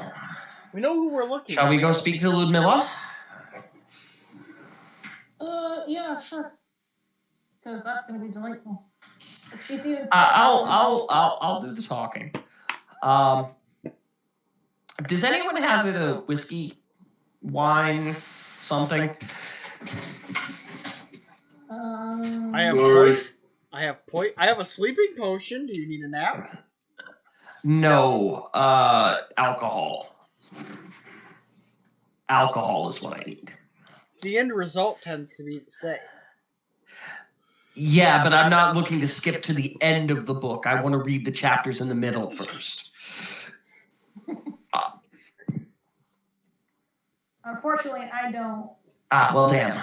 we know who we're looking shall at. we go speak to Ludmilla? Yeah, sure. because that's going to be delightful. If she's even I'll do the talking. Does anyone have a whiskey, wine, something? I have I have a sleeping potion. Do you need a nap? No, alcohol. Alcohol is what I need. The end result tends to be the same. Yeah, but I'm not looking to skip to the end of the book. I want to read the chapters in the middle first. Unfortunately, I don't. Well, damn.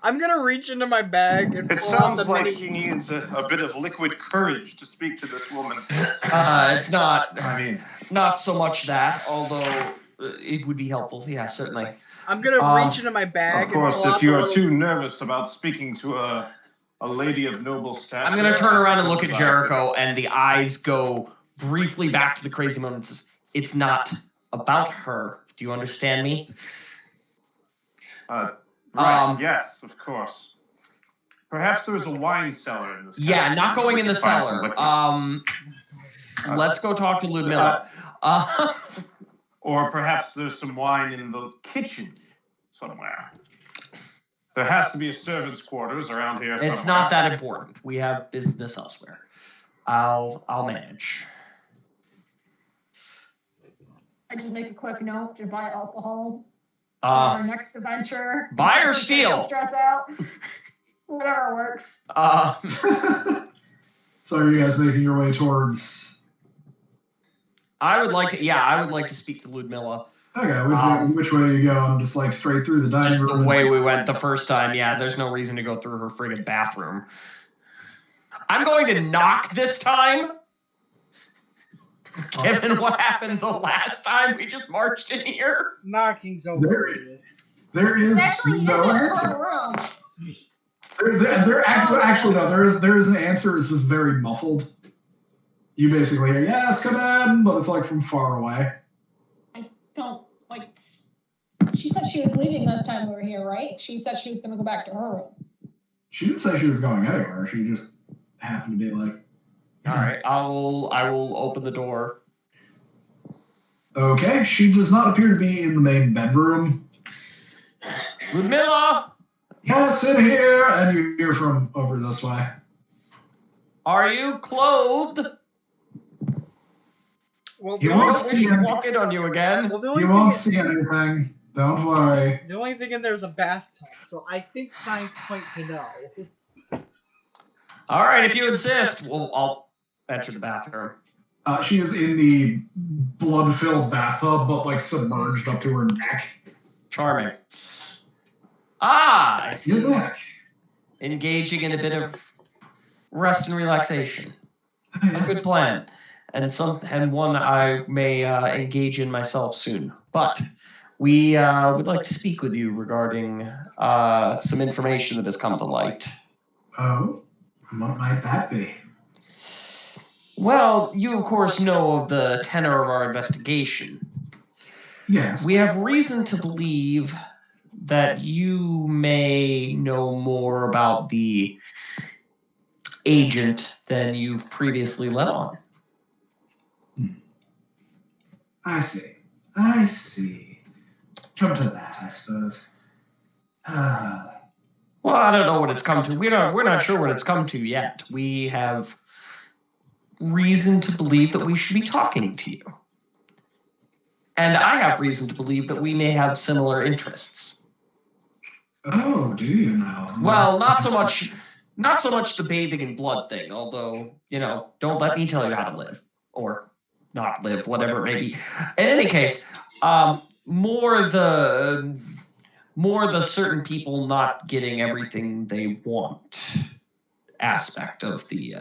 I'm gonna reach into my bag and It pull out sounds the like mini. he needs a bit of liquid courage to speak to this woman. It's not. I mean, Not so much that, although it would be helpful. Yeah, certainly. I'm gonna reach into my bag of course, and pull if out you the are little... too nervous about speaking to a lady of noble stature, I'm going to turn around and look at Jericho, and the eyes go briefly back to the crazy moments. It's not about her. Do you understand me? Right, yes, of course. Perhaps there is a wine cellar in this castle. Yeah, not going in the cellar. Let's go talk to Ludmilla. Or perhaps there's some wine in the kitchen somewhere. There has to be a servant's quarters around here somewhere. It's not that important. We have business elsewhere. I'll manage. I just make a quick note to buy alcohol for our next adventure. Buy or steal? Stress out. Whatever works. So are you guys making your way towards... I would like to speak to Ludmilla. Okay, which way are you going? Just like straight through the dining Just room? the way we went the first time, yeah. There's no reason to go through her friggin' bathroom. I'm going to knock this time. Given what happened the last time we just marched in here. Knocking's overrated. There is Actually, no answer. Actually, no. There is an answer. It's just very muffled. You basically hear, "Yes, come in," but it's like from far away. I don't like. She said she was leaving last time we were here, right? She said she was going to go back to her room. She didn't say she was going anywhere. She just happened to be like, all right, I will open the door. Okay, she does not appear to be in the main bedroom. Ludmilla! Yes, in here! And you hear from over this way. Are you clothed? Well, You won't We should walk in on you again. Well, You won't see anything. Don't worry. The only thing in there is a bathtub, so I think signs point to no. All right, if you insist, I'll enter the bathroom. She is in the blood-filled bathtub, but like submerged up to her neck. Charming. I see. You're back. Engaging in a bit of rest and relaxation. A good plan. And one I may engage in myself soon. But we would like to speak with you regarding some information that has come to light. Oh, what might that be? Well, you of course know of the tenor of our investigation. Yes. We have reason to believe that you may know more about the agent than you've previously let on. I see. Come to that, I suppose. Well, I don't know what it's come to. We're not sure what it's come to yet. We have reason to believe that we should be talking to you. And I have reason to believe that we may have similar interests. Oh, do you know? Well, not so much the bathing in blood thing, although, don't let me tell you how to live. Or not live, whatever it may be. In any case, more the certain people not getting everything they want aspect of the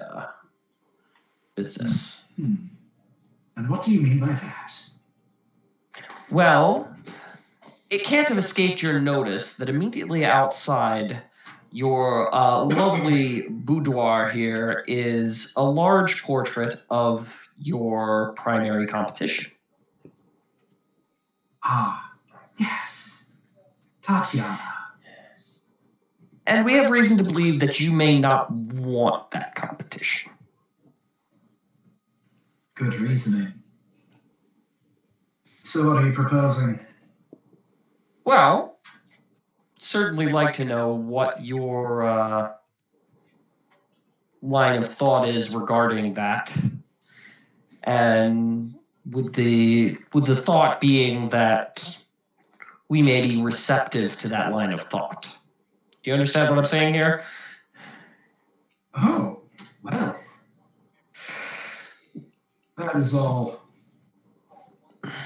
business. And what do you mean by that? Well, it can't have escaped your notice that immediately outside your lovely boudoir here is a large portrait of your primary competition. Ah, yes. Tatiana. And we have reason to believe that you may not want that competition. Good reasoning. So what are you proposing? Well, certainly like to know what your line of thought is regarding that. And with the thought being that we may be receptive to that line of thought. Do you understand what I'm saying here? Oh, well. That is all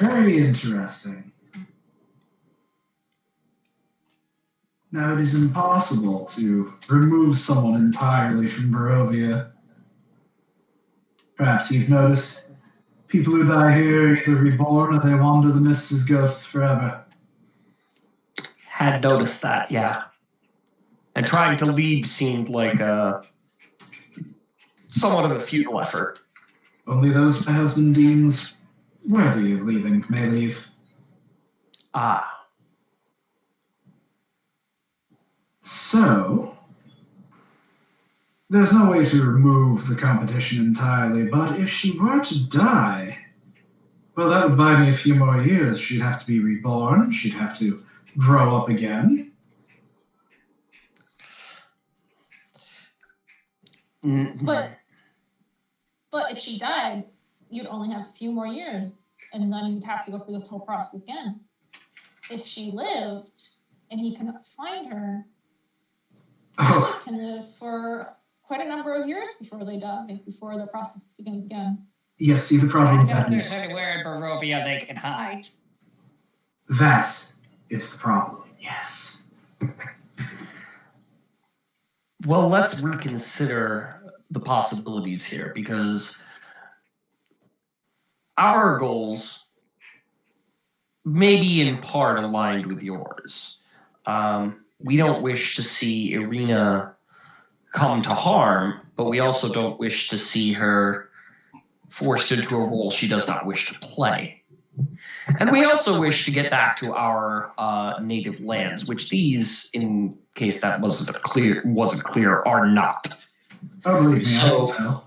very interesting. Now, it is impossible to remove someone entirely from Barovia. Perhaps you've noticed people who die here either reborn or they wander the mists as ghosts forever. Had noticed that, yeah. And trying to leave seemed like somewhat of a futile effort. Only those my husband deems worthy of leaving may leave. Ah. So, there's no way to remove the competition entirely, but if she were to die, well, that would buy me a few more years. She'd have to be reborn, she'd have to grow up again. But if she died, you'd only have a few more years, and then you'd have to go through this whole process again. If she lived, and he cannot find her, Oh, she can live for quite a number of years before they die, before the process begins again. yes, see, the problem I with doubt that there's is anywhere in Barovia they can hide. that is the problem, yes. Well, let's reconsider the possibilities here, because our goals may be in part aligned with yours. We don't wish to see Irina come to harm, but we also don't wish to see her forced into a role she does not wish to play. And we also wish to get back to our native lands, which these, in case that wasn't clear, are not. Oh, believe me, So- I know.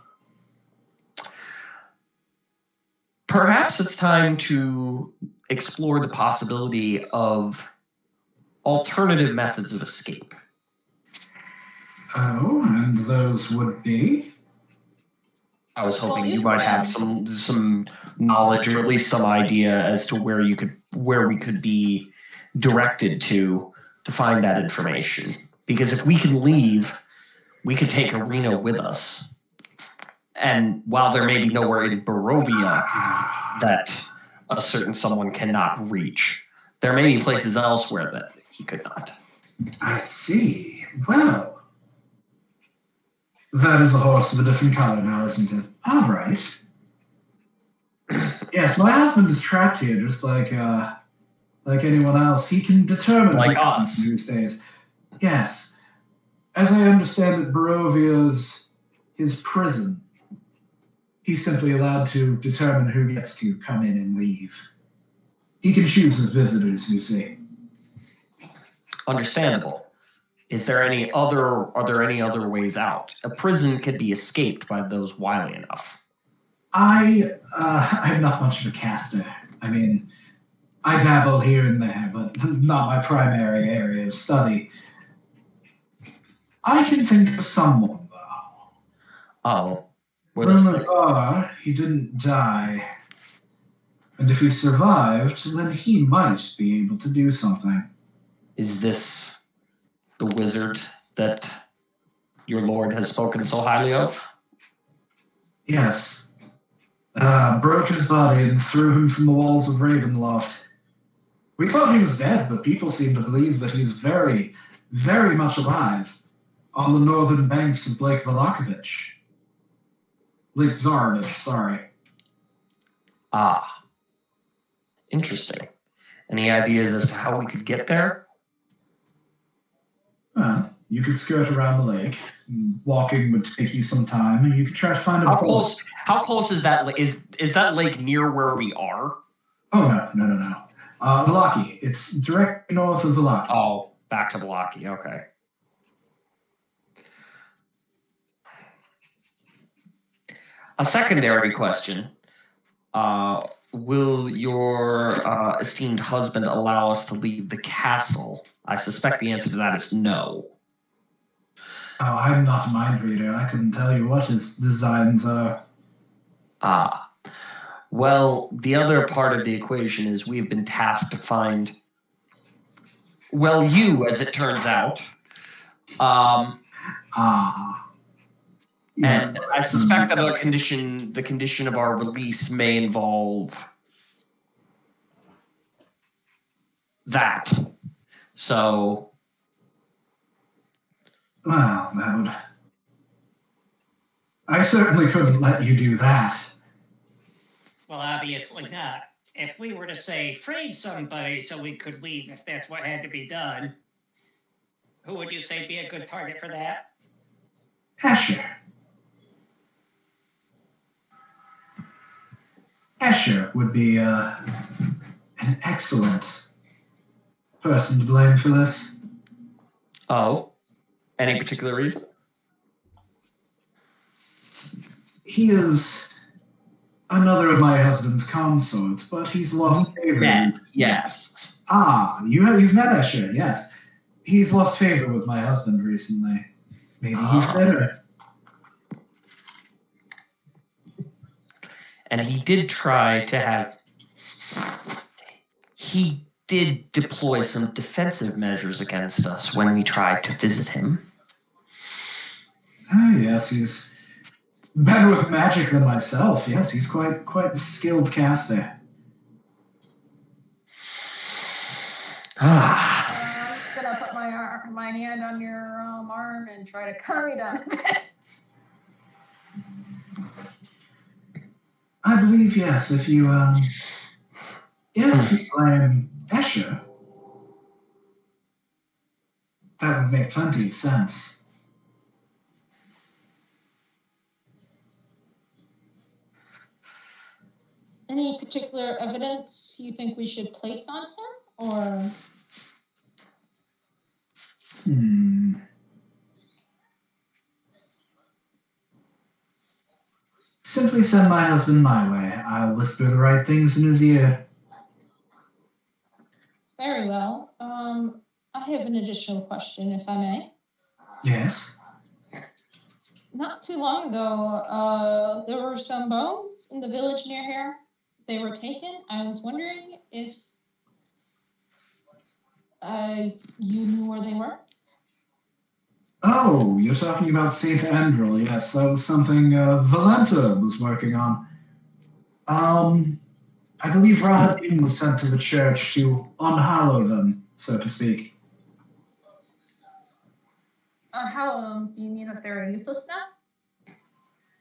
Perhaps it's time to explore the possibility of alternative methods of escape. Oh, and those would be? I was hoping you might have some knowledge or at least some idea as to where we could be directed to find that information. Because if we can leave, we could take Irina with us. And while there may be nowhere in Barovia that a certain someone cannot reach, there may be places elsewhere that he could not. I see. Well, that is a horse of a different color now, isn't it? All right. Yes, my husband is trapped here, just like anyone else. He can determine Like who comes us. and who stays. Yes. As I understand it, Barovia's his prison. He's simply allowed to determine who gets to come in and leave. He can choose his visitors, you see. Understandable. Are there any other ways out? A prison can be escaped by those wily enough. I'm not much of a caster. I mean, I dabble here and there, but not my primary area of study. I can think of someone, though. Oh. What is Rumors are he didn't die. And if he survived, then he might be able to do something. Is this the wizard that your lord has spoken so highly of? Yes. Broke his body and threw him from the walls of Ravenloft. We thought he was dead, but people seem to believe that he's very, very much alive on the northern banks of Lake Valakovich. Lake Zarovich, sorry. Ah. Interesting. Any ideas as to how we could get there? Well, you could skirt around the lake. Walking would take you some time, and you could try to find a boat. How close is that? Is that lake near where we are? Oh, no. Valaki. It's directly north of Valaki. Oh, back to Blocky. Okay. A secondary question. Will your esteemed husband allow us to leave the castle? I suspect the answer to that is no. Oh, I'm not a mind reader. I couldn't tell you what his designs are. Ah. Well, the other part of the equation is we've been tasked to find, well, you, as it turns out. Yes. And I suspect that the condition of our release may involve that. So, Well, that would... I certainly couldn't let you do that. Well, obviously not. If we were to say frame somebody so we could leave if that's what had to be done, who would you say be a good target for that? Escher. Escher would be an excellent person to blame for this. oh, any particular reason? He is another of my husband's consorts, but he's lost favor. Yes. You've met Escher, yes. He's lost favor with my husband recently. Maybe he's bitter. And he did try to have... He did deploy some defensive measures against us when we tried to visit him. Yes, he's better with magic than myself. Yes, he's quite the skilled caster. I'm just gonna put my hand on your arm and try to calm you down a bit. I believe, yes, if you blame Escher, that would make plenty of sense. Any particular evidence you think we should place on him, or? Simply send my husband my way. I'll whisper the right things in his ear. Very well. I have an additional question, if I may. Yes? Not too long ago, there were some bones in the village near here. They were taken. I was wondering if you knew where they were? Oh, you're talking about St. Andrel. Yes, that was something Valenta was working on. I believe Rahadin was sent to the church to unhallow them, so to speak. Unhallow them? Do you mean that they're useless now?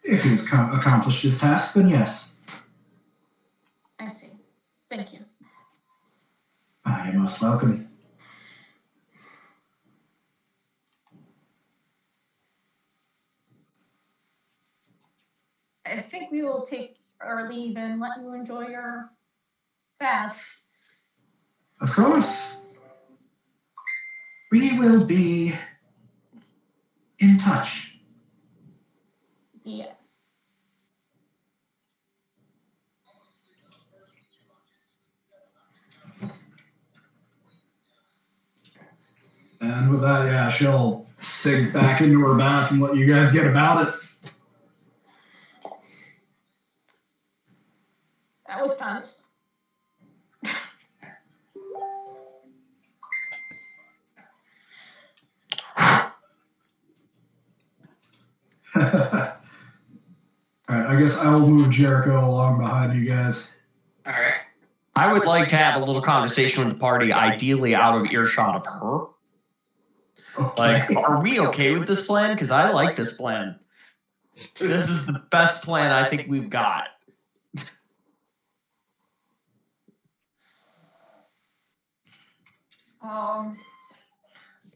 If he's accomplished his task, then yes. I see. Thank you. You're most welcome. I think we will take our leave and let you enjoy your bath. Of course. We will be in touch. Yes. And with that, yeah, she'll sink back into her bath and let you guys get about it. That was tense. Alright, I guess I will move Jericho along behind you guys. Alright. I would like to have a little conversation with the party, ideally out of earshot of her. Okay. Like, are we okay with this plan? Because I like this plan. This is the best plan I think we've got.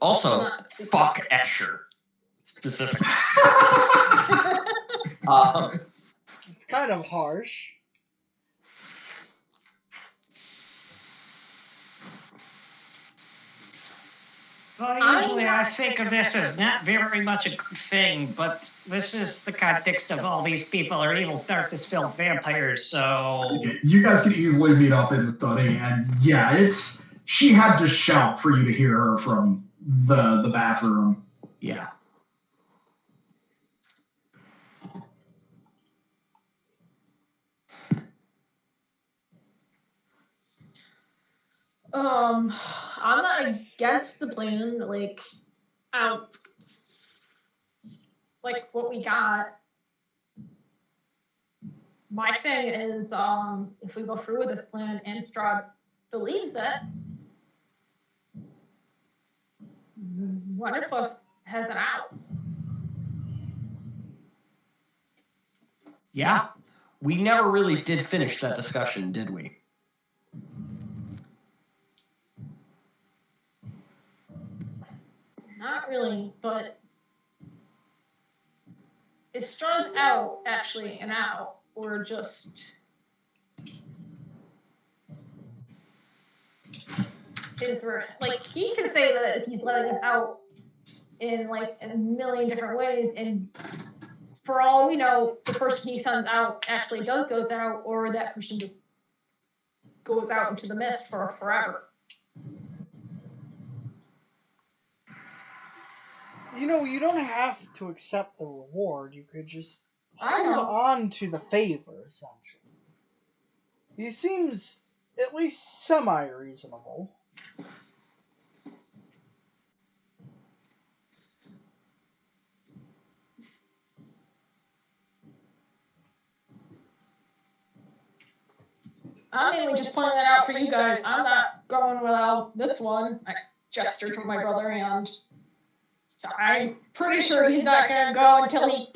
Also, fuck Escher. Specifically. It's kind of harsh. Well, usually I think of this as not very much a good thing, but this is the context of all these people are evil, darkness-filled vampires, so... You guys can easily meet up in the study, and yeah, she had to shout for you to hear her from the bathroom. Yeah. I'm not against the plan, like what we got. My thing is, if we go through with this plan and Strahd believes it, one of us has an out. Yeah. We never really did finish that discussion, did we? Not really, but is Strahd's out actually an out, or just like he can say that he's letting us out in like a million different ways, and for all we know, the person he sends out actually goes out, or that person just goes out into the mist for forever. You know, you don't have to accept the reward. You could just I hold know. on to the favor, essentially. He seems at least semi-reasonable. I'm mainly just pointing that out for you guys. I'm not going without this one. I gestured to my brother, and so I'm pretty sure he's not going to go until he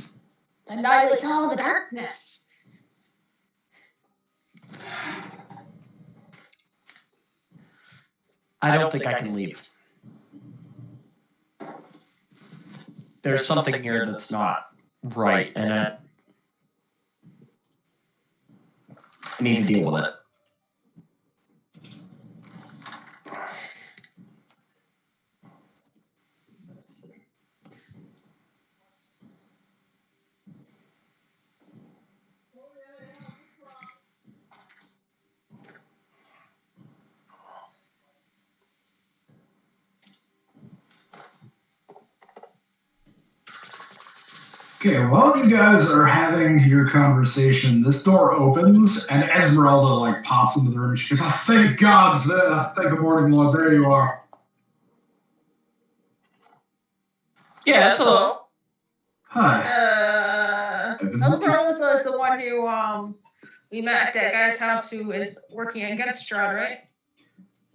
annihilates all the darkness. I don't think I can leave. There's something here that's not right, and I need to deal with it. Okay, while you guys are having your conversation, this door opens and Esmeralda like pops into the room. She goes, "Oh, thank God! Thank the morning, Lord. There you are." Yes, hello. Hi. Esmeralda was the one who we met at that guy's house who is working against Strahd, right?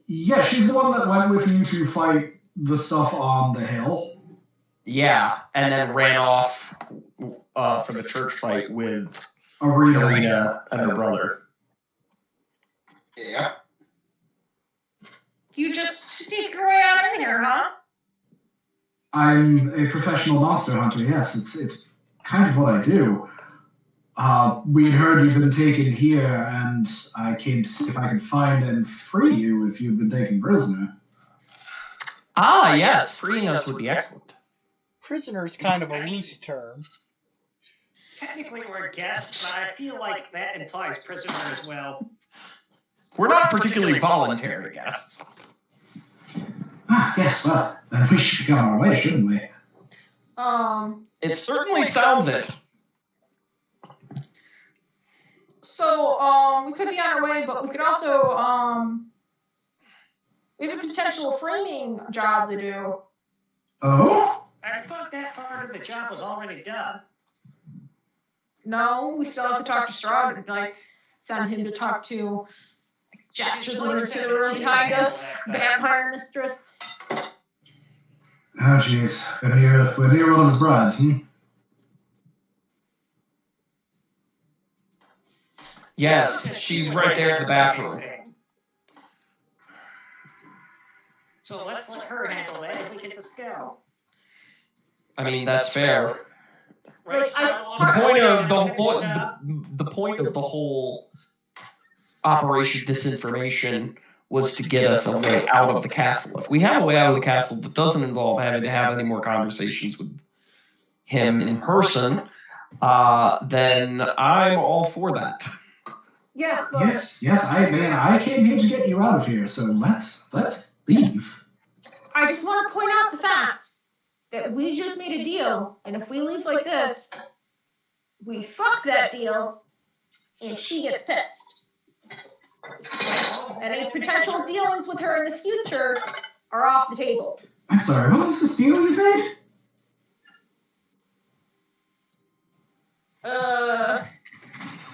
Yeah, she's the one that went with you to fight the stuff on the hill. Yeah, and then ran off for the church fight with Arena and her brother. Yeah. You just sneaked your way out in here, huh? I'm a professional monster hunter. Yes, it's kind of what I do. We heard you've been taken here, and I came to see if I could find and free you if you've been taken prisoner. Ah, yes, freeing us would be excellent. Prisoner is kind of a loose term. Technically we're guests, but I feel like that implies prisoner as well. We're not particularly voluntary guests. Ah, yes, well, then we should be on our way, shouldn't we? It certainly sounds it. So, we could be on our way, but we could also, we have a potential framing job to do. Oh? I thought that part of the job was already done. No, we still have to talk to Strahd and, like, send him to talk to Gesture the room behind us, Vampire Mistress. Oh, jeez. We're near one of his brides, Yes, she's right there in the bathroom. So let's let her handle it and we can just go. I mean, that's fair. Right, The point of the whole Operation Disinformation was to get us a way out of the castle. If we have a way out of the castle that doesn't involve having to have any more conversations with him in person, then I'm all for that. Yes, but Yes. I came here to get you out of here. So let's leave. I just want to point out the fact that we just made a deal, and if we leave like this, we fuck that deal, and she gets pissed. Any potential dealings with her in the future are off the table. I'm sorry, what is this deal you made?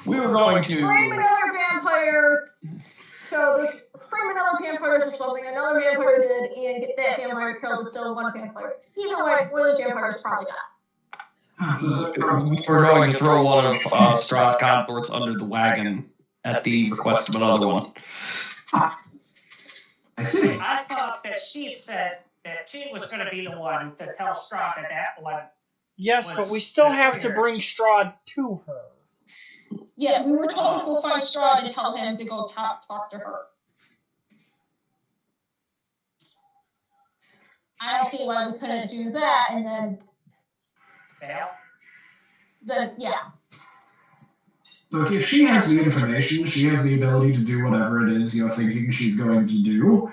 We were going to frame another vampire. So this frame another vampire or something. Another vampire did, and get that vampire killed. And still one vampire. Either way, one of the vampires probably died. We're going to throw one of Strahd's consorts under the wagon at the request of another one. I see. I thought that she said that she was going to be the one to tell Strahd that one. Yes, but we still have to bring Strahd to her. Yeah, we were told to go find Strahd and tell him to go talk to her. I don't see why we couldn't do that, and then... Fail? Yeah. Look, if she has the information, she has the ability to do whatever it is you're thinking she's going to do,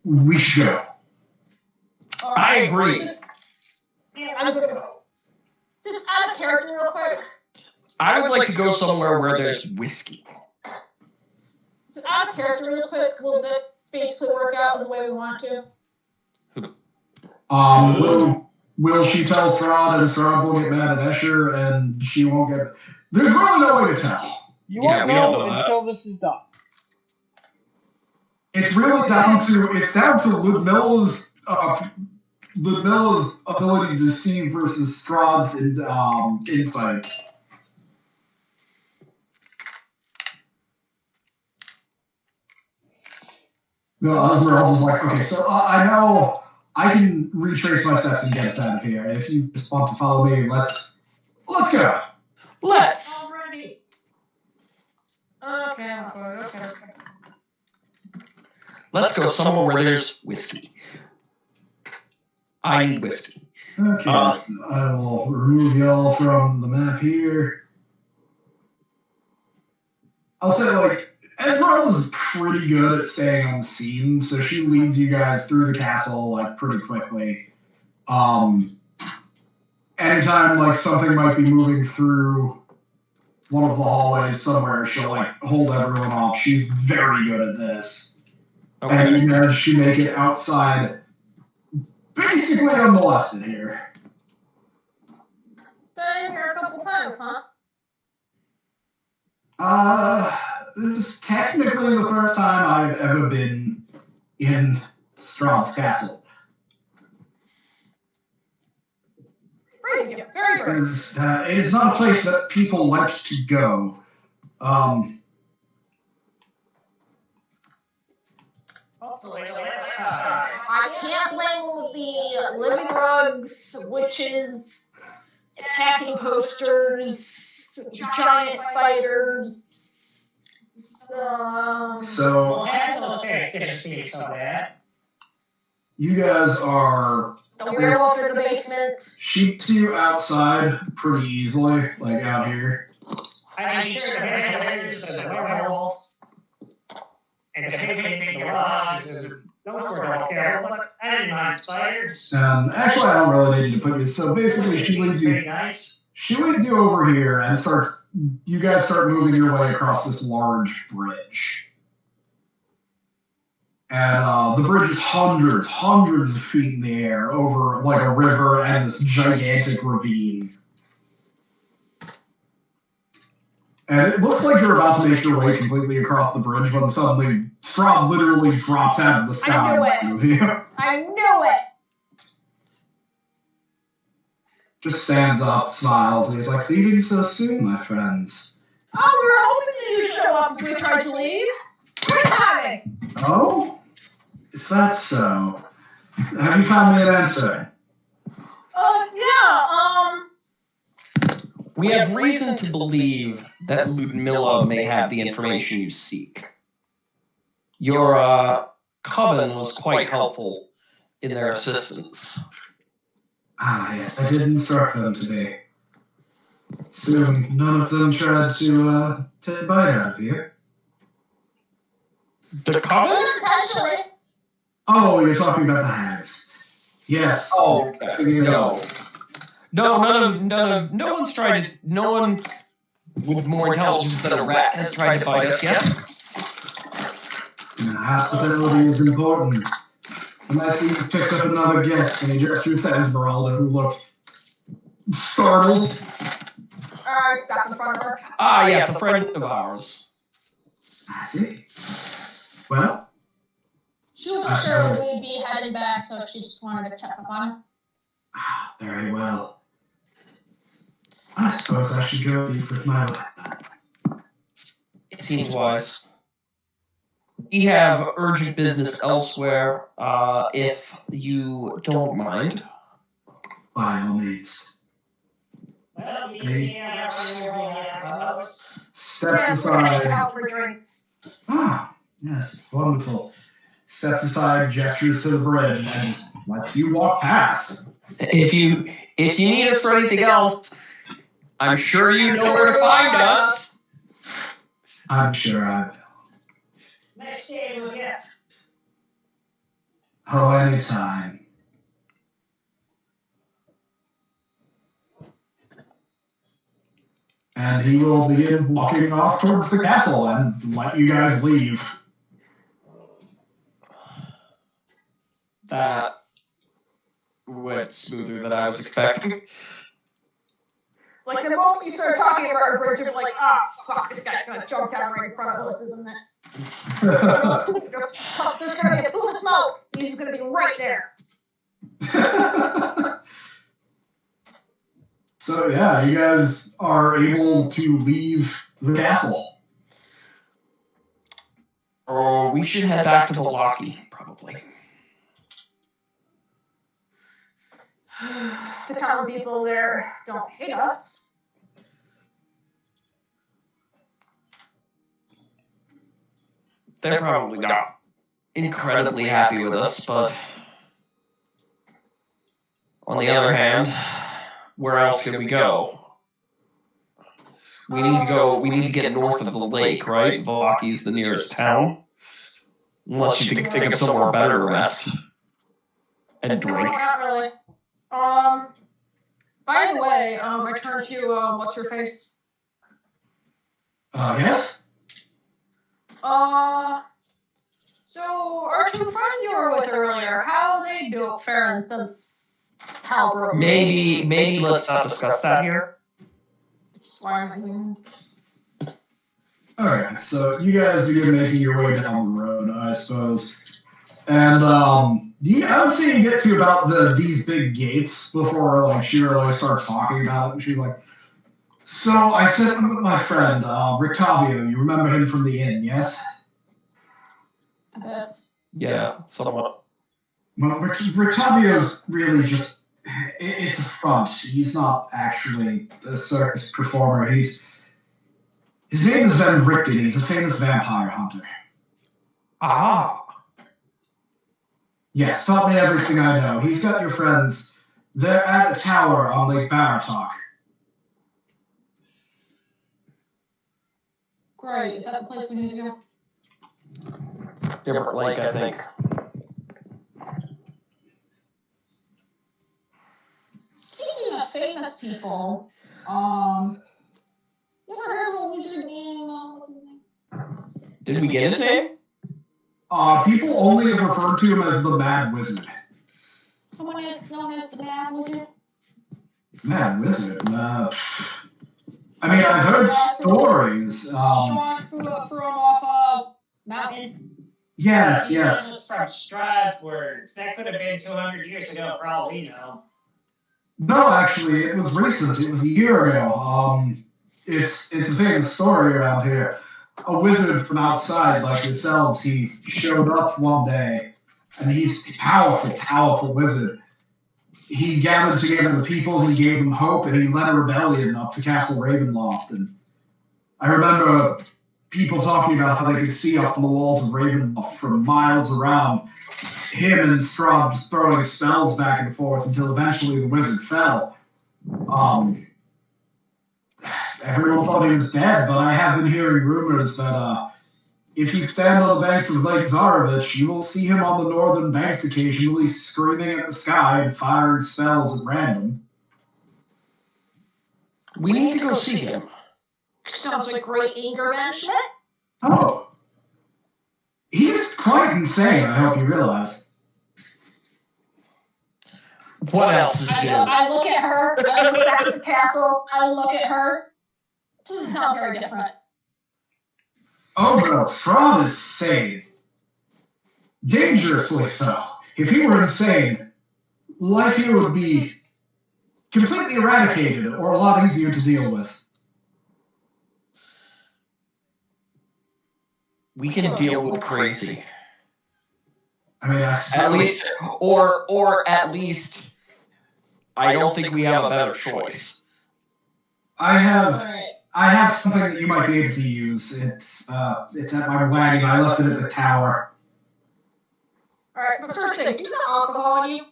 we should go. I agree. Just out of character real quick. I would like to go somewhere where there's whiskey. Just out of character real quick, will that basically work out the way we want to? Will she tell Strahd, and Strahd will get mad at Escher, and she won't get... There's really no way to tell. You won't know until this is done. It's really down to Ludmilla's ability to deceive versus Strahd's insight. No, Esmeralda's like, okay, so I know I can retrace my steps and get us out of here. If you just want to follow me, let's go. Let's. Already. Okay. Let's go somewhere where there's whiskey. I need whiskey. Okay, so I will remove y'all from the map here. I'll say, like, Esmeralda's pretty good at staying on the scene, so she leads you guys through the castle, like, pretty quickly. Anytime, like, something might be moving through one of the hallways somewhere, she'll, like, hold everyone off. She's very good at this. Okay. And you manage to make it outside, basically unmolested here. Been in here a couple times, huh? This is technically the first time I've ever been in Strahd's castle. Very good. Very good. It is not a place that people like to go. Hopefully last time. I can't blame the living drugs, witches, attacking posters, giant spiders. So We'll have those guys get a piece of that. you guys are The werewolf in the basement. sheep to you outside pretty easily, like out here. I'm sure the vampires and the werewolf and the pig in the garage, those were all terrible, but I didn't mind spiders. Actually, I don't really need you to put you. So basically, she leads you. Pretty nice. She leads you over here and you guys start moving your way across this large bridge. And the bridge is hundreds of feet in the air over like a river and this gigantic ravine. And it looks like you're about to make your way completely across the bridge when suddenly Strahd literally drops out of the sky. I knew it! Just stands up, smiles, and he's like, leaving so soon, my friends. Oh, we were hoping you'd show up if we tried to leave. Great timing! Oh? Is that so? Have you found me an answer? Yeah, We have reason to believe that Ludmilla may have the information you seek. your coven was quite helpful in their assistance. Ah, yes, I did instruct them to be. Soon, none of them tried to take a bite out of you. The coven? Potentially. Oh, you're talking about the hags. Yes. Oh, yes. No one's tried to. No one with more intelligence than a rat has tried to fight us yet. Hospitality is important. And I see you picked up another guest, and he gestures to Esmeralda, who looks startled. Stop in front of her. Ah, yes, a friend of ours. I see. Well, She wasn't sure we'd be headed back, so she just wanted to check up on us. Ah, very well. I suppose I should go eat with my lad. It seems wise. We have urgent business elsewhere, if you don't mind. By all means. Well, Steps aside. Out for drinks. Ah, yes, it's wonderful. Steps aside, gestures to the bridge, and just lets you walk past. If you need us for anything else, I'm sure you know where to find us. I'm sure I will. Nice day, we'll get. Oh, anytime. And he will begin walking off towards the castle and let you guys leave. That went smoother than I was expecting. Like, the moment you started talking about her, Bridget was like, fuck, this guy's gonna jump down right in front of us, isn't it? There's gonna be a boom of smoke, and he's gonna be right there. So yeah, you guys are able to leave the castle. Or we should head back to Valaki, probably. The town people there don't hate us. They're probably not incredibly happy with us, but on the other hand, where else can we go? We need to get north of the lake, right? Valaki's the nearest town. Unless you can think of somewhere better to rest and drink. No, not really. By the way, I turned to, what's her face? Yes? So our two friends you were with earlier, how are they faring since Hal broke? Maybe let's not discuss that here. Alright, so you guys begin making your way down the road, I suppose. And I would say you get to about these big gates before like she really starts talking about it. And she's like, so I sent with my friend, Rictavio. You remember him from the inn, yes? Yeah, somewhat. Well, Rictavio's really just, it's a front. He's not actually a circus performer. His name is Van Richten. He's a famous vampire hunter. Ah. Yes, taught me everything I know. He's got your friends. They're at a tower on Lake Baratok. Great, is that the place we need to go? Different lake, I think. Speaking of famous people, you ever heard of a wizard named, Did we get his name? People only have referred to him as the Mad Wizard. someone that's known as the Mad Wizard? Mad Wizard? I mean, I've heard stories. Sean threw him off a mountain. Yes. Was from Strasbourg. That could have been 200 years ago, for all we know. No, actually, it was recent. It was a year ago. It's a famous story around here. A wizard from outside, like yourselves, he showed up one day, and he's a powerful wizard. He gathered together the people, he gave them hope, and he led a rebellion up to Castle Ravenloft. And I remember people talking about how they could see up on the walls of Ravenloft from miles around. Him and Straub just throwing spells back and forth until eventually the wizard fell. Everyone thought he was dead, but I have been hearing rumors that if you stand on the banks of Lake Zarovich, you will see him on the northern banks occasionally screaming at the sky and firing spells at random. We need to go see him. Sounds like great anger management. Oh. He's quite insane, I hope you realize. What else is new? I look at her, I look back at the castle, I look at her. It doesn't sound very different. Oh no, Straub is sane. Dangerously so. If he were insane, life here would be completely eradicated or a lot easier to deal with. We can deal with crazy. I mean, At least, or at least, I don't think we have a better choice. I have something that you might be able to use. It's at my wagon. I left it at the tower. Alright, but first thing, do you have alcohol on you?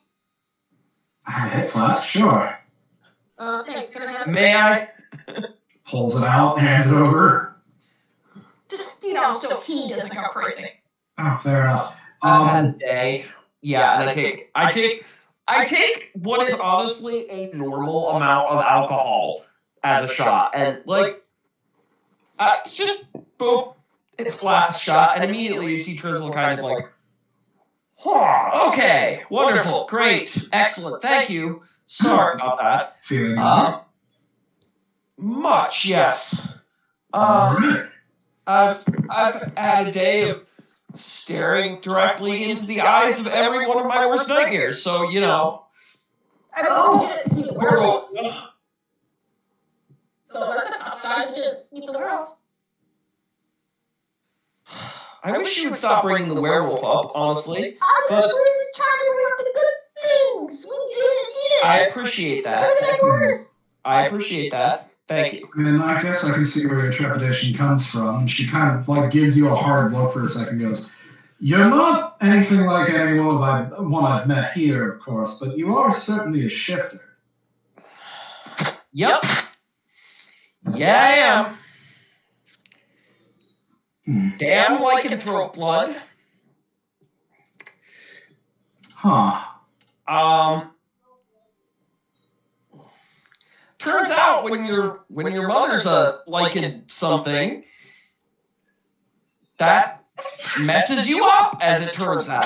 I have a hit flask, sure. Thanks, can I have it? May I? Pulls it out, hands it over. Just, so he doesn't go crazy. Oh, fair enough. I've had a day. Yeah, and I take what is honestly a normal amount of alcohol as a shot, and it's just boom, it's flat shot, and immediately you see Trizzle kind of like, oh, okay, wonderful, great, excellent, thank you. Sorry about that. Feeling good? Much, yes. Alright. I've had a day of staring directly into the eyes of every one of my worst nightmares, so, I don't get to see the werewolf. So let's go outside and just meet the werewolf. I wish you would stop bringing the werewolf up, honestly. I'm But- just trying to bring up the good things. We did it. I appreciate that. Could have been worse. I appreciate that. Thank you. I mean, I guess I can see where your trepidation comes from. She kind of gives you a hard look for a second, goes, "You're not anything like anyone I've met here, of course, but you are certainly a shifter." Yep. Yeah, I am. Damn lycanthrope blood. Huh. Turns out when your mother's a lycan something, that messes you up, as it turns out.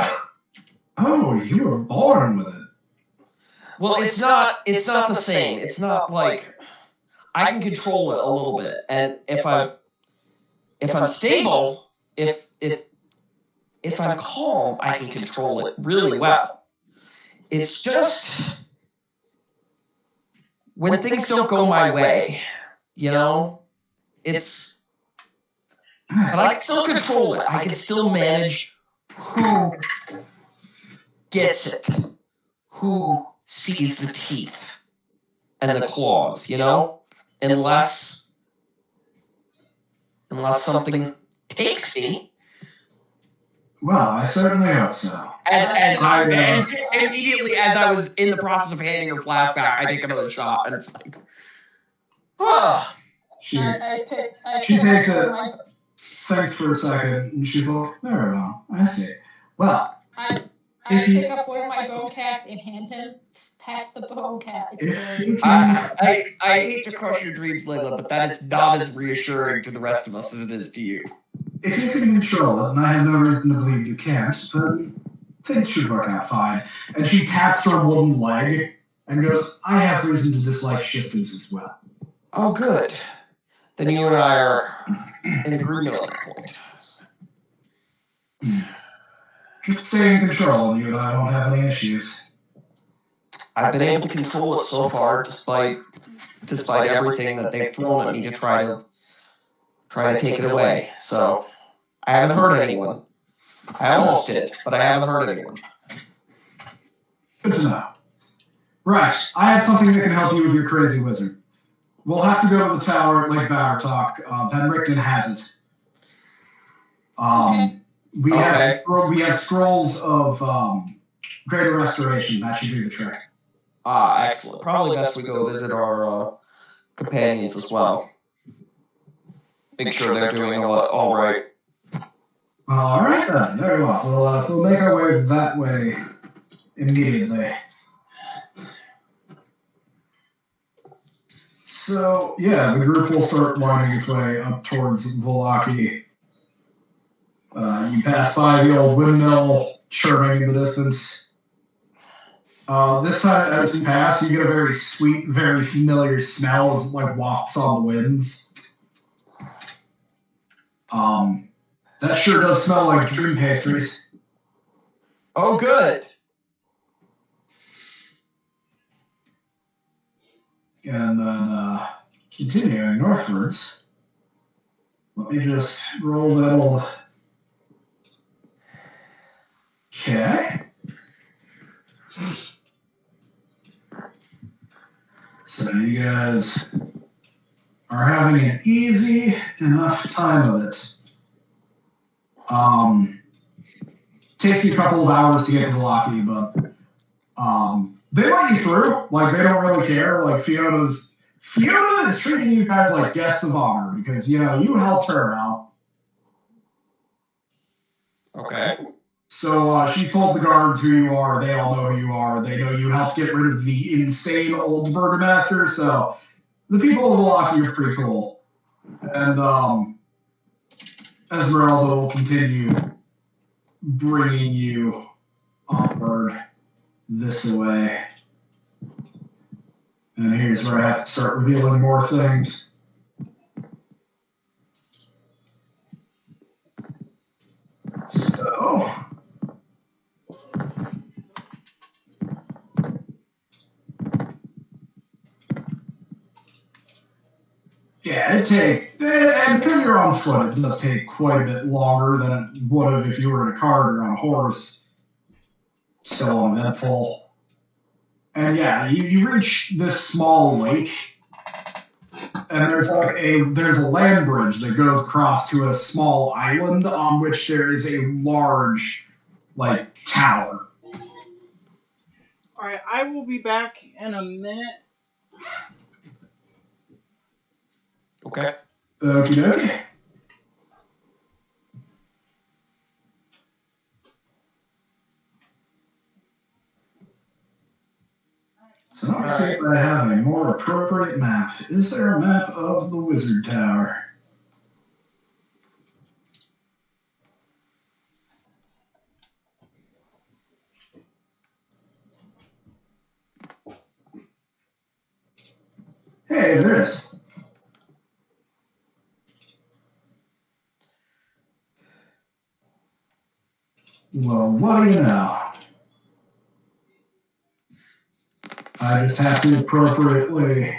Oh, you were born with it. Well, it's not the same. It's not like I can control it a little bit, and if I'm stable, if I'm calm, I can control it really well. It's just when things don't go my way, it's. But I can still control it. I can still manage who gets it, who sees the teeth and the claws, unless something takes me. Well, I certainly hope so. And immediately, as I was in the process of handing her flask back, I take another shot, and it's like, oh. She I takes it, thinks for a second, and she's like, "Very well, I see. Well, I if you- pick up one of my bone cats and hand him, pat the bone cat. if you can, I hate to crush your dreams, Layla, but that is not as reassuring to the rest of us as it is to you. if you can control it, and I have no reason to believe you can't, then things should work out fine." And she taps her wooden leg and goes, "I have reason to dislike shifters as well." Oh, good. Then you and I are in agreement on that point. Just stay in control, and you and I won't have any issues. I've been able to control it so far, despite everything that they've thrown at me to try to take it away. So I haven't hurt anyone. I almost did, but I haven't hurt anyone. Good to know. Right, I have something that can help you with your crazy wizard. We'll have to go to the tower at Lake Bowertalk. Van Richten has it. We Okay. have scrolls of greater restoration. That should do the trick. Excellent. Probably best we go visit our companions as well. Make sure they're doing all right. All right then. Very well. We'll make our way that way immediately. So yeah, the group will start winding its way up towards Volaki. You pass by the old windmill churning in the distance. This time, as you pass, you get a very sweet, very familiar smell as it like wafts on the winds. That sure does smell like dream pastries. Oh, good. And then continuing northwards, let me just roll that old. Okay. So you guys are having an easy enough time of it. Takes you a couple of hours to get to Velaki, but they let you through. Like, they don't really care. Like, Fiona is treating you guys like guests of honor because, you helped her out. Okay. So she's told the guards who you are. They all know who you are. They know you helped get rid of the insane old burgomaster. So the people of Velaki are pretty cool. And Esmeralda will continue bringing you onward this way. And here's where I have to start revealing more things. So, yeah, and because you're on foot, it does take quite a bit longer than it would have if you were in a cart or on a horse. Still uneventful. And yeah, you reach this small lake, and there's a land bridge that goes across to a small island on which there is a large, tower. All right, I will be back in a minute. Okay. Okie dokie. So let's see if I have a more appropriate map. Is there a map of the Wizard Tower? Hey, there is. Well, what do you know? I just have to appropriately.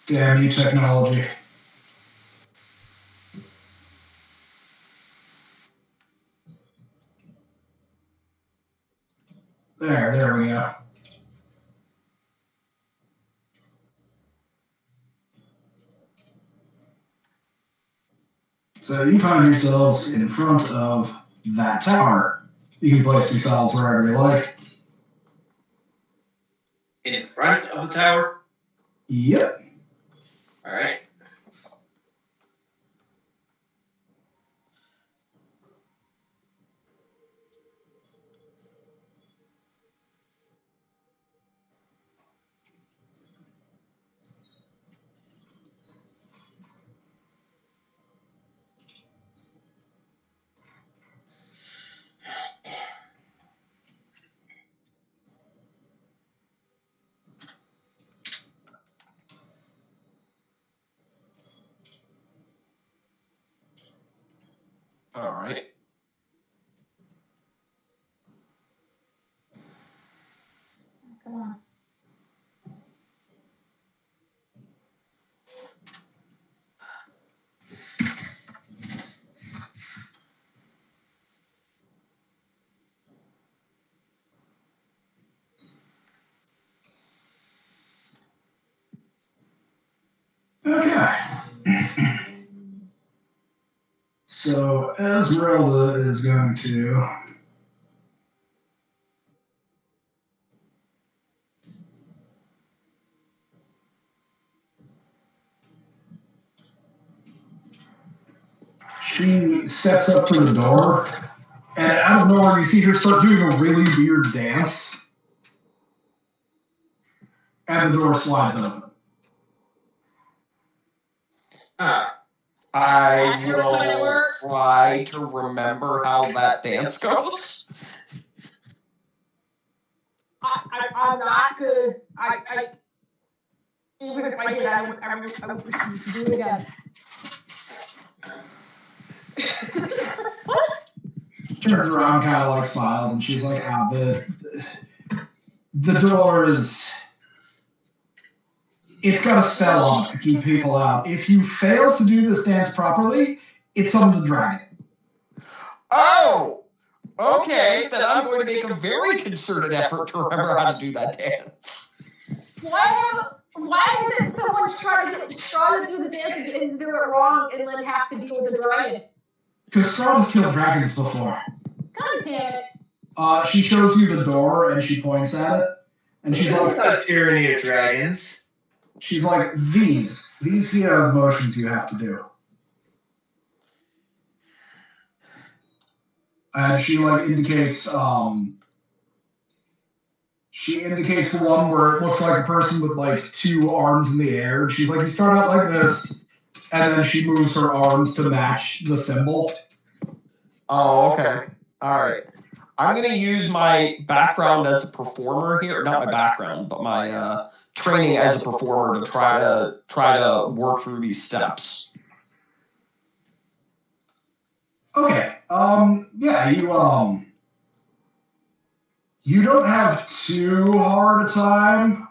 Damn you, technology. There we go. So you find yourselves in front of that tower. You can place yourselves wherever you like. In front of the tower? Yep. All right. Okay. So Esmeralda is going to she steps up to the door, and out of nowhere you see her start doing a really weird dance, and the door slides open. I will try to remember how that dance goes. I'm not, because even if I did, I would refuse to do it again. What? Turns around, kind of like smiles, and she's like, the door is... It's got a spell on it to keep people out. If you fail to do this dance properly, it summons a dragon. Oh! Okay, then I'm going to make a very concerted effort to remember how to do that dance. Why is it that someone's trying to get Straw to do the dance and do it wrong and then have to deal with the dragon? Because Straw's killed dragons before. God damn it. She shows you the door, and she points at it. And she's This like... is not a tyranny of dragons. She's like, these here are the motions you have to do. And she like indicates the one where it looks like a person with like two arms in the air. She's like, you start out like this, and then she moves her arms to match the symbol. Oh, okay. Alright. I'm going to use my background as a performer here. Not my background, but my training as a performer to try to work through these steps. Okay. Yeah, you don't have too hard a time.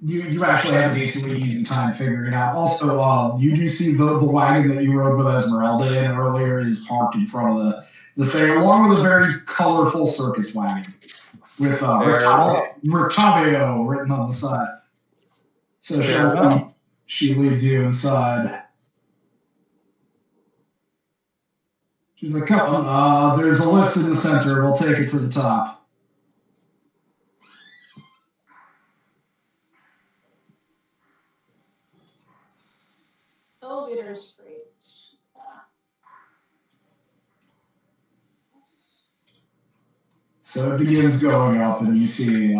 You actually have a decently easy time figuring it out. Also, you do see the wagon that you rode with Esmeralda in earlier is parked in front of the thing, along with a very colorful circus wagon with Rictavio written on the side. So she leads you inside. She's like, come on, there's a lift in the center. We'll take it to the top. Elevator's great. So it begins going up, and you see,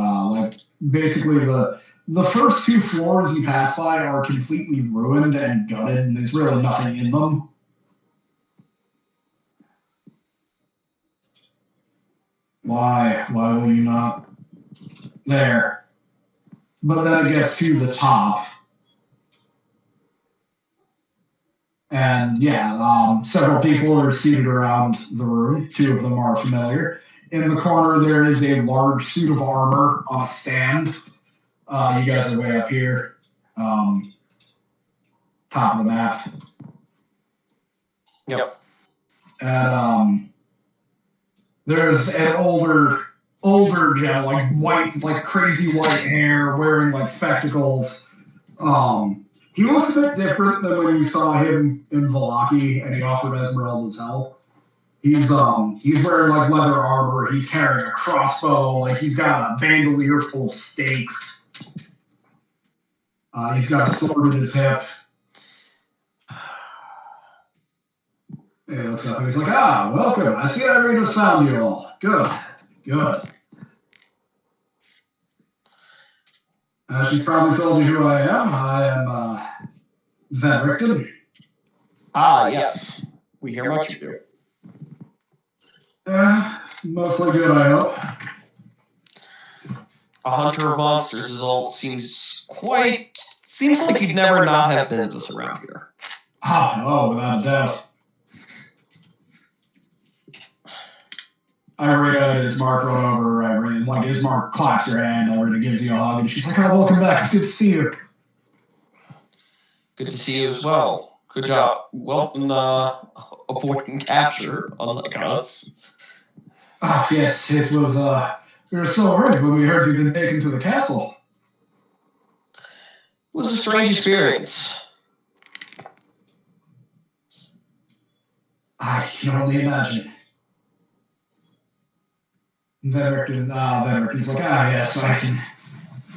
basically the first two floors you pass by are completely ruined and gutted, and there's really nothing in them. Why will you not? There. But then it gets to the top. And yeah, several people are seated around the room. Two of them are familiar. In the corner, there is a large suit of armor on a stand. You guys are way up here. Top of the map. Yep. And there's an older gentleman, like white, like crazy white hair, wearing like spectacles. He looks a bit different than when you saw him in Valaki, and he offered Esmeralda's help. He's wearing like leather armor. He's carrying a crossbow. Like he's got a bandolier full of stakes. He's got a sword in his hip. He looks up and he's like, welcome. I see Irina's found you all. Good. She's probably told you who I am. I am Van Richten. Yes. We hear much of you. Mostly good, I hope. A hunter of monsters seems like you'd never not have business around here. Oh, without a doubt. Irina and Ismark run over. Ismark claps her hand. Irina gives you a hug, and she's like, "Oh, welcome back. It's good to see you." Good to see you as well. Good job. Well, avoiding capture, unlike us. Oh, yes, it was, we were so worried when we heard you'd been taken to the castle. It was a strange experience. I can only imagine. Venericton's like, yes, I can.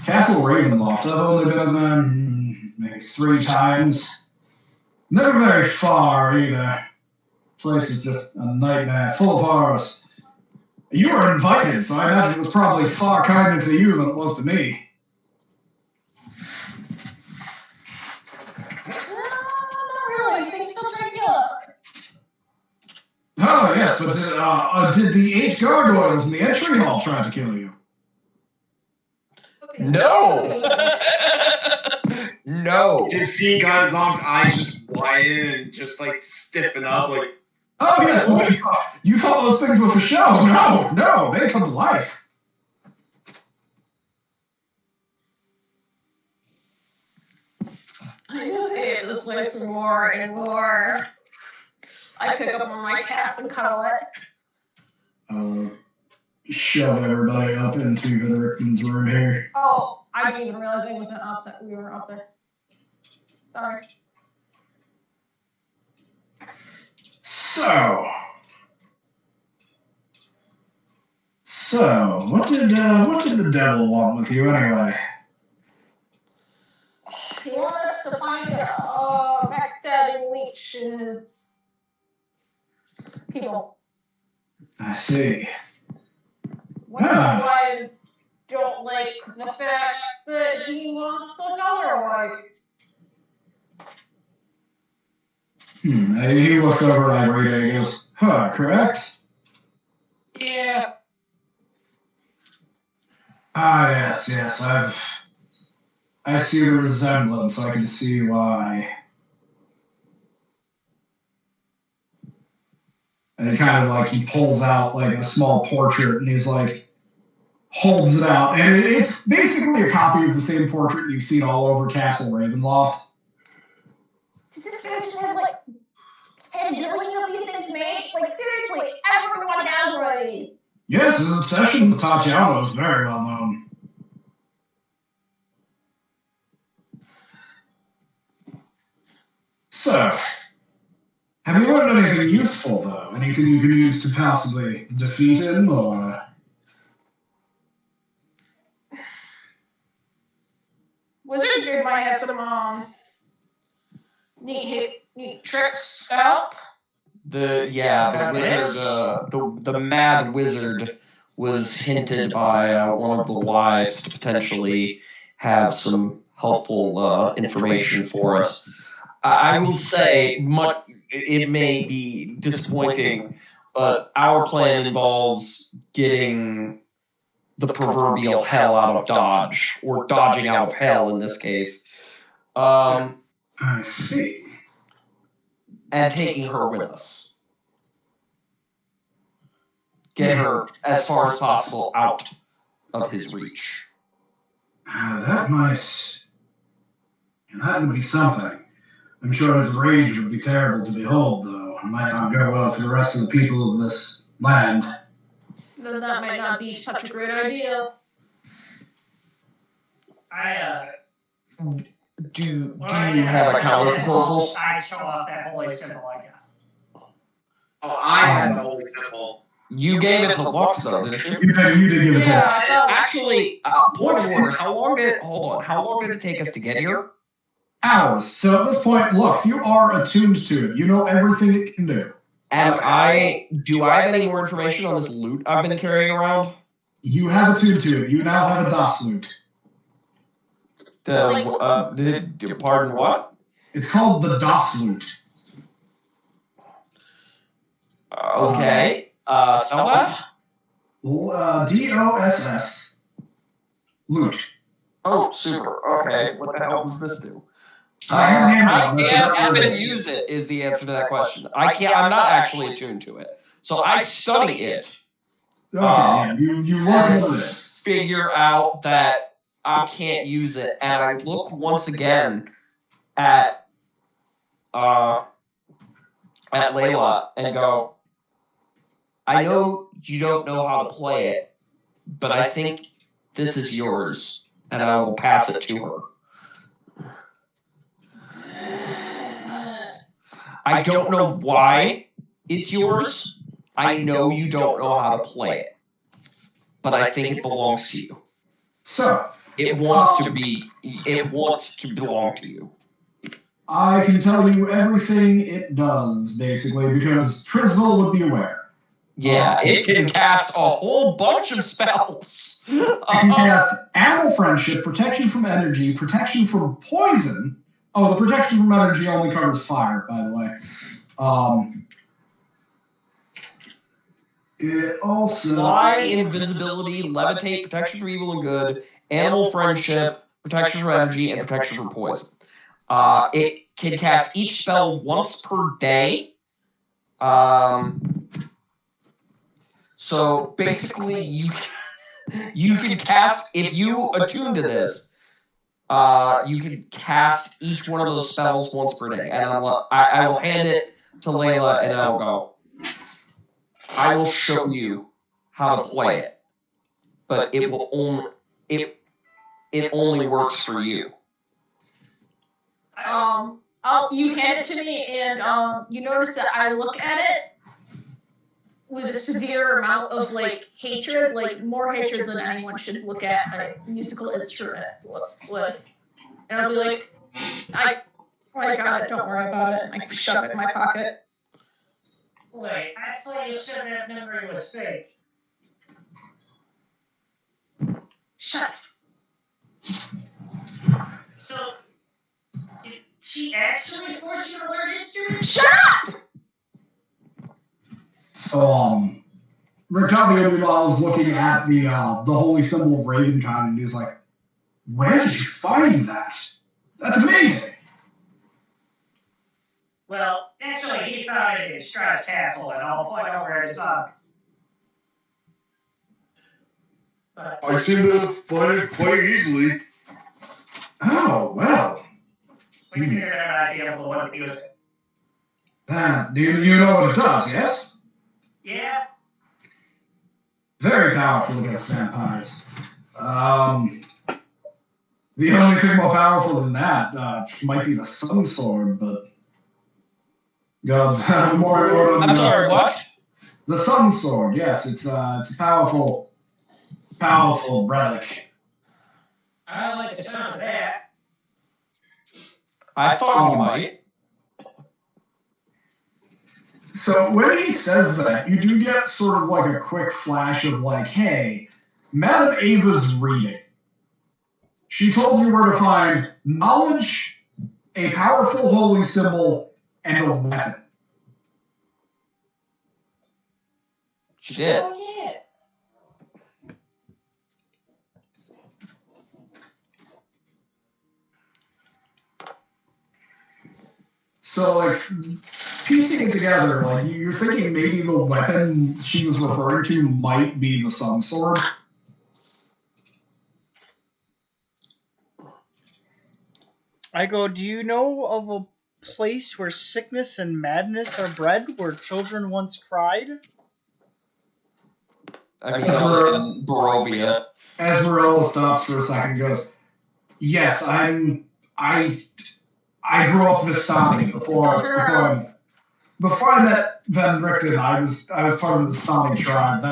Castle Ravenloft, I've only been there maybe 3 times. Never very far, either. Place is just a nightmare, full of horrors. You were invited, so I imagine it was probably far kinder to you than it was to me. Not really. Things still try to kill us. Oh, yes, but did the 8 gargoyles in the entry hall try to kill you? No! No. You see guys' long eyes just widen and just like stiffen up, like. Oh, yes, you thought those things were for show. No, they come to life. I just hate this place more and more. I pick up on my cat and cuddle it. Shove everybody up into Venericton's room here. Oh, I didn't even realize we were up there. Sorry. So, what did the devil want with you anyway? He wanted us to find backstabbing leeches people. I see. One of the wives don't like the fact that he wants the color white. He looks over at Irina and goes, correct? Yeah. Yes, I see the resemblance, I can see why. And he pulls out like a small portrait and he's like, holds it out. And it's basically a copy of the same portrait you've seen all over Castle Ravenloft. Did this guy just have like 10 billion of these things made? Like seriously, everyone has one of these. Yes, his obsession with Tatiana is very well known. So, have you learned anything useful, though? Anything you can use to possibly defeat him, or...? Wizards might have some neat tricks out. The mad wizard was hinted by one of the wives to potentially have some helpful information for us. I will say, it may be disappointing, but our plan involves getting the proverbial hell out of Dodge, or dodging out of hell in this case. I see. And taking her with us. Get her as far as possible out of his reach. That would be something. I'm sure his rage would be terrible to behold, though. It might not go well for the rest of the people of this land. Then that might not be such a great idea. Do you have a counter proposal? I show off that holy symbol I got. Oh, I had the holy symbol. You gave it to Lux, though, didn't you? You did give it to him. Actually, point of order, how long did it take us to get here? Hours. So at this point, Lux, you are attuned to it. You know everything it can do. And do I have any more information on this loot I've been carrying around? You have attuned to it. You now have a DOS loot. Pardon what? It's called the DOS loot. Okay. Spell that? DOSS. Loot. Oh, super. Okay. What the hell does this do? I can't even use it. Is the answer to that question? I can't. I'm not actually attuned to it, so I study it. Okay, yeah, you look into this. Figure out that I can't use it, and I look once again at Layla and go, I know you don't know how to play it, but I think this is yours, and I will pass it to her. I don't know why it's yours. I know you don't know how to play it, but I think it belongs to you. So it wants to be. It wants to belong to you. I can tell you everything it does, basically, because Trisville would be aware. Yeah, it can cast a whole bunch of spells. It can cast Animal Friendship, Protection from Energy, Protection from Poison. Oh, the Protection from Energy only covers fire, by the way. It also... Fly, Invisibility, Levitate, Protection from Evil and Good, Animal Friendship, Protection from Energy, and Protection from Poison. It can cast each spell once per day. So basically, you can cast, if you attune to this, you can cast each one of those spells once per day. And I will hand it to Layla, and I'll go, I will show you how to play it, but it will only it only works for you. You hand it to me, and you notice that I look at it with a severe amount of hatred, more hatred than anyone should look at a musical instrument with. And I'll be like, I got it, don't worry about it. And I shove it in my pocket. Wait, I thought you said that memory was fake. Shut. So, did she actually force you to learn instruments? Shut up! So, Rictavio meanwhile is looking at the holy symbol of Ravenkind, and he's like, where did you find that? That's amazing! Well, actually, he found it in Strauss Castle, and I'll point out where it's up. But I seem to find it quite easily. Oh, well. we figured out I'd be able to use it. Do you know what it does, yes? Yeah. Very powerful against vampires. The only thing more powerful than that might be the Sun Sword, but... Gods, more I'm sorry, what? The Sun Sword, yes, it's a powerful relic. I don't like the sound of that. I thought you might. So when he says that, you do get sort of like a quick flash of hey, Madame Ava's reading. She told you where to find knowledge, a powerful holy symbol, and a weapon. She did. Oh, yeah. So, piecing it together, you're thinking maybe the weapon she was referring to might be the Sun Sword. I go, do you know of a place where sickness and madness are bred, where children once cried? I mean, in Barovia. Esmeralda stops for a second and goes, yes, I grew up Vistani before I met Van Richten. I was part of the Vistani tribe.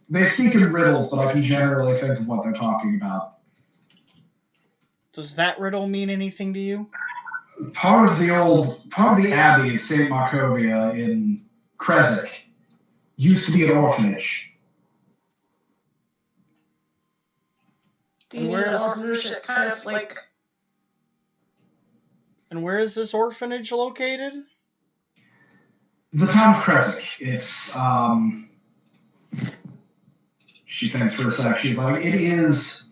They speak in riddles, but I can generally think of what they're talking about. Does that riddle mean anything to you? Part of the Abbey of St. Markovia in Kresik used to be an orphanage. And where is kind of And where is this orphanage located? The town of Kresik. It's she thinks for a sec. She's like, it is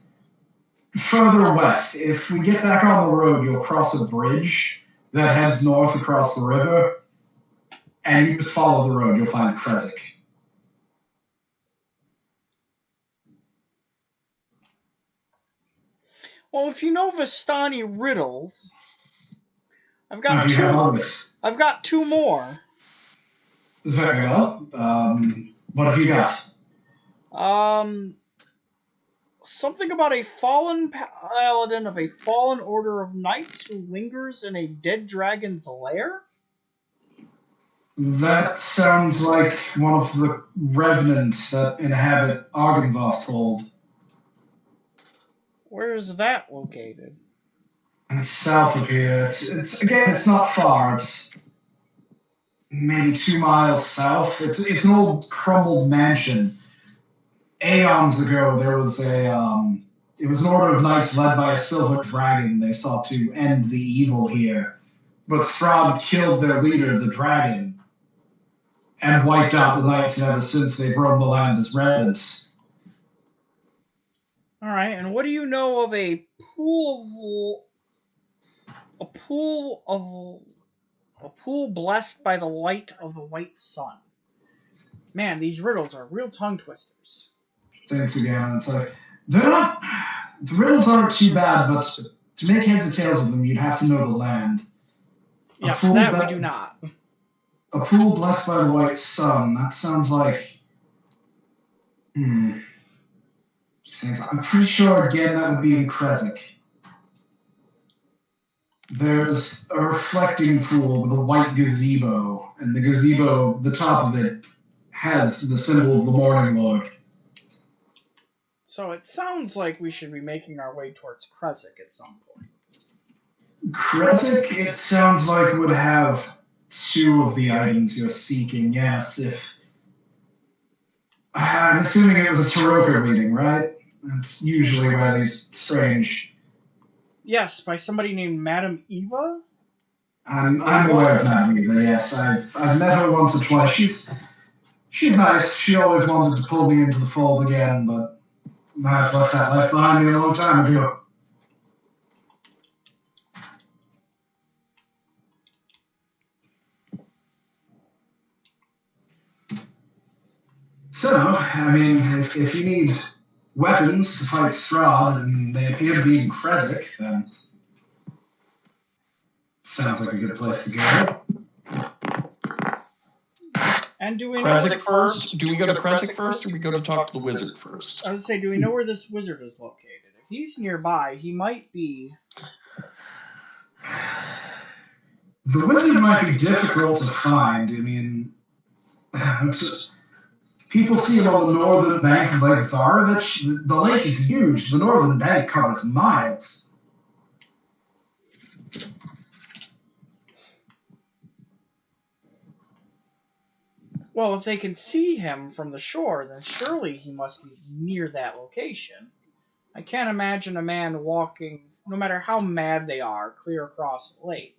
further west. If we get back on the road, you'll cross a bridge that heads north across the river, and you just follow the road. You'll find Kresik. Well, if you know Vistani riddles, I've Now, got do you have two. others? I've got two more. Very well. What have you got? Something about a fallen paladin of a fallen order of knights who lingers in a dead dragon's lair? That sounds like one of the revenants that inhabit Argynvosthold. Where is that located? It's south of here. It's not far. It's maybe 2 miles south. It's an old crumbled mansion. Aeons ago, there was it was an order of knights led by a silver dragon. They sought to end the evil here, but Strahd killed their leader, the dragon, and wiped out the knights. And ever since, they've roamed the land as revenants. All right, and what do you know of a pool blessed by the light of the white sun? Man, these riddles are real tongue twisters. Thanks again. It's like they're not. The riddles aren't too bad, but to make heads or tails of them, you'd have to know the land. Yes, that we do not. A pool blessed by the white sun. That sounds like. I'm pretty sure again that would be in Kresik. There's a reflecting pool with a white gazebo, and the gazebo, the top of it, has the symbol of the Morning Lord. So it sounds like we should be making our way towards Kresik at some point. Kresik, it sounds like, would have 2 of the items you're seeking, yes, if... I'm assuming it was a Taroka reading, right? That's usually where these strange... Yes, by somebody named Madame Eva? I'm aware of Madame Eva, yes. I've met her once or twice. She's nice. She always wanted to pull me into the fold again, but I've left that life behind me a long time ago. So, I mean, if you need weapons to fight Strahd, and they appear to be in Kresik, then sounds like a good place to go. And do we know Kresik first? Do we go to Kresik first, or we go to talk to the wizard first? I was going to say, do we know where this wizard is located? If he's nearby, he might be... The wizard might be difficult to find. I mean, people see him on the northern bank of Lake Zarovich. The lake is huge. The northern bank covers miles. Well, if they can see him from the shore, then surely he must be near that location. I can't imagine a man walking, no matter how mad they are, clear across the lake.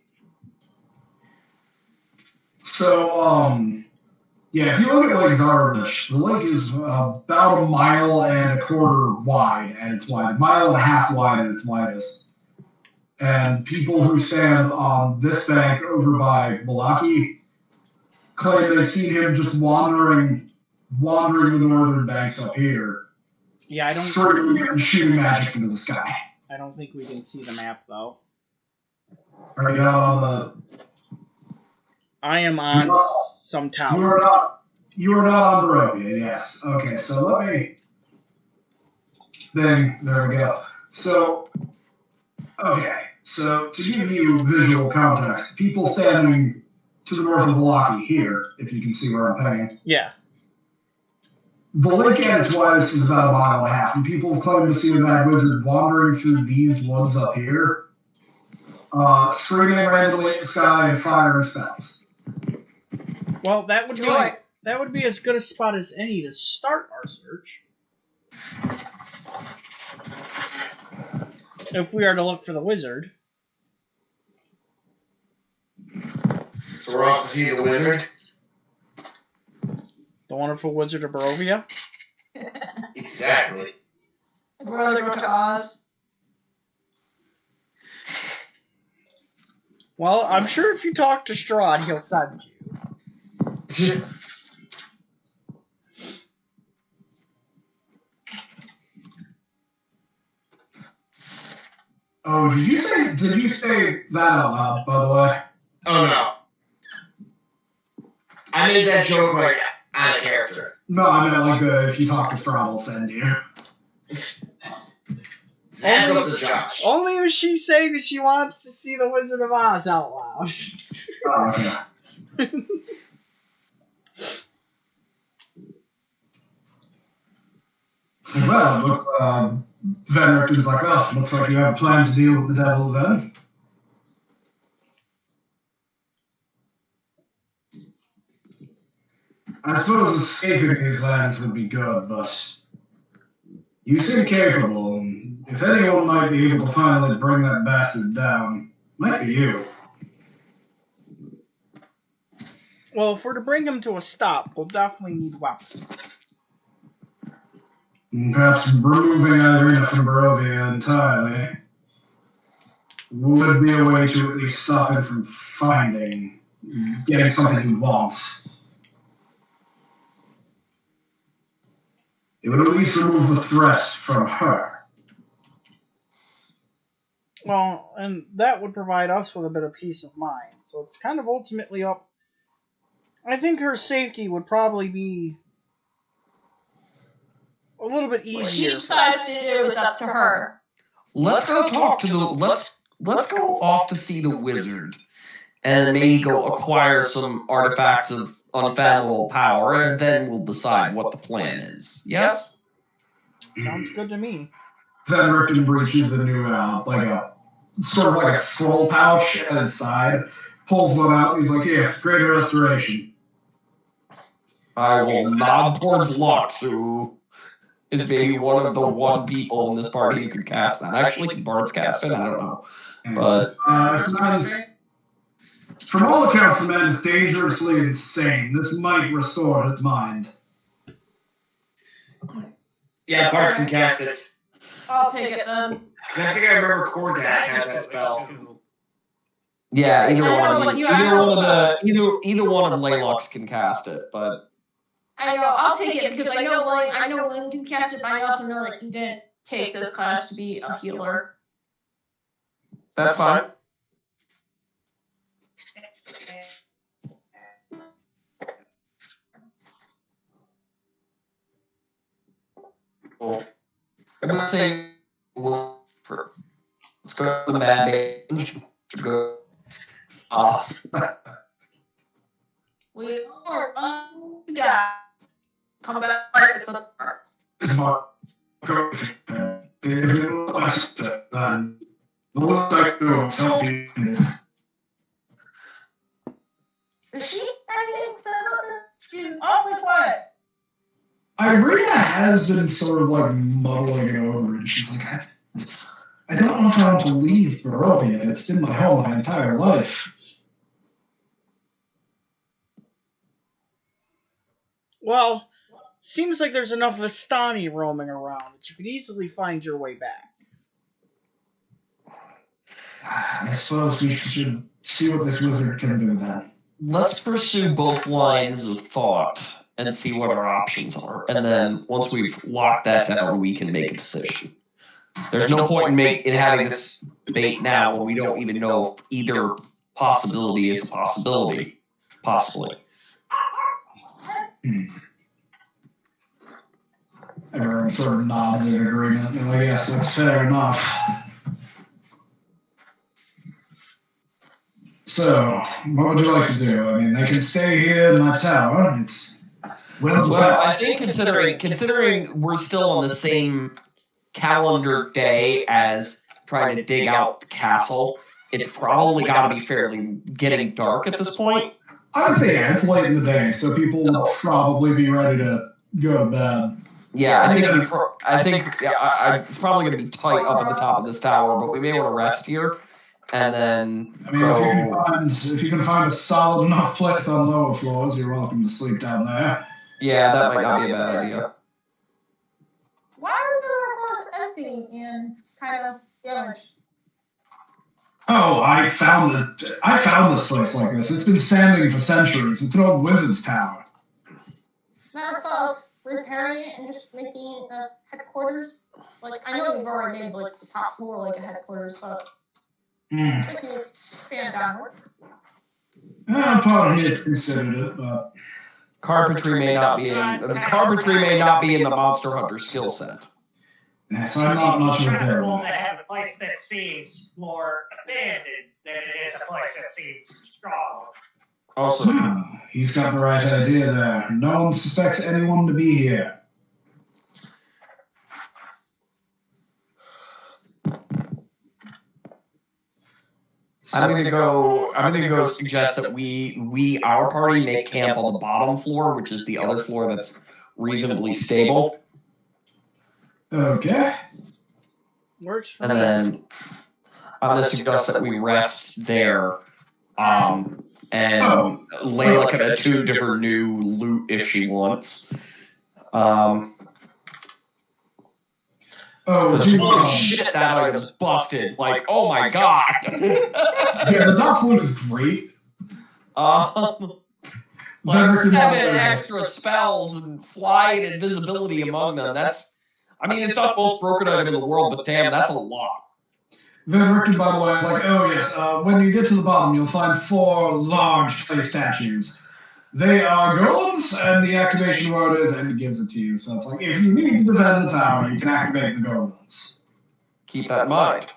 So, yeah, if you look at Lake Zarovich, the lake is about 1.25 miles wide at its widest, 1.5 miles wide at its widest. And people who stand on this bank over by Malaki claim they've seen him just wandering the northern banks up here. Yeah, shooting magic into the sky. I don't think we can see the map, though. Are you on the... I am on some tower. You are not on Barovia, yes. Okay, so let me... Then, there we go. So, okay. So, to give you visual context, people standing to the north of Malaki here, if you can see where I'm pointing. Yeah. The lake at its widest is about 1.5 miles, and people claim to see a mad wizard wandering through these woods up here, screaming randomly at the sky and firing spells. Well, that would be as good a spot as any to start our search. If we are to look for the wizard. So we're off to see the wizard? The wonderful wizard of Barovia? Exactly. I'd rather go to Oz. Well, I'm sure if you talk to Strahd, he'll send you. Oh, did you say that out loud, by the way? Oh no. I made that joke like out of character. No, I meant like if you talk to Strahd, he'll send you. That's up to Josh. Only if she's saying that she wants to see the Wizard of Oz out loud. Oh, okay. Well, look, Van Richten's like, well, looks like you have a plan to deal with the devil then. I suppose escaping these lands would be good, but you seem capable, and if anyone might be able to finally bring that bastard down, might be you. Well, if we're to bring him to a stop, we'll definitely need weapons. And perhaps removing Irina from Barovia entirely would be a way to at least stop him from getting something he wants. It would at least remove the threat from her. Well, and that would provide us with a bit of peace of mind. So it's kind of ultimately up. I think her safety would probably be a little bit What easier. she decides to do is up to her. Let's go talk to the let's go off to see the wizard, and maybe go acquire some artifacts of unfathomable power, and then we'll decide what the plan is. Yes? Sounds good to me. Van Richten breaches a new, like a sort of like a scroll pouch at his side, pulls one out. He's like, "Yeah, greater restoration." I will nod towards Lux, who is maybe one of the one people in this party who could cast that. Actually, can Bards cast it? I don't know. But from all accounts, the man is dangerously insane. This might restore his mind. Yeah, Parks can cast it. I'll take it then. I think I remember Cordak had that spell. yeah, either I know, one but of you either have one of to- the either one of Laylox can cast it, but I know, I'll take it because I know Lane can cast it, but I also know that he didn't take this class to be a healer. that's fine. Cool. I'm gonna say let's go to the mad age. Go. We are yeah. Come back to the Mark, then the looks like to self you. Is she anything to she's awfully quiet. Irina has been sort of like muddling it over, and she's like, I don't know if I want to leave Barovia. It's been my home my entire life. Well, seems like there's enough Vistani roaming around that you could easily find your way back. I suppose we should see what this wizard can do then. Let's pursue both lines of thought and see what our options are, and then once we've locked that down, we can make a decision. There's no point in having this debate now when we don't even know if either possibility is a possibility. Possibly. Everyone sort of nods in agreement. They're like, yes, that's fair enough. So, what would you like to do? I mean, they can stay here in my tower. It's Well, I think considering we're still on the same calendar day as trying to dig out the castle, it's probably got to be fairly getting dark at this point. I would say, yeah, it's late in the day, so people will probably be ready to go to bed. Yeah, I think it's probably going to be tight up at the top of this tower, but we may want to rest here, and then I mean, if you can find a solid enough place on lower floors, you're welcome to sleep down there. Yeah, that might not be a bad idea. Why are the floors empty and kind of damaged? Oh, I found this place like this. It's been standing for centuries. It's an old wizard's tower. Never thought of repairing it and just making a headquarters. Like, I know you've already made like the top floor like a headquarters, but if you expand downward. Part of me has considered it, but Carpentry may not be in the Monster Hunter skill set. Yes, I'm not much of a preferable builder. to have a place that seems more abandoned than it is a place that seems strong. Also, He's got the right idea there. No one suspects anyone to be here. I'm gonna go suggest that our party make camp on the bottom floor, which is the other floor that's reasonably stable. Okay. Works for And me. then I'm gonna suggest that we rest there. And Layla can attune to her new loot if she wants. Holy shit, that item's busted. Like, oh my god. Yeah, the Dots loot is great. Like 7 extra spells and flight and invisibility among them. It's not the most broken item in the world, but damn, that's a lot. Van Richten, by the way, is like, oh yes, when you get to the bottom, you'll find 4 large clay statues. They are golems, and the activation word is, and it gives it to you. So it's like, if you need to defend the tower, you can activate the golems. Keep that in mind.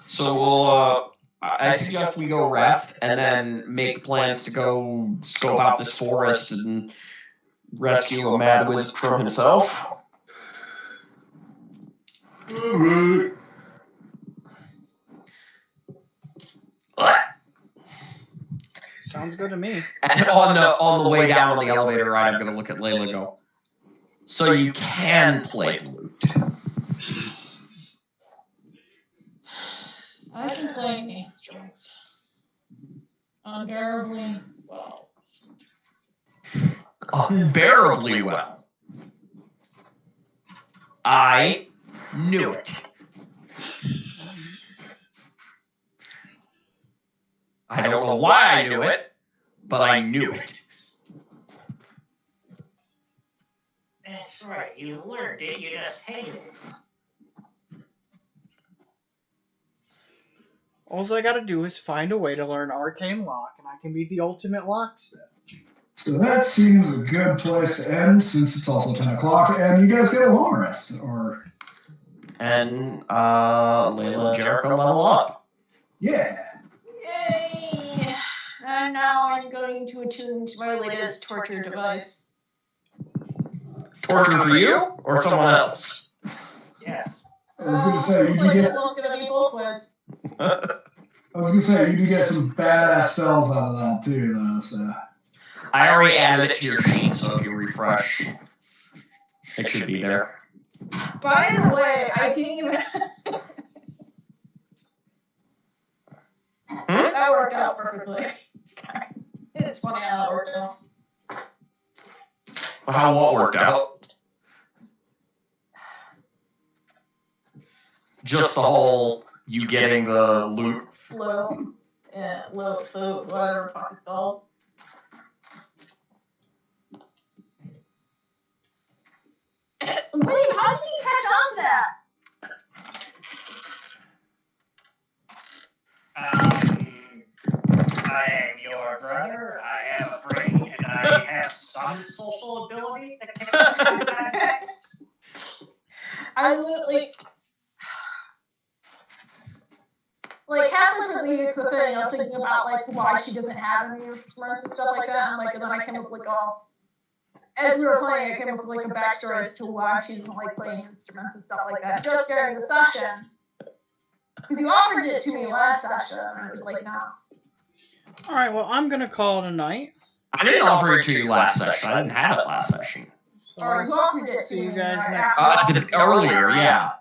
So I suggest we go rest and then make plans to go scope out this forest and rescue a mad wizard from himself. Sounds good to me. And on the way down on the elevator ride, I'm going to look at Layla and go, so you can play the lute. I can play instruments unbearably well. Unbearably well. I knew it. I don't know why I knew it, but I knew it. That's right, you learned it, you just hated it. All I gotta do is find a way to learn Arcane Lock, and I can be the ultimate locksmith. So that seems a good place to end, since it's also 10 o'clock, and you guys get a long rest, And Layla and Jericho level up. Yeah. Yay! And now I'm going to attune to my latest torture device. Torture for you or someone else? Yes. I was going to say, you do This get... one's gonna be both ways. I was going to say, you do get some badass spells out of that, too, though, so... I already added it to your sheet, so if you refresh, it should be there. By the way, I didn't even... That worked out perfectly. It's funny how that worked out. How what worked out? Just the whole you getting the loot. Loot. Yeah, loot, whatever the fuck it's called. Wait, how did you catch on to that? I am your brother, I have a brain, and I have some social ability that can contacts. I literally... Like, halfway through the thing, I was thinking about, like, why she doesn't have any strength and stuff like that, and then I came up with, like, as we were playing, I came up with, like, a backstory as to why she doesn't like playing instruments and stuff like that, just during the session. Because you offered it to me last session, and I was like, no. Alright, well, I'm gonna call it a night. I didn't offer it to you last session. I didn't have it last session. So Or you offered it to see you me, guys right next after. Earlier, yeah.